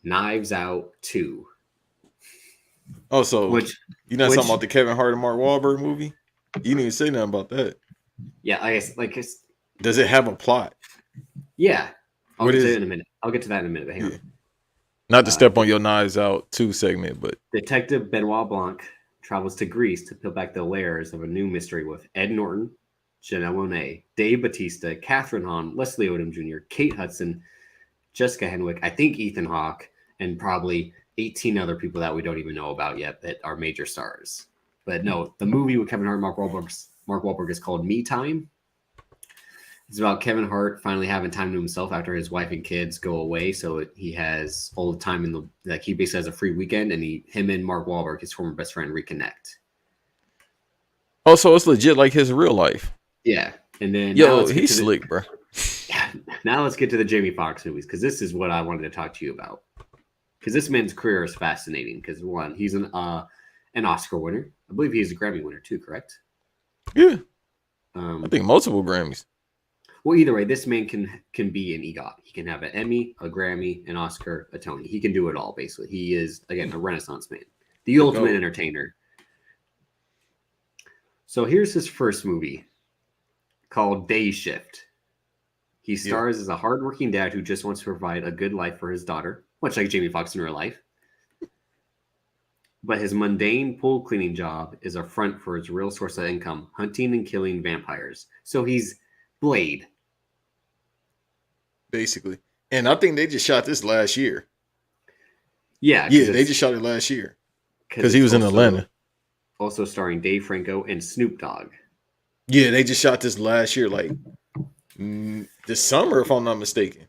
Knives Out 2. Oh, so talking about the Kevin Hart and Mark Wahlberg movie? You didn't even say nothing about that. Yeah, I guess does it have a plot? Yeah, I'll get to that in a minute. But hang on. Not to step on your Knives Out 2 segment, but Detective Benoit Blanc travels to Greece to peel back the layers of a new mystery with Ed Norton, Janelle Monáe, Dave Bautista, Catherine Hahn, Leslie Odom Jr., Kate Hudson, Jessica Henwick, I think Ethan Hawke, and probably 18 other people that we don't even know about yet that are major stars. But no, the movie with Kevin Hart and Mark Wahlberg is called Me Time. It's about Kevin Hart finally having time to himself after his wife and kids go away. So he has all the time he basically has a free weekend, and him and Mark Wahlberg, his former best friend, reconnect. Oh, so it's legit like his real life. Yeah. And then he's slick, bro. Yeah. Now let's get to the Jamie Foxx movies, because this is what I wanted to talk to you about. Because this man's career is fascinating. Because one, he's an Oscar winner. I believe he's a Grammy winner too, correct? Yeah. I think multiple Grammys. Well, either way, this man can be an EGOT. He can have an Emmy, a Grammy, an Oscar, a Tony. He can do it all, basically. He is, again, a Renaissance man. The ultimate entertainer. So here's his first movie called Day Shift. He stars as a hardworking dad who just wants to provide a good life for his daughter, much like Jamie Foxx in real life. But his mundane pool cleaning job is a front for his real source of income, hunting and killing vampires. So he's Blade. Basically. And I think they just shot this last year. Yeah. Yeah, they just shot it last year. Because he was in Atlanta. Also starring Dave Franco and Snoop Dogg. Yeah, they just shot this last year, like this summer, if I'm not mistaken.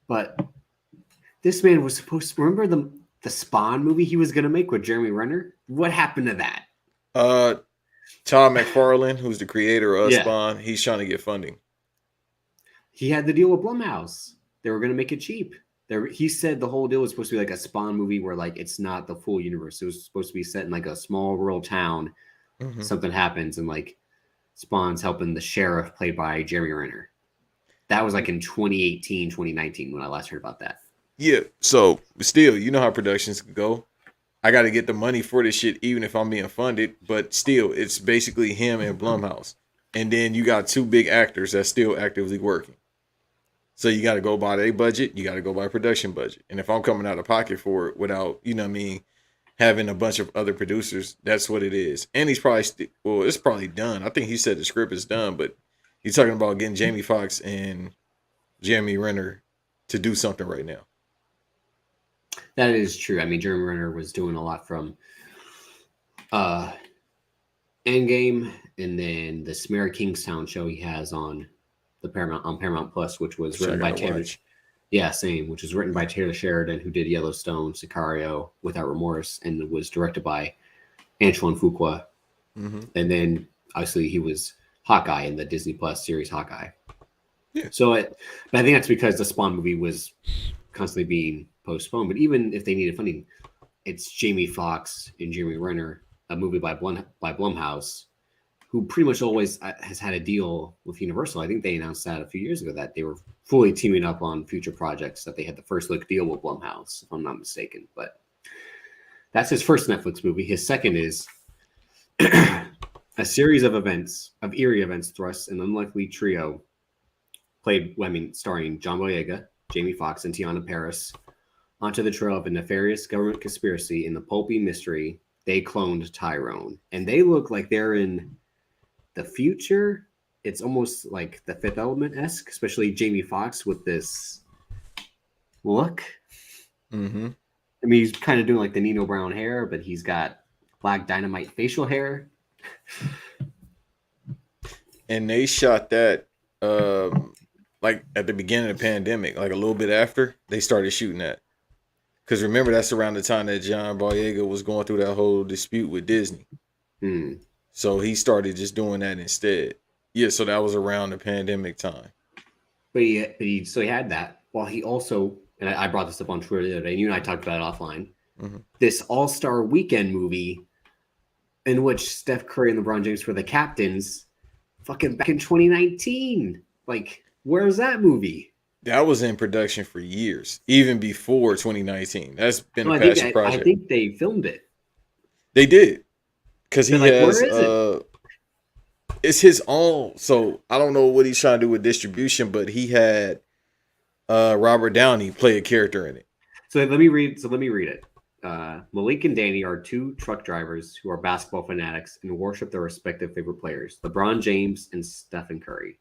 But this man was supposed to remember the Spawn movie he was going to make with Jeremy Renner? What happened to that? Todd McFarlane, who's the creator of Spawn, he's trying to get funding. He had the deal with Blumhouse. They were going to make it cheap. He said the whole deal was supposed to be like a Spawn movie where like it's not the full universe. It was supposed to be set in like a small rural town. Mm-hmm. Something happens and like Spawn's helping the sheriff played by Jeremy Renner. That was like in 2018, 2019 when I last heard about that. Yeah. So still, you know how productions go. I got to get the money for this shit, even if I'm being funded. But still, it's basically him and Blumhouse. And then you got two big actors that's still actively working. So you got to go by their budget. You got to go by production budget. And if I'm coming out of pocket for it without, you know what I mean, having a bunch of other producers, that's what it is. And he's probably, it's probably done. I think he said the script is done, but he's talking about getting Jamie Foxx and Jeremy Renner to do something right now. That is true. I mean, Jeremy Renner was doing a lot from Endgame, and then the Smear Kingstown show he has on the Paramount Plus, which was written by Taylor. Yeah, same. Which was written by Taylor Sheridan, who did Yellowstone, Sicario, Without Remorse, and was directed by Antoine Fuqua. Mm-hmm. And then obviously he was Hawkeye in the Disney Plus series Hawkeye. Yeah. So but I think that's because the Spawn movie was constantly being postponed. But even if they needed funding, it's Jamie Foxx and Jeremy Renner, a movie by Blumhouse, who pretty much always has had a deal with Universal. I think they announced that a few years ago that they were fully teaming up on future projects, that they had the first look deal with Blumhouse, if I'm not mistaken. But that's his first Netflix movie. His second is a series of eerie events thrusts an unlikely trio starring John Boyega, Jamie Foxx, and Tiana Paris onto the trail of a nefarious government conspiracy in the pulpy mystery They Cloned Tyrone. And they look like they're in the future. It's almost like the Fifth Element-esque, especially Jamie Foxx with this look. Mm-hmm. I mean, he's kind of doing like the Nino Brown hair, but he's got Black Dynamite facial hair. And they shot that like at the beginning of the pandemic, like a little bit after they started shooting that. Because remember, that's around the time that John Boyega was going through that whole dispute with Disney. Mm. So he started just doing that instead. Yeah, so that was around the pandemic time. But he had that. While he also, and I brought this up on Twitter the other day, and you and I talked about it offline, this All-Star Weekend movie in which Steph Curry and LeBron James were the captains fucking back in 2019. Like, where's that movie? That was in production for years, even before 2019. That's been a passion project. I think they filmed it. They did. Because he has, where is it? It's his own. So I don't know what he's trying to do with distribution, but he had Robert Downey play a character in it. So let me read it. Malik and Danny are two truck drivers who are basketball fanatics and worship their respective favorite players, LeBron James and Stephen Curry.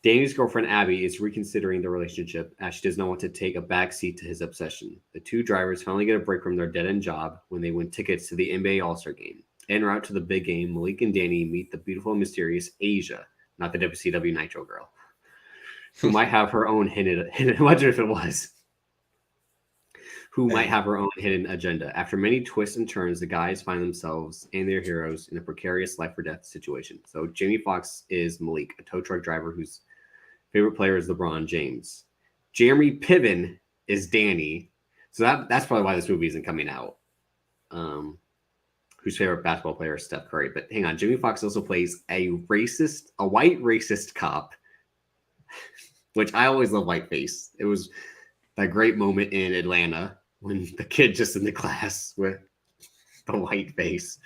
Danny's girlfriend, Abby, is reconsidering their relationship as she does not want to take a backseat to his obsession. The two drivers finally get a break from their dead-end job when they win tickets to the NBA All-Star Game. En route to the big game, Malik and Danny meet the beautiful and mysterious Asia, not the WCW Nitro girl, who might have her own hidden imagine if it was. Who might have her own hidden agenda. After many twists and turns, the guys find themselves and their heroes in a precarious life or death situation. So Jamie Foxx is Malik, a tow truck driver whose favorite player is LeBron James. Jeremy Piven is Danny. So that's probably why this movie isn't coming out. Whose favorite basketball player is Steph Curry. But hang on, Jamie Foxx also plays a white racist cop, which I always love whiteface. It was that great moment in Atlanta when the kid just in the class with the white face.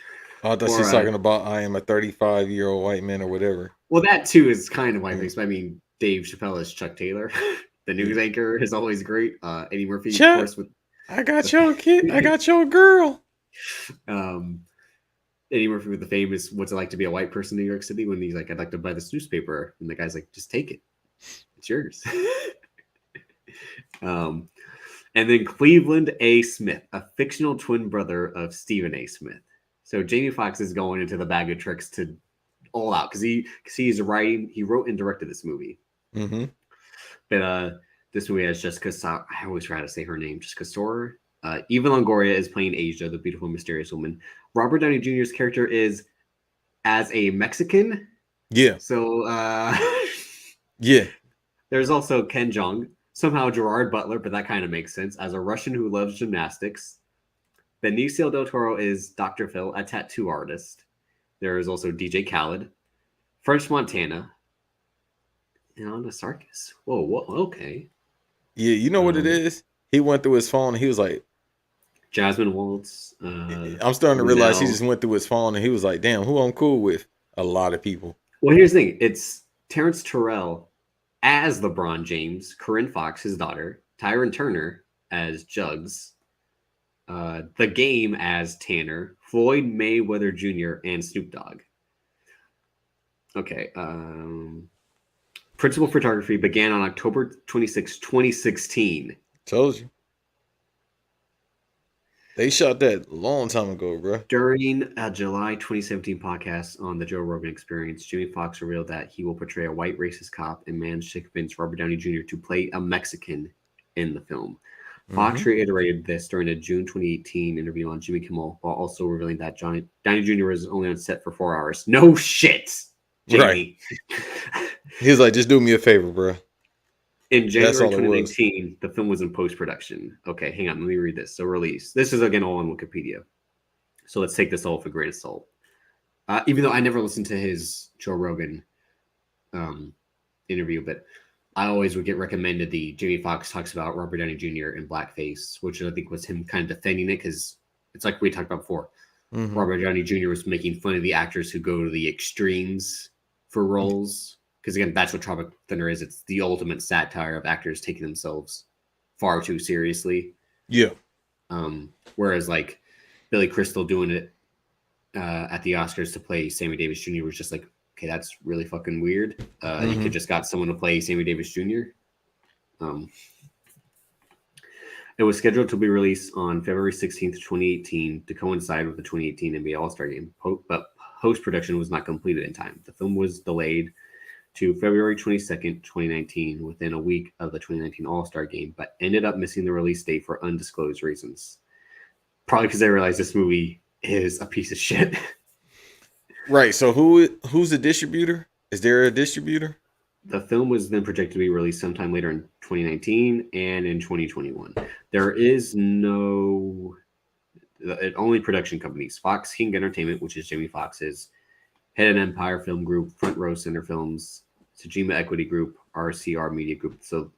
Oh, I thought she was talking about I am a 35-year-old white man or whatever. Well, that too is kind of whiteface. But I mean, Dave Chappelle is Chuck Taylor. The news anchor is always great. Eddie Murphy, Chuck, of course. I got your kid. I got your girl. Eddie Murphy with the famous "What's it like to be a white person in New York City?" When he's like, "I'd like to buy this newspaper," and the guy's like, "Just take it. It's yours." And then Cleveland A. Smith, a fictional twin brother of Stephen A. Smith. So Jamie Foxx is going into the bag of tricks to all out because he's writing. He wrote and directed this movie. Mm-hmm. But this movie has Jessica. I always try to say her name. Jessica Storer. Eva Longoria is playing Asia, the beautiful, mysterious woman. Robert Downey Jr.'s character is as a Mexican. Yeah. So yeah. There's also Ken Jeong. Somehow Gerard Butler, but that kind of makes sense, as a Russian who loves gymnastics. Benicio del Toro is Dr. Phil, a tattoo artist. There is also DJ Khaled, French Montana, and Anna Sarkis. Whoa, okay. Yeah, you know what it is? He went through his phone and he was like, Jasmine Waltz. I'm starting to realize he just went through his phone and he was like, damn, who I'm cool with? A lot of people. Well, here's the thing. It's Terrence Terrell as LeBron James, Corinne Fox, his daughter, Tyron Turner as Jugs, The Game as Tanner, Floyd Mayweather Jr., and Snoop Dogg. Okay. Principal photography began on October 26, 2016. Told you. They shot that a long time ago, bro. During a July 2017 podcast on the Joe Rogan Experience, Jamie Foxx revealed that he will portray a white racist cop and managed to convince Robert Downey Jr. to play a Mexican in the film. Fox reiterated this during a June 2018 interview on Jimmy Kimmel, while also revealing that Downey Jr. was only on set for 4 hours. No shit, Jamie. Right. He was like, just do me a favor, bro. In January 2019, the film was in post-production. Okay, hang on. Let me read this. So release. This is, again, all on Wikipedia. So let's take this all with a grain of salt. Even though I never listened to his Joe Rogan interview, but I always would get recommended the Jamie Foxx talks about Robert Downey Jr. in blackface, which I think was him kind of defending it because it's like we talked about before. Mm-hmm. Robert Downey Jr. was making fun of the actors who go to the extremes for roles. Because, again, that's what Tropic Thunder is. It's the ultimate satire of actors taking themselves far too seriously. Yeah. Whereas, like, Billy Crystal doing it at the Oscars to play Sammy Davis Jr. was just like, okay, that's really fucking weird. You could just got someone to play Sammy Davis Jr. It was scheduled to be released on February 16th, 2018 to coincide with the 2018 NBA All-Star Game. But post-production was not completed in time. The film was delayed to February 22nd, 2019, within a week of the 2019 All-Star Game, but ended up missing the release date for undisclosed reasons. Probably because they realized this movie is a piece of shit. Right. So who's the distributor? Is there a distributor? The film was then projected to be released sometime later in 2019 and in 2021. There is only production companies. Fox King Entertainment, which is Jamie Foxx's, Hidden Empire Film Group, Front Row Center Films, Tajima Equity Group, RCR Media Group. So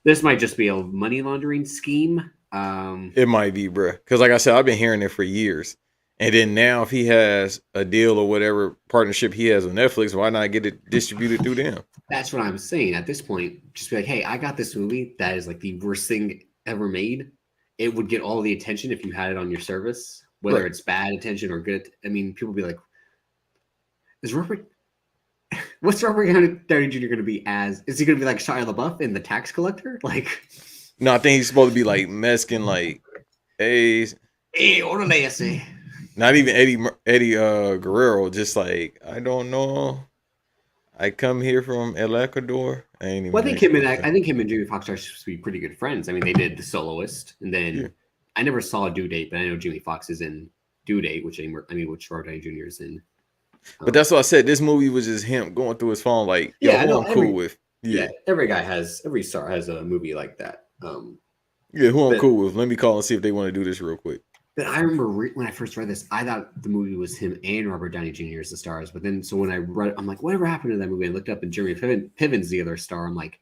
this might just be a money laundering scheme. It might be, bro. Because like I said, I've been hearing it for years. And then now if he has a deal or whatever partnership he has with Netflix, why not get it distributed through them? That's what I'm saying. At this point, just be like, hey, I got this movie that is like the worst thing ever made. It would get all the attention if you had it on your service, whether it's bad attention or good. I mean, people be like, what's Robert Downey Jr. going to be as? Is he going to be like Shia LaBeouf in The Tax Collector? Like, no, I think he's supposed to be like Mexican, like, hey, órale ese. Not even Eddie Guerrero. Just like, I don't know. I come here from El Ecuador. I ain't even. Well, I think him and Jamie Foxx are supposed to be pretty good friends. I mean, they did The Soloist, and then I never saw Due Date, but I know Jamie Foxx is in Due Date, which Robert Downey Jr. is in. But that's what I said. This movie was just him going through his phone, like, yo, who I'm cool with. Yeah, every star has a movie like that. Who I'm cool with. Let me call and see if they want to do this real quick. But I remember when I first read this, I thought the movie was him and Robert Downey Jr. as the stars. But then, so when I read it, I'm like, whatever happened to that movie? I looked up and Jeremy Piven's the other star. I'm like,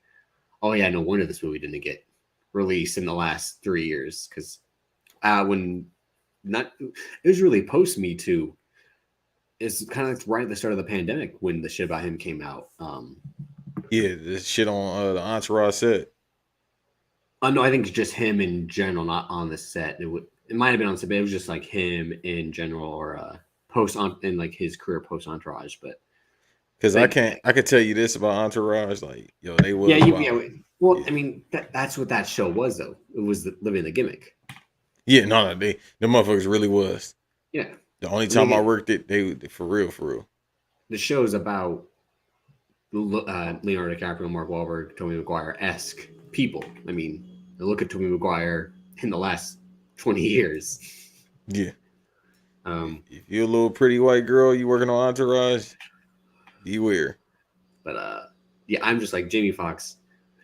oh yeah, no wonder this movie didn't get released in the last 3 years. Because it was really post Me Too. It's kind of like right at the start of the pandemic when the shit about him came out. The shit on the Entourage set. No, I think it's just him in general, not on the set. It might have been on set, but it was just like him in general, or in like his career post Entourage. But because I could tell you this about Entourage, like, yo, they was Well, I mean, that's what that show was, though. It was living the gimmick. Yeah, the motherfuckers really was. Yeah. The only time I worked it, they for real. The show's about Leonardo DiCaprio, Mark Wahlberg, Tobey Maguire-esque people. I mean, look at Tobey Maguire in the last 20 years. Yeah. If you're a little pretty white girl, you working on Entourage, beware. But I'm just like Jamie Foxx.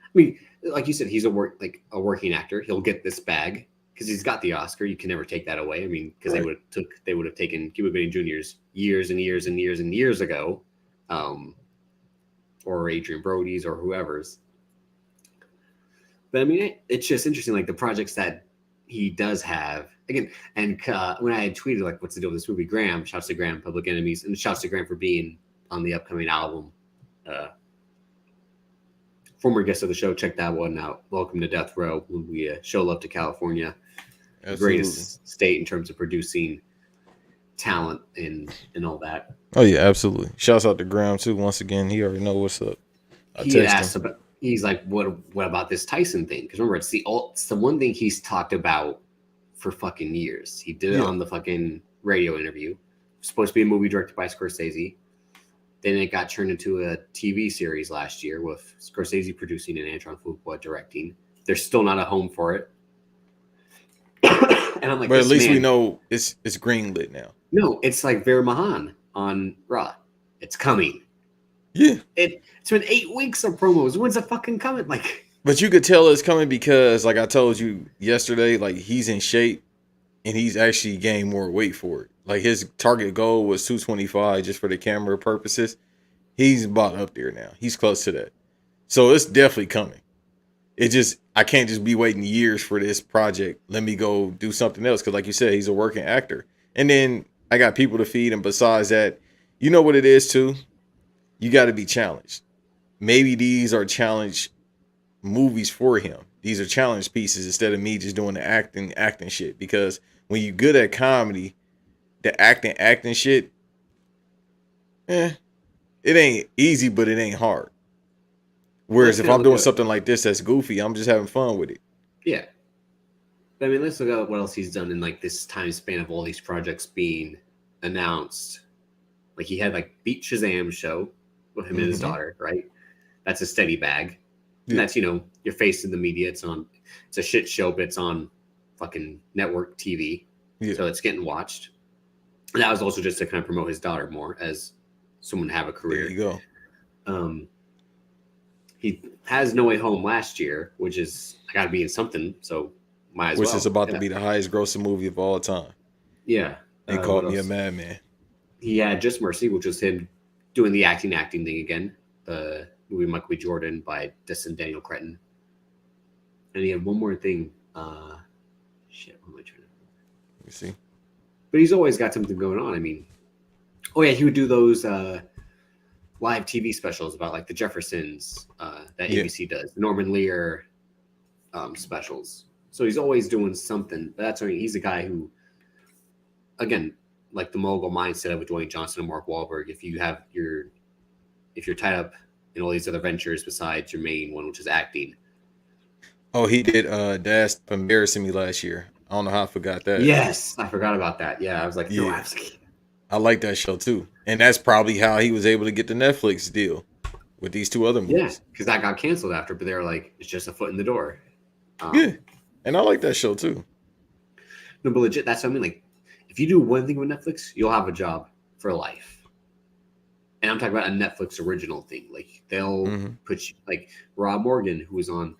I mean, like you said, he's a working actor. He'll get this bag because he's got the Oscar. You can never take that away. I mean, because they would have taken Cuba Gooding Jr.'s years and years and years and years ago, or Adrian Brody's or whoever's. But I mean, it's just interesting, like the projects that he does have again. And when I had tweeted like, "What's the deal with this movie?" Graham, shouts to Graham, Public Enemies, and shouts to Graham for being on the upcoming album. Former guest of the show, check that one out. Welcome to Death Row. We show love to California, the greatest state in terms of producing talent and all that. Oh yeah, absolutely. Shouts out to Graham too. Once again, he already know what's up. He's like, what about this Tyson thing? Because remember, it's the one thing he's talked about for fucking years. He did it on the fucking radio interview. Supposed to be a movie directed by Scorsese. Then it got turned into a TV series last year with Scorsese producing and Antoine Fuqua directing. There's still not a home for it. And I'm like, but at least we know it's greenlit now. No, it's like Vera Mahan on Raw. It's coming. Yeah. It's been 8 weeks of promos. When's it fucking coming? Like, but you could tell it's coming because, like I told you yesterday, like he's in shape and he's actually gained more weight for it. Like his target goal was 225 just for the camera purposes. He's about up there now. He's close to that. So it's definitely coming. I can't just be waiting years for this project. Let me go do something else. Cause like you said, he's a working actor. And then I got people to feed. And besides that, you know what it is too? You got to be challenged. Maybe these are challenge movies for him. These are challenge pieces instead of me just doing the acting shit. Because when you're good at comedy, the acting shit, it ain't easy, but it ain't hard. Whereas if I'm doing something like this that's goofy, I'm just having fun with it. Yeah. But I mean, let's look at what else he's done in like this time span of all these projects being announced. Like he had like Beat Shazam show with him and his daughter, right? That's a steady bag. And that's, your face in the media. It's a shit show, but it's on fucking network TV. Yeah. So it's getting watched. And that was also just to kind of promote his daughter more as someone to have a career. There you go. He has No Way Home last year, which is I got to be in something, so might as well. Which is about to be the highest grossing movie of all time. Yeah. They called me a madman. He had Just Mercy, which was him doing the acting thing again. The movie Michael B. Jordan by Destin Daniel Cretton. And he had one more thing. What am I trying to... Let me see. But he's always got something going on. I mean, he would do those live TV specials about like the Jeffersons that ABC does, the Norman Lear specials. So he's always doing something. But he's a guy who, again, like the mogul mindset of Dwayne Johnson and Mark Wahlberg. If you're tied up in all these other ventures besides your main one, which is acting. Oh, he did. That's embarrassing me last year. I don't know how I forgot that. Yes, I forgot about that. Yeah, I was like, no, Yeah. I like that show too. And that's probably how he was able to get the Netflix deal with these 2 other movies. Yeah, because that got canceled after, but they were like, it's just a foot in the door. Yeah. And I like that show too. No, but legit, that's what I mean. Like, if you do one thing with Netflix, you'll have a job for life. And I'm talking about a Netflix original thing. Like, they'll put you, like Rob Morgan, who was on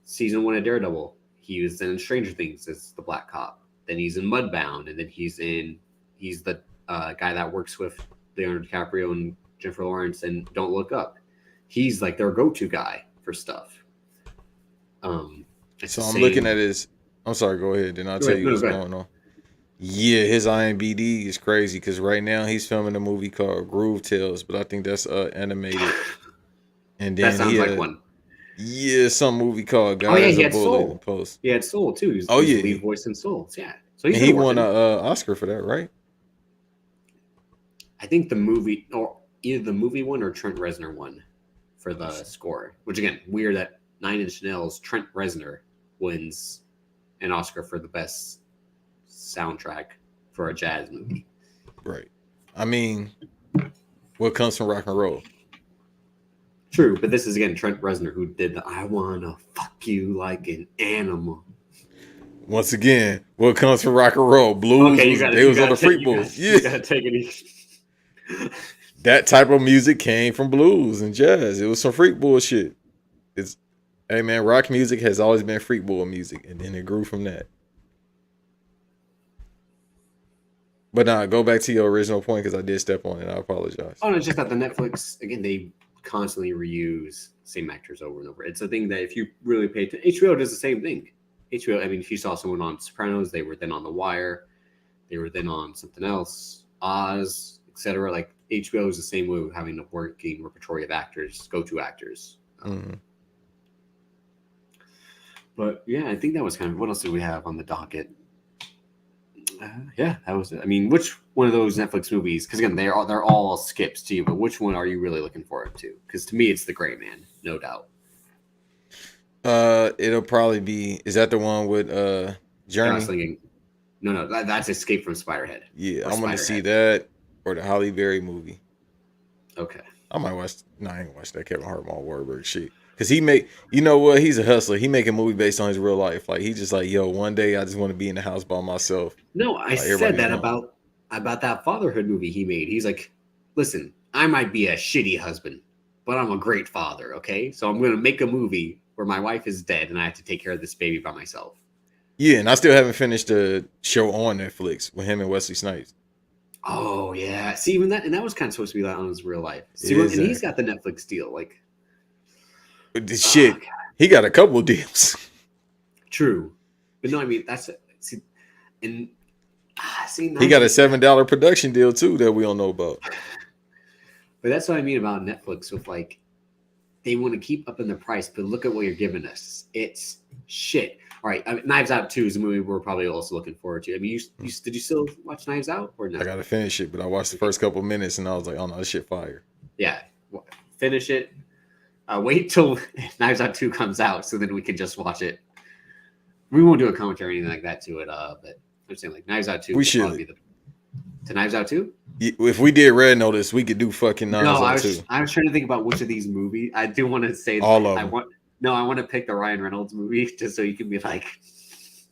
season 1 of Daredevil. He was in Stranger Things as the Black Cop. Then he's in Mudbound, and then he's the guy that works with Leonardo DiCaprio and Jennifer Lawrence and Don't Look Up. He's like their go-to guy for stuff. So I'm looking at his. I'm sorry. Go ahead, and I'll tell you what's going on. Yeah, his IMDb is crazy because right now he's filming a movie called Groove Tales, but I think that's animated. And then that sounds like one. Yeah, some movie called Guys he had Bullet Soul. in the Post. He had Soul too. He's yeah, lead voice in Soul. Yeah, so he won an Oscar for that, right? I think the movie, or either the movie one or Trent Reznor won for the score. Which again, weird that Nine Inch Nails Trent Reznor wins an Oscar for the best soundtrack for a jazz movie. Right. I mean, what comes from rock and roll? True, but this is again Trent Reznor who did the "I wanna fuck you like an animal." Once again, what comes from rock and roll? Blues. Okay, they was on the Freak Bulls. Yeah, you gotta take it easy. That type of music came from blues and jazz. It was some freak bullshit. Hey man, rock music has always been freak bull music, and then it grew from that. But nah, go back to your original point because I did step on it. I apologize. Oh no, it's just that the Netflix again they constantly reuse same actors over and over. It's a thing that if you really pay attention, HBO does the same thing. HBO, I mean, if you saw someone on Sopranos, they were then on The Wire, they were then on something else, Oz, etc. Like HBO is the same way of having a working repertory of actors, go-to actors. But yeah, I think that was kind of what else did we have on the docket? Yeah, that was it. I mean, which one of those Netflix movies? Because again, they're all skips to you, but which one are you really looking forward to? Because to me, it's The Gray Man, no doubt. It'll probably be. Is that the one with Journey? I was thinking, no, that's Escape from Spiderhead. Yeah, I want to see that or the Halle Berry movie. Okay, I might watch. No, I ain't gonna watch that Kevin Hart, Mark Wahlberg shit. Cause he make, you know what? He's a hustler. He make a movie based on his real life. Like he just like, yo, one day I just want to be in the house by myself. No, I said that about that fatherhood movie he made. He's like, listen, I might be a shitty husband, but I'm a great father. Okay, so I'm gonna make a movie where my wife is dead and I have to take care of this baby by myself. Yeah, and I still haven't finished the show on Netflix with him and Wesley Snipes. Oh yeah, see, even that, and that was kind of supposed to be like on his real life. See, and he's got the Netflix deal, like. Shit, he got a couple deals. True, but no, I mean that's see, and see, he got a $7 production deal too that we don't know about. But that's what I mean about Netflix with like they want to keep up in the price, but look at what you're giving us. It's shit. All right, I mean, Knives Out 2 is a movie we're probably also looking forward to. I mean, did you still watch Knives Out or no? I gotta finish it, but I watched the first couple of minutes and I was like, oh no, this shit fire. Yeah, finish it. Wait till Knives Out 2 comes out so then we can just watch it. We won't do a commentary or anything like that to it, but I'm saying like Knives Out 2 we should be to Knives Out 2? If we did Red Notice, we could do fucking Knives Out 2. I was trying to think about which of these movies. I do want to say all of them. I want to pick the Ryan Reynolds movie just so you can be like,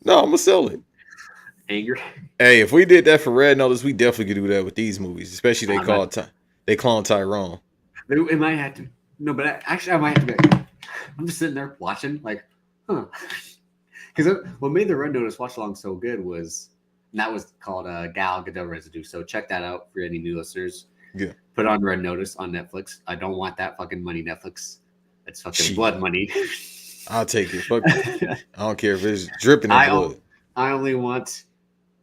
no, I'm gonna sell it. Angry. Hey, if we did that for Red Notice, we definitely could do that with these movies, especially they clone Tyrone. It might have to. No, but actually, I might have to be like, I'm just sitting there watching, like, huh. Because what made the Red Notice watch along so good was, and that was called Gal Gadot Residue. So check that out for any new listeners. Yeah. Put on Red Notice on Netflix. I don't want that fucking money, Netflix. It's fucking blood money. I'll take it. Fuck it. I don't care if it's dripping in blood. I only want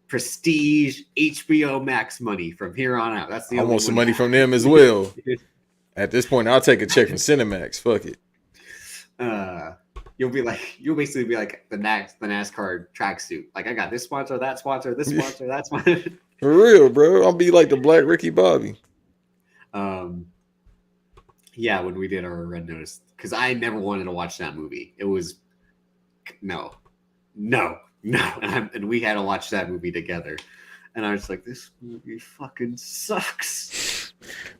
prestige HBO Max money from here on out. That's the I want some money from them as well. At this point, I'll take a check from Cinemax. Fuck it. You'll basically be like the NASCAR tracksuit. Like I got this sponsor, that sponsor, this sponsor, that sponsor. For real, bro. I'll be like the Black Ricky Bobby. Yeah, when we did our Red Notice, because I never wanted to watch that movie. It was no. No, and we had to watch that movie together. And I was like, this movie fucking sucks.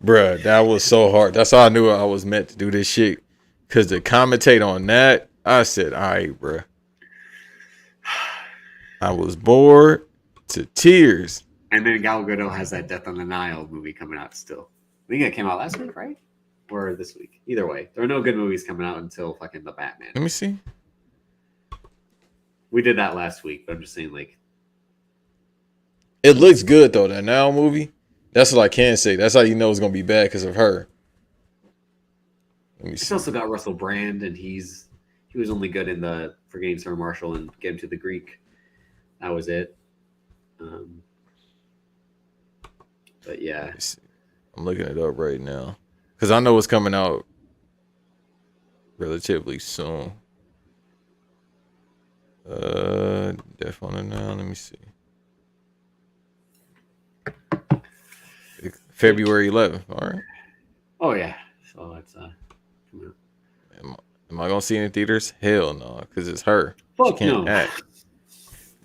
Bruh, that was so hard. That's how I knew I was meant to do this shit. Because to commentate on that, I said, all right, bruh. I was bored to tears. And then Gal Gadot has that Death on the Nile movie coming out still. I think it came out last week, right? Or this week. Either way, there are no good movies coming out until fucking The Batman. Let me see. We did that last week, but I'm just saying, like, It looks good, though, that Now movie. That's what I can say. That's how you know it's going to be bad because of her. Let me it's see. also got Russell Brand, and he was only good in the Forgetting Sarah Marshall and Get Him to the Greek. That was it. But yeah. I'm looking it up right now. Because I know it's coming out relatively soon. Death on the Nile. Let me see. February 11th. All right. Oh yeah. So it's coming out. Am I gonna see it in theaters? Hell no, because it's her. Fuck she can't no. act.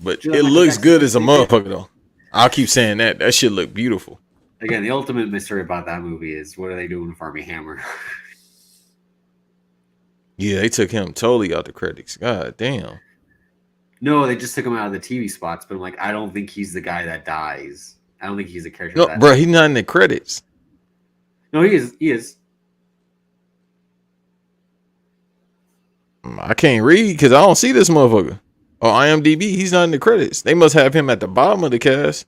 But She it like looks Jackson good as a State. motherfucker though. I'll keep saying that. That shit look beautiful. Again, the ultimate mystery about that movie is what are they doing with Armie Hammer? Yeah, they took him totally out the credits. God damn. No, they just took him out of the TV spots. But I'm like, I don't think he's the guy that dies. I don't think he's a character. No, that bro, he's not in the credits. No, he is. He is. I can't read because I don't see this motherfucker. Oh, IMDb, he's not in the credits. They must have him at the bottom of the cast.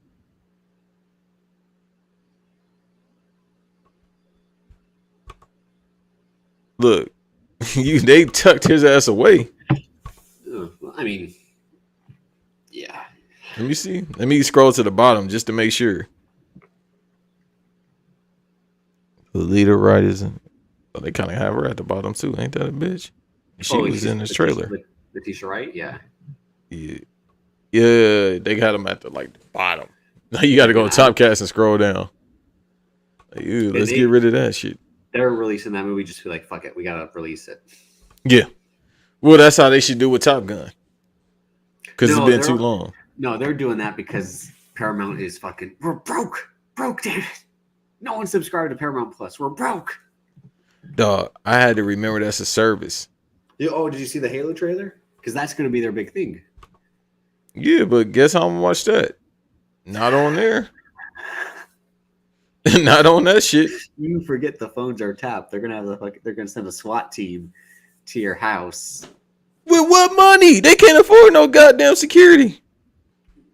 Look, they tucked his ass away. I mean, yeah. Let me see. Let me scroll to the bottom just to make sure. The leader writers, oh, they kind of have her at the bottom too, ain't that a bitch? She was in this trailer. Letitia Wright, yeah. Yeah, they got him at the the bottom. Now you got to go to top cast and scroll down. Like, ew, let's get rid of that shit. They're releasing that movie just to be like, fuck it, we gotta release it. Yeah, well, that's how they should do with Top Gun. Because it's been too long. No, they're doing that because Paramount is fucking. We're broke, damn it. No one subscribed to Paramount Plus. We're broke. Dog, I had to remember that's a service. Oh, did you see the Halo trailer? Because that's going to be their big thing. Yeah, but guess how I'm gonna watch that? Not on there. Not on that shit. You forget the phones are tapped. They're gonna have they're gonna send a SWAT team to your house. With what money? They can't afford no goddamn security.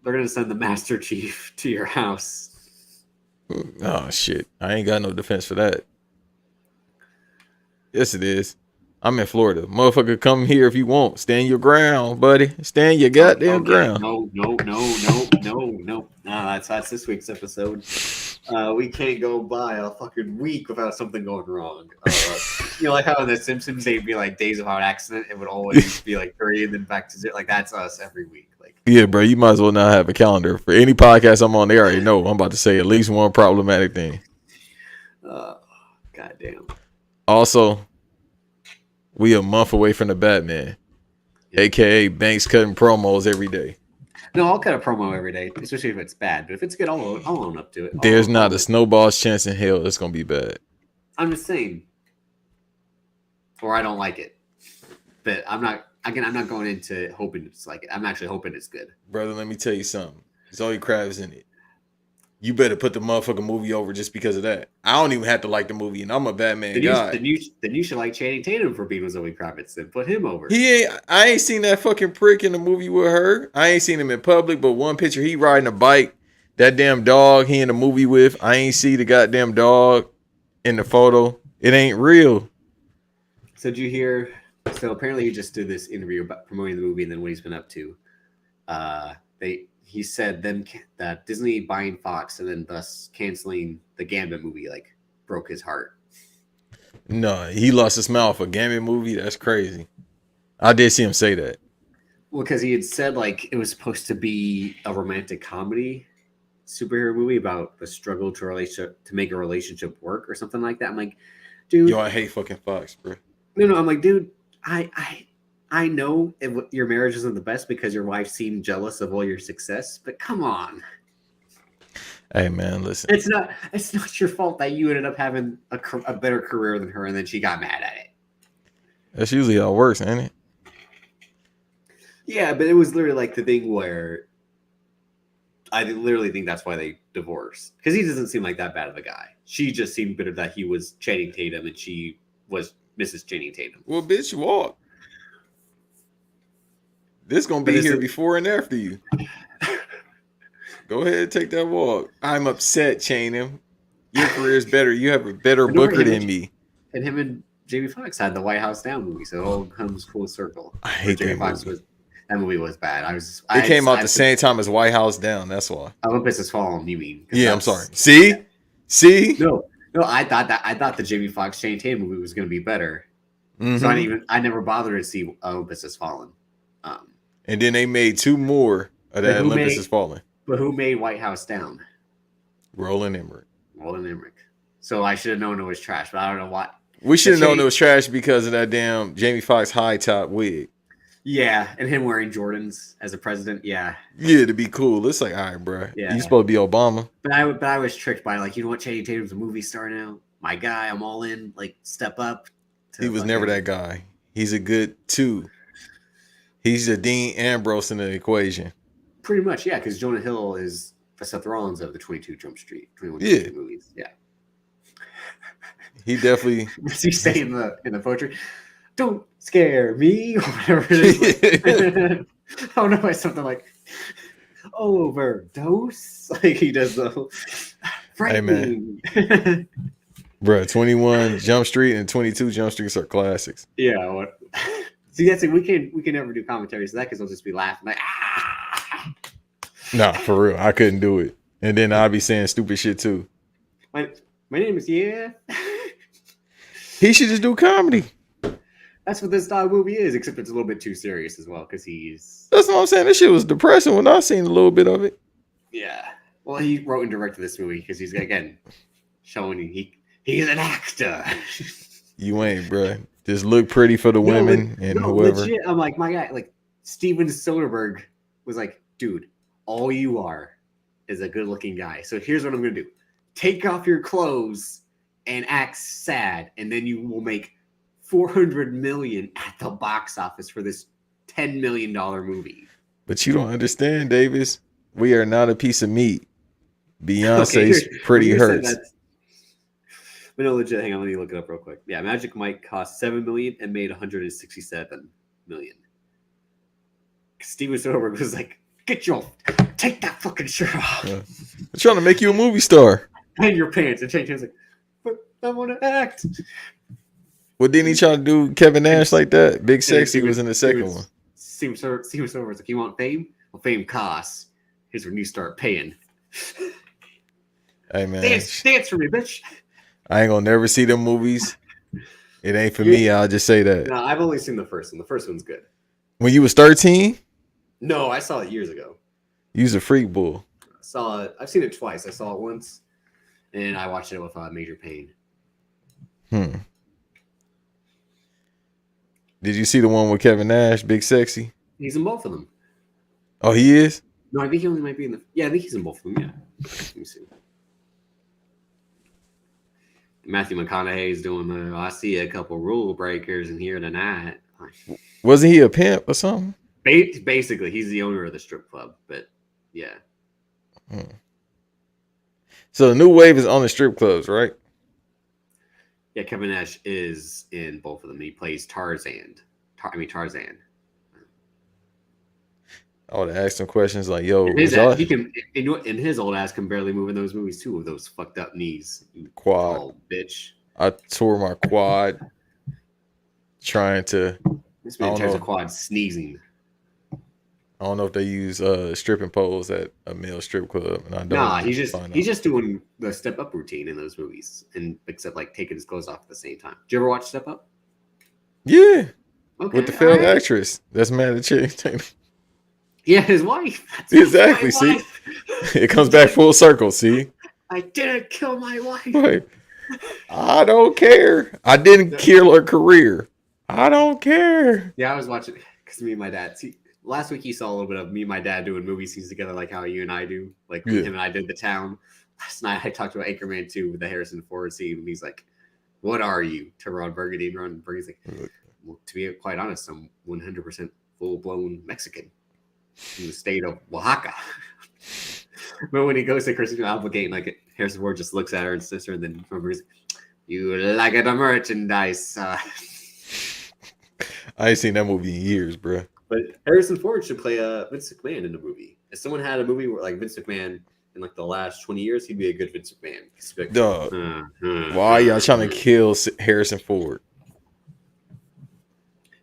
They're gonna send the Master Chief to your house. Oh shit! I ain't got no defense for that. Yes, it is. I'm in Florida. Motherfucker, come here if you want. Stand your ground, buddy. Stand your goddamn ground. No. That's this week's episode. We can't go by a fucking week without something going wrong. You know, like how in The Simpsons they'd be like days without accident, it would always be like 3 and then back to 0. Like that's us every week. Like, yeah, bro, you might as well not have a calendar for any podcast I'm on. They already know I'm about to say at least one problematic thing. Goddamn. Also, we a month away from the Batman, aka Banks cutting promos every day. No, I'll cut a promo every day, especially if it's bad. But if it's good, I'll own up to it. There's not a snowball's chance in hell it's gonna be bad. I'm just saying, or I don't like it. But I'm not going into hoping it's like it. I'm actually hoping it's good. Brother, let me tell you something. Zoe Kravitz in it. You better put the motherfucking movie over just because of that. I don't even have to like the movie, and I'm a Batman guy. Then you should like Channing Tatum for being with Zoe Kravitz and put him over. I ain't seen that fucking prick in the movie with her. I ain't seen him in public, but one picture he riding a bike. That damn dog he in the movie with. I ain't see the goddamn dog in the photo. It ain't real. So did you hear? So apparently he just did this interview about promoting the movie and then what he's been up to. He said then that Disney buying Foxx and then thus canceling the Gambit movie like broke his heart. No, he lost his mouth for a Gambit movie. That's crazy. I did see him say that. Well, because he had said like it was supposed to be a romantic comedy superhero movie about the struggle to make a relationship work or something like that. I'm like, dude. Yo, I hate fucking Foxx, bro. No, I'm like, dude, I I know your marriage isn't the best because your wife seemed jealous of all your success, but come on. Hey man, listen. It's not your fault that you ended up having a better career than her, and then she got mad at it. That's usually how it works, ain't it? Yeah, but it was literally like the thing where I literally think that's why they divorced, because he doesn't seem like that bad of a guy. She just seemed bitter that he was Channing Tatum and she was Mrs. Channing Tatum. Well, bitch, walk. This gonna be here before and after you. Go ahead, take that walk. I'm upset, Channing. Your career's better. You have a better booker than me. And him and Jamie Foxx had the White House Down movie, so it all comes full circle. I hate Jamie that Foxx movie. That movie was bad. It came out the same time as White House Down. That's why. Olympus Has Fallen. You mean? Yeah, I'm sorry. See. No. I thought the Jamie Foxx Channing Tatum movie was going to be better. Mm-hmm. So I never bothered to see Olympus Has Fallen. And then they made 2 more of that Olympus Has Fallen. But who made White House Down? Roland Emmerich. So I should have known it was trash, but I don't know why. We should have known it was trash because of that damn Jamie Foxx high top wig. Yeah, and him wearing Jordans as a president. Yeah, to be cool. It's like, all right, bro. Yeah, you supposed to be Obama. But I was tricked by like, you know what? Channing Tatum's a movie star now. My guy, I'm all in. Like, step up. He was never that guy. He's a good 2. He's a Dean Ambrose in the equation. Pretty much, yeah. Because Jonah Hill is the Seth Rollins of the 21 Jump Street movies. Yeah. He definitely. Does he say in the poetry? Don't scare me, or whatever it is. Oh no, it's something like overdose. Like he does the frightening. Hey man, bro, 21 Jump Street and 22 Jump Streets are classics. Yeah. What? See, that's it. We can never do commentary, so that because I'll just be laughing like ah. Nah, for real, I couldn't do it, and then I'd be saying stupid shit too. My name is He should just do comedy. That's what this style movie is, except it's a little bit too serious as well, because he's... That's what I'm saying. This shit was depressing when I seen a little bit of it. Yeah. Well, he wrote and directed this movie, because he's, again, showing he's an actor. You ain't, bro. Just look pretty for the women and whoever. Legit, I'm like, my guy, like, Steven Soderbergh was like, dude, all you are is a good-looking guy. So here's what I'm going to do. Take off your clothes and act sad, and then you will make $400 million at the box office for this $10 million movie. But you don't understand, Davis. We are not a piece of meat. Beyonce's Pretty Hurts. But no, legit. Hang on, let me look it up real quick. Yeah, Magic Mike cost $7 million and made $167 million. Steven Soderbergh was like, take that fucking shirt off. Yeah. They're trying to make you a movie star. And your pants. And Channing Tatum's like, but I want to act. Well, didn't he try to do Kevin Nash like that? Big Sexy was in the second one. Steven Soderbergh was like, you want fame? Well, fame costs. Here's when you start paying. Hey, man. Dance for me, bitch. I ain't gonna never see them movies. It ain't for me. I'll just say that. No, I've only seen the first one. The first one's good. When you was 13? No, I saw it years ago. You was a freak bull. Saw it. I've seen it twice. I saw it once, and I watched it with Major Pain. Did you see the one with Kevin Nash, Big Sexy? He's in both of them. Oh, he is? No, I think he only might be in the... Yeah, I think he's in both of them, yeah. Let me see. Matthew McConaughey's doing the... I see a couple rule breakers in here tonight. Wasn't he a pimp or something? Basically, he's the owner of the strip club, but yeah. So the new wave is on the strip clubs, right? Yeah, Kevin Nash is in both of them. He plays Tarzan. Tarzan. I would ask some questions like, "Yo, and his old ass can barely move in those movies too with those fucked up knees." Quad, oh, bitch. I tore my quad trying to. This man tears a quad sneezing. I don't know if they use stripping poles at a male strip club, and I don't. Nah, he's just doing the Step Up routine in those movies, and except like taking his clothes off at the same time. Did you ever watch Step Up? Yeah, okay, with the failed actress that's mad at Channing. Yeah, his wife. Exactly. See, it comes back full circle. See, I didn't kill my wife. Right. I don't care. I didn't kill her career. I don't care. Yeah, I was watching because me and my dad. See, last week you saw a little bit of me and my dad doing movie scenes together, like how you and I do. Like Yeah. him and I did The Town. Last night I talked about Anchorman 2 with the Harrison Ford scene, and he's like, "What are you?" to Ron Burgundy, and Ron Burgundy's like, "Well, to be quite honest, I'm 100% full-blown Mexican in the state of Oaxaca." But when he goes to Christina Applegate, like Harrison Ford just looks at her and says her, and then Ron Burgundy's, "You like the merchandise." I ain't seen that movie in years, bro. But Harrison Ford should play Vince McMahon in a movie. If someone had a movie where like Vince McMahon in like the last 20 years, he'd be a good Vince McMahon. Like, Dog, why y'all trying to kill Harrison Ford?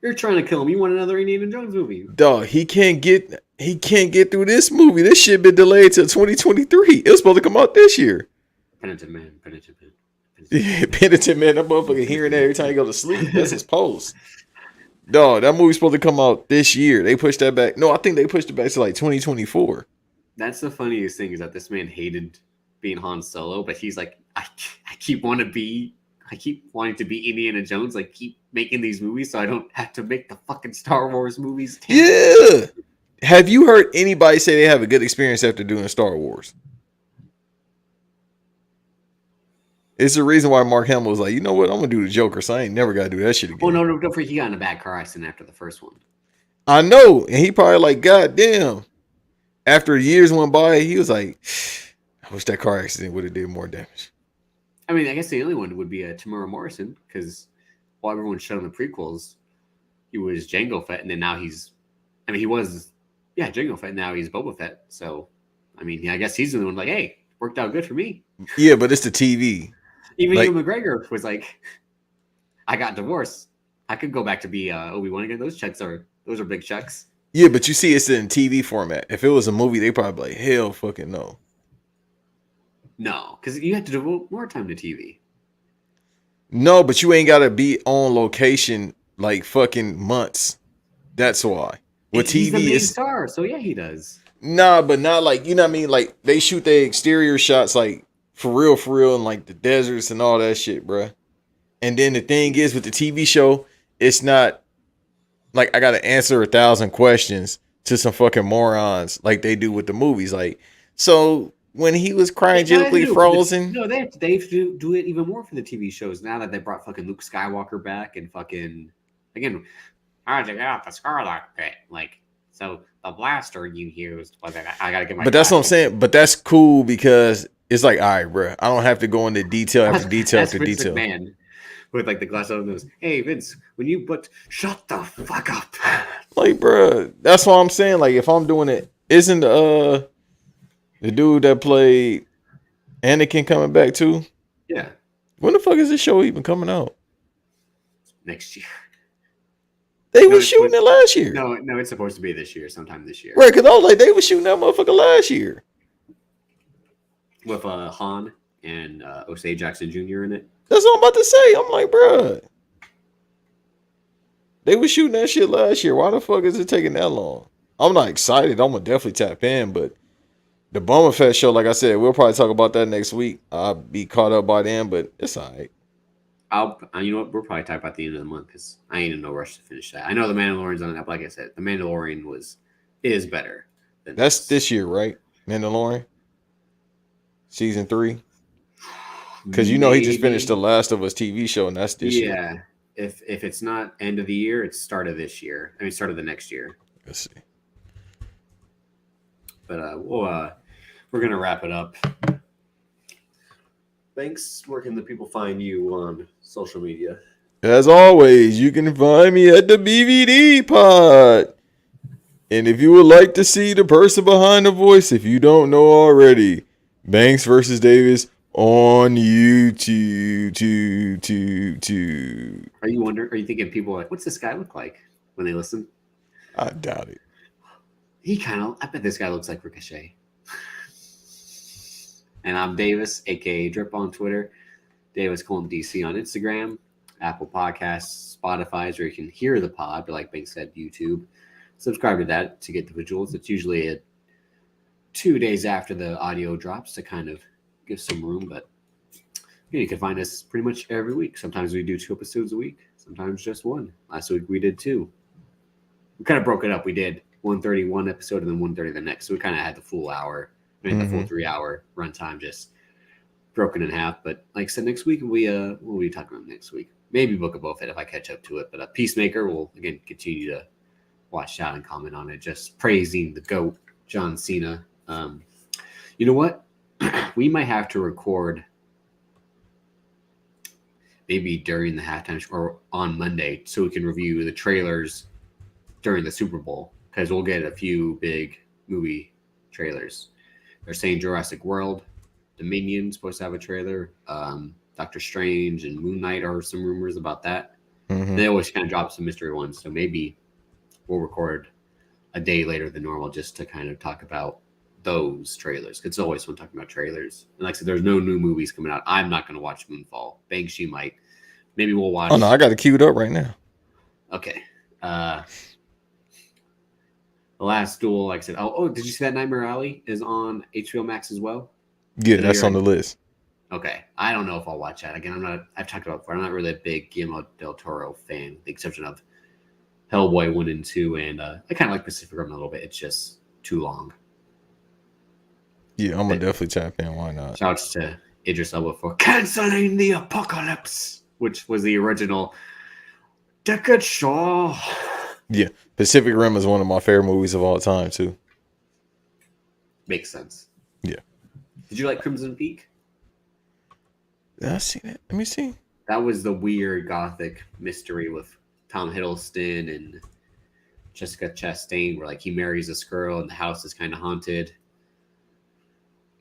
You're trying to kill him. You want another Indiana Jones movie? Dog, he can't get through this movie. This shit been delayed till 2023. It was supposed to come out this year. Penitent man. Yeah, Penitent man, that motherfucker hearing that every time he go to sleep. That's his post. Dog, that movie's supposed to come out this year. They pushed that back. No, I think they pushed it back to like 2024. That's the funniest thing is that this man hated being Han Solo, but he's like, I keep wanting to be Indiana Jones. Like, keep making these movies so I don't have to make the fucking Star Wars movies. Yeah. Have you heard anybody say they have a good experience after doing Star Wars? It's the reason why Mark Hamill was like, you know what? I'm going to do the Joker, so I ain't never got to do that shit again. Oh, no, don't forget he got in a bad car accident after the first one. I know. And he probably like, God damn. After years went by, he was like, I wish that car accident would have did more damage. I mean, I guess the only one would be Tamura Morrison, because while everyone shut on the prequels, he was Jango Fett, and then now he was Jango Fett, now he's Boba Fett. So, I mean, I guess he's the one like, hey, worked out good for me. Yeah, but it's the TV. Even like, Ewan McGregor was like, I got divorced. I could go back to be Obi-Wan again. Those are big checks. Yeah, but you see it's in TV format. If it was a movie, they probably be like, hell fucking no. No, because you have to devote more time to TV. No, but you ain't got to be on location like fucking months. That's why. With TV, he's the main star, so yeah, he does. Nah, but not like, you know what I mean? Like, they shoot their exterior shots like for real, in like the deserts and all that shit, bruh. And then the thing is with the TV show, it's not like I got to answer 1,000 questions to some fucking morons like they do with the movies. Like, so when he was cryogenically frozen. No, they do it even more for the TV shows now that they brought fucking Luke Skywalker back and fucking, again, how'd you get out the Scarlet pit? Like, so the blaster you used was it? I gotta get my. But that's what I'm saying. But that's cool because it's like, all right, bro, I don't have to go into detail after detail after detail. Man, with like the glass on nose. Hey Vince, shut the fuck up. Like, bro, that's what I'm saying. Like, if I'm doing it, isn't the dude that played Anakin coming back too? Yeah. When the fuck is this show even coming out? Next year. They were shooting it last year. No, it's supposed to be this year, sometime this year. Right, because I was like, they were shooting that motherfucker last year. With Han and Osei Jackson Jr. in it. That's what I'm about to say. I'm like, bro, they were shooting that shit last year. Why the fuck is it taking that long? I'm not excited. I'm gonna definitely tap in, but the Boba Fett show, like I said, we'll probably talk about that next week. I'll be caught up by then, but it's all right. You know what? We'll probably type at the end of the month because I ain't in no rush to finish that. I know the Mandalorian's on it. Like I said, the Mandalorian is better. That's this year, right? Mandalorian season 3. Because he just finished the Last of Us TV show, and that's this year. Yeah, if it's not end of the year, it's start of this year. I mean, start of the next year. Let's see. But we're gonna wrap it up. Thanks. Where can the people find you on social media? As always, you can find me at the BVD Pod. And if you would like to see the person behind the voice, if you don't know already, Banks versus Davis on YouTube. Are you thinking people are like, what's this guy look like when they listen? I doubt it. I bet this guy looks like Ricochet. And I'm Davis, aka Drip on Twitter, daviscoltondc on Instagram, Apple Podcasts, Spotify is where you can hear the pod, but like Banks said, YouTube. Subscribe to that to get the visuals. It's usually 2 days after the audio drops to kind of give some room, but you can find us pretty much every week. Sometimes we do 2 episodes a week. Sometimes just one. Last week we did 2. We kind of broke it up. We did 1:30 one episode and then 1:30 the next. So we kind of had the full hour, the full 3-hour runtime just broken in half. But like I said, next week what will we talk about next week? Maybe Book of Boba Fett if I catch up to it. But Peacemaker will again continue to watch that and comment on it, just praising the GOAT, John Cena. You know what? We might have to record maybe during the halftime or on Monday so we can review the trailers during the Super Bowl, because we'll get a few big movie trailers. They're saying Jurassic World, Dominion's supposed to have a trailer. Doctor Strange and Moon Knight are some rumors about that. They always kind of drop some mystery ones, so maybe we'll record a day later than normal just to kind of talk about those trailers. It's always fun talking about trailers. And like I said, there's no new movies coming out. I'm not going to watch Moonfall. Banksy might. Maybe we'll watch. Oh no, I got it queued up right now. Okay. The Last Duel, like I said. Oh, did you see that Nightmare Alley is on HBO Max as well? Yeah, that's on the list. Okay. I don't know if I'll watch that. Again, I've talked about it before. I'm not really a big Guillermo del Toro fan, with the exception of Hellboy 1 and 2, and I kind of like Pacific Rim a little bit. It's just too long. Yeah, I'm gonna definitely tap in. Why not? Shouts to Idris Elba for canceling the apocalypse, which was the original Deckard Shaw. Yeah, Pacific Rim is one of my favorite movies of all time too. Makes sense. Yeah. Did you like Crimson Peak? Did I see that? Let me see. That was the weird gothic mystery with Tom Hiddleston and Jessica Chastain, where like he marries this girl and the house is kind of haunted.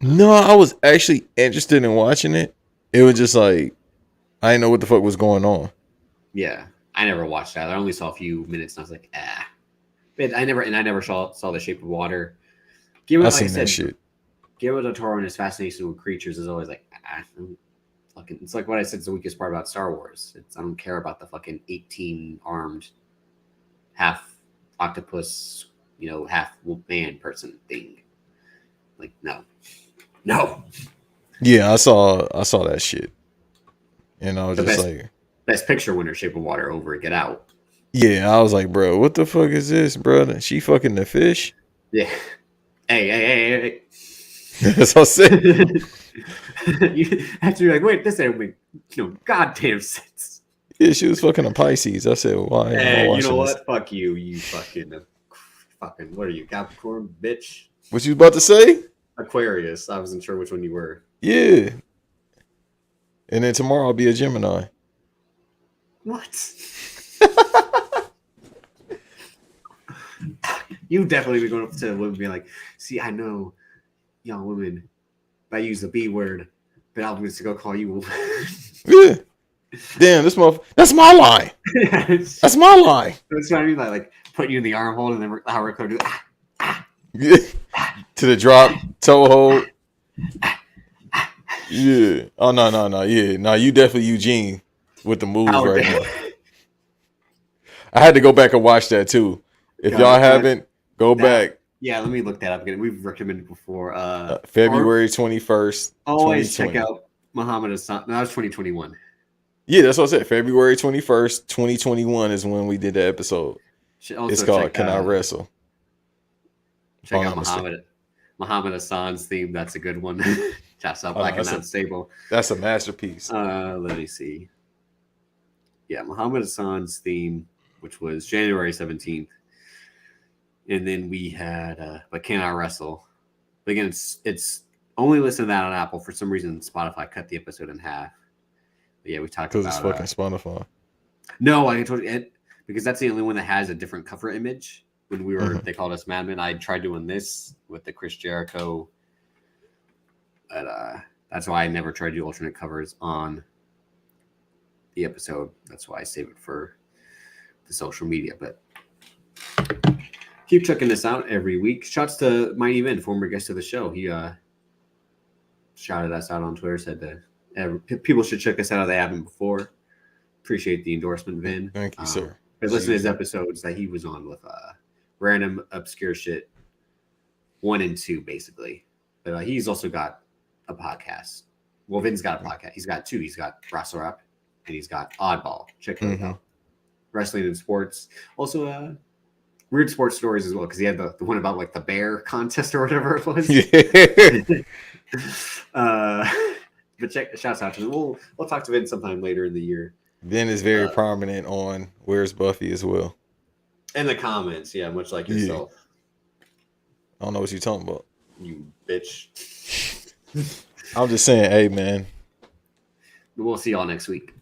No, I was actually interested in watching it. It was just like I didn't know what the fuck was going on. Yeah, I never watched that. I only saw a few minutes, and I was like, ah. But I never saw The Shape of Water. I seen that shit. Guillermo del Toro and his fascination with creatures is always like, fucking. It's like what I said is the weakest part about Star Wars. I don't care about the fucking 18-armed, half octopus, half man person thing. Like, no. Yeah, I saw that shit, and I was just like, best picture winner, Shape of Water over Get Out. Yeah, I was like, bro, what the fuck is this, bro? She fucking the fish? Yeah. Hey. That's what I said. You have to be like, wait, this ain't make goddamn sense. Yeah, she was fucking a Pisces. I said, why? Hey, you know what? This? Fuck you, you fucking, what are you, Capricorn, bitch? What you about to say? Aquarius. I wasn't sure which one you were. Yeah. And then tomorrow I'll be a Gemini. What? You definitely be going up to women and be like, see, I know young women, but I use the B word, but I'm just going to call you. Yeah. Damn, that's my line. That's my line. That's what I mean, like putting you in the armhole and then how we're going to do yeah. To the drop, toe hold. Yeah. Oh, no. Yeah. No, you definitely Eugene with the moves right now. I had to go back and watch that too. If y'all haven't, go back. Yeah, let me look that up again. We've recommended before. February 21st. Always check out Muhammad Hassan. No, that was 2021. Yeah, that's what I said. February 21st, 2021 is when we did the episode. It's called Can I Wrestle? Check out Muhammad Hassan's theme. That's a good one. Chops out Black and Not Stable. That's a masterpiece. Let me see. Yeah, Muhammad Hassan's theme, which was January 17th. And then we had But Can I Wrestle? But again, it's only listen to that on Apple. For some reason, Spotify cut the episode in half. But yeah, we talked about because it's fucking Spotify. No, I told you it because that's the only one that has a different cover image. When we were, they called us Madmen. I tried doing this with the Chris Jericho. But that's why I never tried to do alternate covers on the episode. That's why I save it for the social media. But keep checking this out every week. Shouts to Mighty Vin, former guest of the show. He shouted us out on Twitter, said that people should check us out if they haven't before. Appreciate the endorsement, Vin. Thank you, sir. But listen to his episodes that he was on with random obscure shit 1 and 2, basically. But he's also got a podcast. Well, Vin's got a podcast. He's got 2. He's got Wrestle Up and he's got Oddball. Check it out. wrestling and sports. Also, weird sports stories as well, because he had the one about like the bear contest or whatever it was. But shouts out to him. We'll talk to Vin sometime later in the year. Vin is very prominent on Where's Buffy as well. In the comments, yeah, much like yourself. I don't know what you're talking about. You bitch. I'm just saying, hey man. We'll see y'all next week.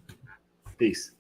Peace.